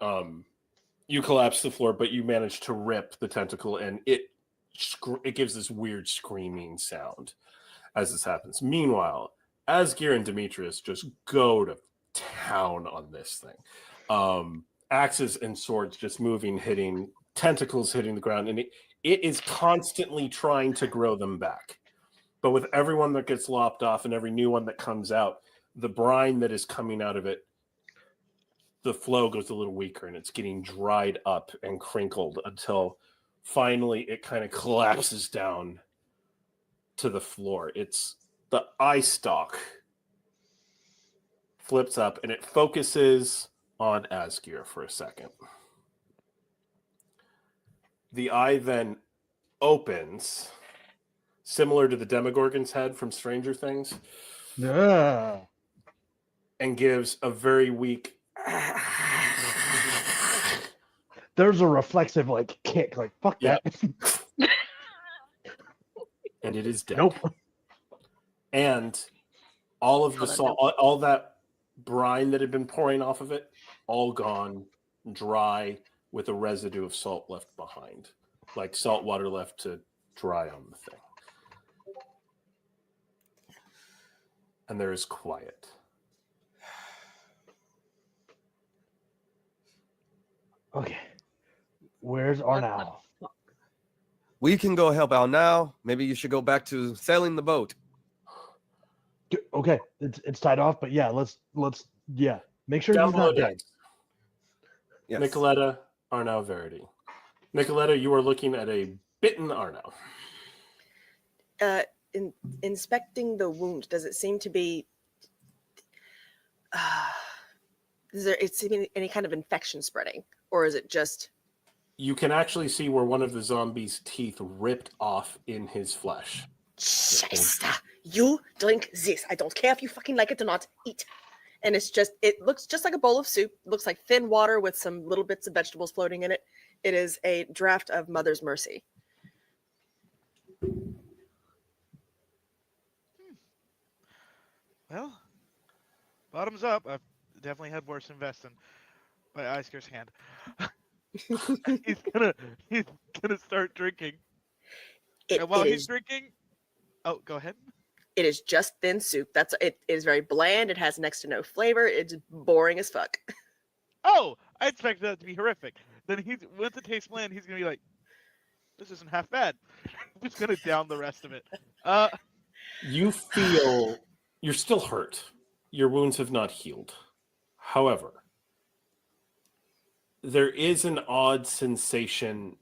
you collapse to the floor, but you manage to rip the tentacle, and it gives this weird screaming sound as this happens. Meanwhile, Asgeir and Demetrius just go to town on this thing. Axes and swords just moving, hitting, tentacles hitting the ground, and it is constantly trying to grow them back. But with everyone that gets lopped off and every new one that comes out, the brine that is coming out of it, the flow goes a little weaker and it's getting dried up and crinkled until finally it kind of collapses down to the floor. It's the eye stalk flips up and it focuses on Asgeir for a second. The eye then opens, similar to the Demogorgon's head from Stranger Things, and gives a very weak. There's a reflexive like kick, like fuck Yeah. that. And it is dead. Nope. And all of the salt, all that brine that had been pouring off of it, all gone, dry, with a residue of salt left behind, like salt water left to dry on the thing. And there is quiet. Okay. Where's Arnau? We can go help out now. Maybe you should go back to sailing the boat. Okay, it's tied off, but yeah, let's make sure Down he's below not dead. decks. Yes. Nikaletta, Arnau, Verity. Nikaletta, you are looking at a bitten Arnau. Inspecting the wound, does it seem to be? Is there any kind of infection spreading, or is it just? You can actually see where one of the zombie's teeth ripped off in his flesh. Scheiße. You drink this. I don't care if you fucking like it or not. Eat. And it looks just like a bowl of soup. It looks like thin water with some little bits of vegetables floating in it. It is a draft of Mother's Mercy. Well, bottoms up. I've definitely had worse investing by Asgeir's hand. he's gonna start drinking. And while he's drinking, oh, go ahead. It is just thin soup. It is very bland. It has next to no flavor. It's boring as fuck. Oh, I expected that to be horrific. Then once it tastes bland, he's gonna be like, "This isn't half bad." I'm just gonna down the rest of it. You feel you're still hurt. Your wounds have not healed. However, there is an odd sensation,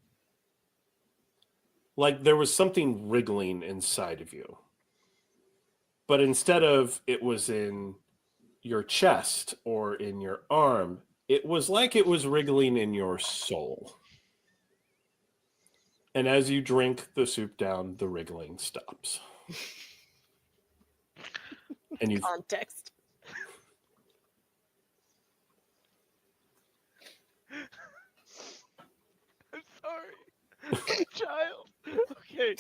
like there was something wriggling inside of you. But instead of it was in your chest or in your arm, it was like it was wriggling in your soul. And as you drink the soup down, the wriggling stops. And you Context. I'm sorry, child. Okay.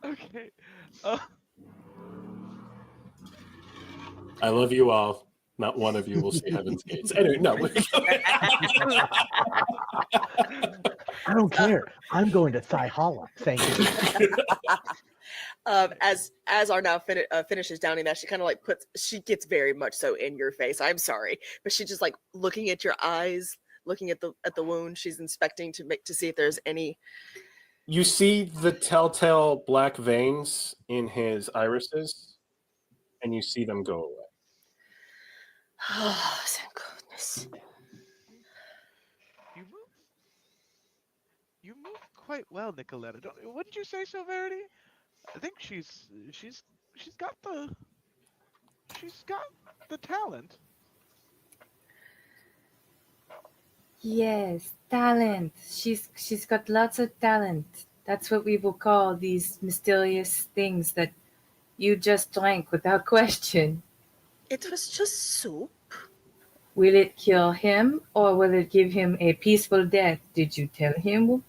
Okay. I love you all. Not one of you will see Heaven's Gates. Anyway, no. I don't care. I'm going to Thigh Hollow. Thank you. As Arnau finishes downing that, she kind of like she gets very much so in your face. I'm sorry, but she's just like looking at your eyes, looking at the wound. She's inspecting to see if there's any. You see the telltale black veins in his irises, and you see them go away. Oh, thank goodness. You move quite well, Nikaletta. Wouldn't you say so, Verity? I think she's got the talent. Yes, talent. She's got lots of talent. That's what we will call these mysterious things that you just drank without question. It was just soup. Will it kill him or will it give him a peaceful death? Did you tell him?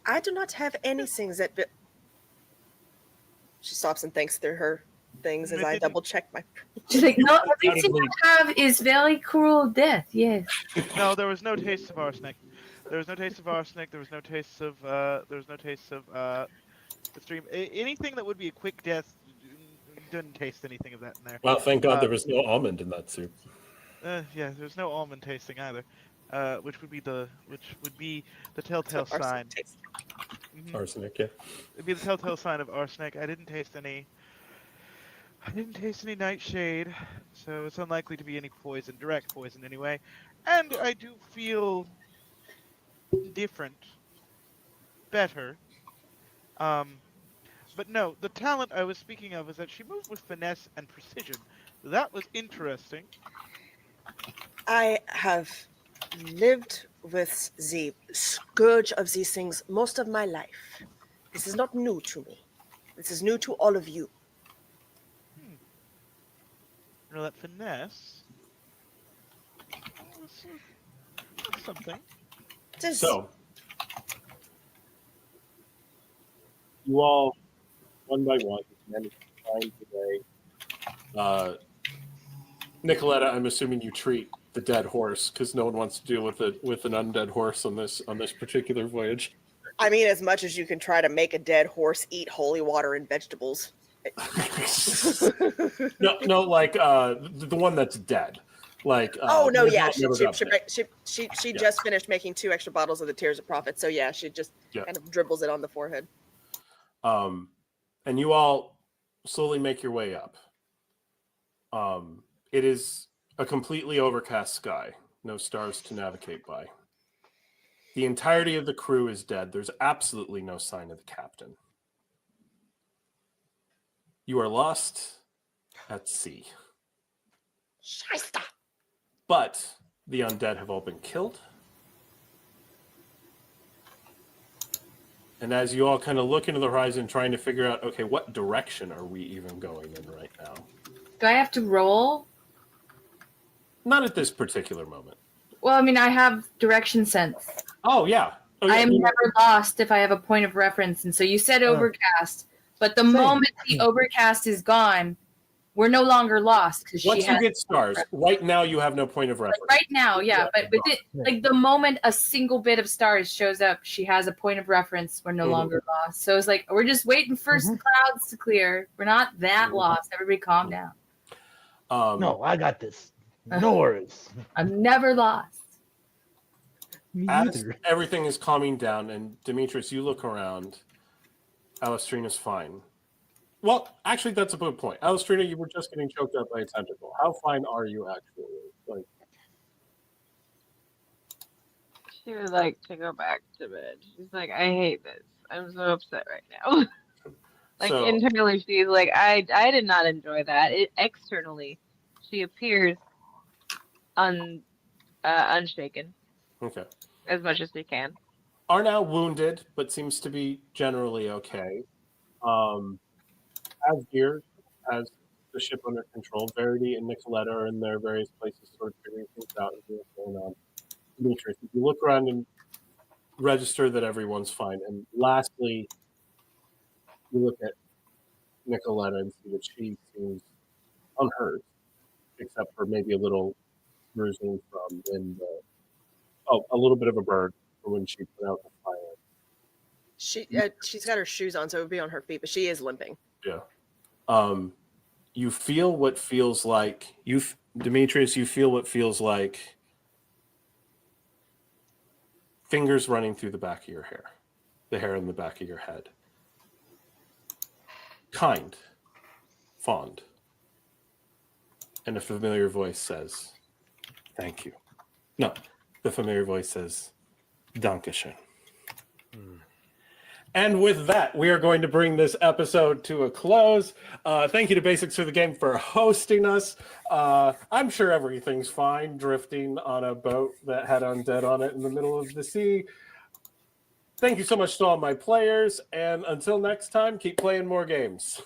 I do not have anything that. She stops and thinks through her things as I double check my. She's like, no, everything I have is very cruel death. Yes. No, there was no taste of arsenic. There was no taste of arsenic. There was no taste of. There was no taste of. The stream. Anything that would be a quick death. didn't taste anything of that in there. Well, thank God there was no almond in that soup. Yeah, there's no almond tasting either, which would be the telltale sign. Mhm. Arsenic, yeah. It'd be the telltale sign of arsenic. I didn't taste any nightshade, so it's unlikely to be any poison, direct poison anyway. And I do feel different, better. But no, the talent I was speaking of is that she moved with finesse and precision. That was interesting. I have lived with the scourge of these things most of my life. This is not new to me. This is new to all of you. You know, that finesse. That's something. So, you all, one by one, managed to find your way. Nikaletta, I'm assuming you treat the dead horse because no one wants to deal with an undead horse on this particular voyage. I mean, as much as you can try to make a dead horse eat holy water and vegetables. no, like the one that's dead. Like oh no, yeah, she Yeah. just finished making 2 extra bottles of the Tears of Prophet, so yeah, she just kind of dribbles it on the forehead. And you all slowly make your way up. It is a completely overcast sky, no stars to navigate by. The entirety of the crew is dead. There's absolutely no sign of the captain. You are lost at sea. Scheisse. But the undead have all been killed. And as you all kind of look into the horizon, trying to figure out, okay, what direction are we even going in right now? Do I have to roll? Not at this particular moment. Well, I mean, I have direction sense. Oh, yeah. I am never lost if I have a point of reference. And so you said overcast, but the moment the overcast is gone, we're no longer lost. Once you get stars, right now you have no point of reference. Like right now, yeah. But with it, like the moment a single bit of stars shows up, she has a point of reference. We're no longer lost. So it's like, we're just waiting for clouds to clear. We're not that lost. Everybody calm down. No, I got this. No worries. I'm never lost. As everything is calming down, and Demetrius, you look around, Alastriona's fine. Well, actually, that's a good point. Alastriona, you were just getting choked up by a tentacle. How fine are you actually? Like, She would like to go back to bed. She's like, I hate this. I'm so upset right now. Like so, internally, she's like, I did not enjoy that. Externally, she appears unshaken. Okay. As much as she can. Arnau wounded, but seems to be generally okay. Asgeir has the ship under control. Verity and Nikaletta are in their various places, sort of figuring things out and what's going on. Demetrius, if you look around and register that everyone's fine. And lastly, you look at Nikaletta and see that she seems unhurt, except for maybe a little bruising from when a little bit of a burn from when she put out the fire. She's got her shoes on, so it would be on her feet, but she is limping. Yeah. You feel what feels like Demetrius. You feel what feels like fingers running through the back of your hair, the hair in the back of your head. Kind, fond, and a familiar voice says, "Thank you." No, the familiar voice says, "Dankeschön." And with that, we are going to bring this episode to a close. Thank you to Basics for the Game for hosting us. I'm sure everything's fine drifting on a boat that had undead on it in the middle of the sea. Thank you so much to all my players. And until next time, keep playing more games.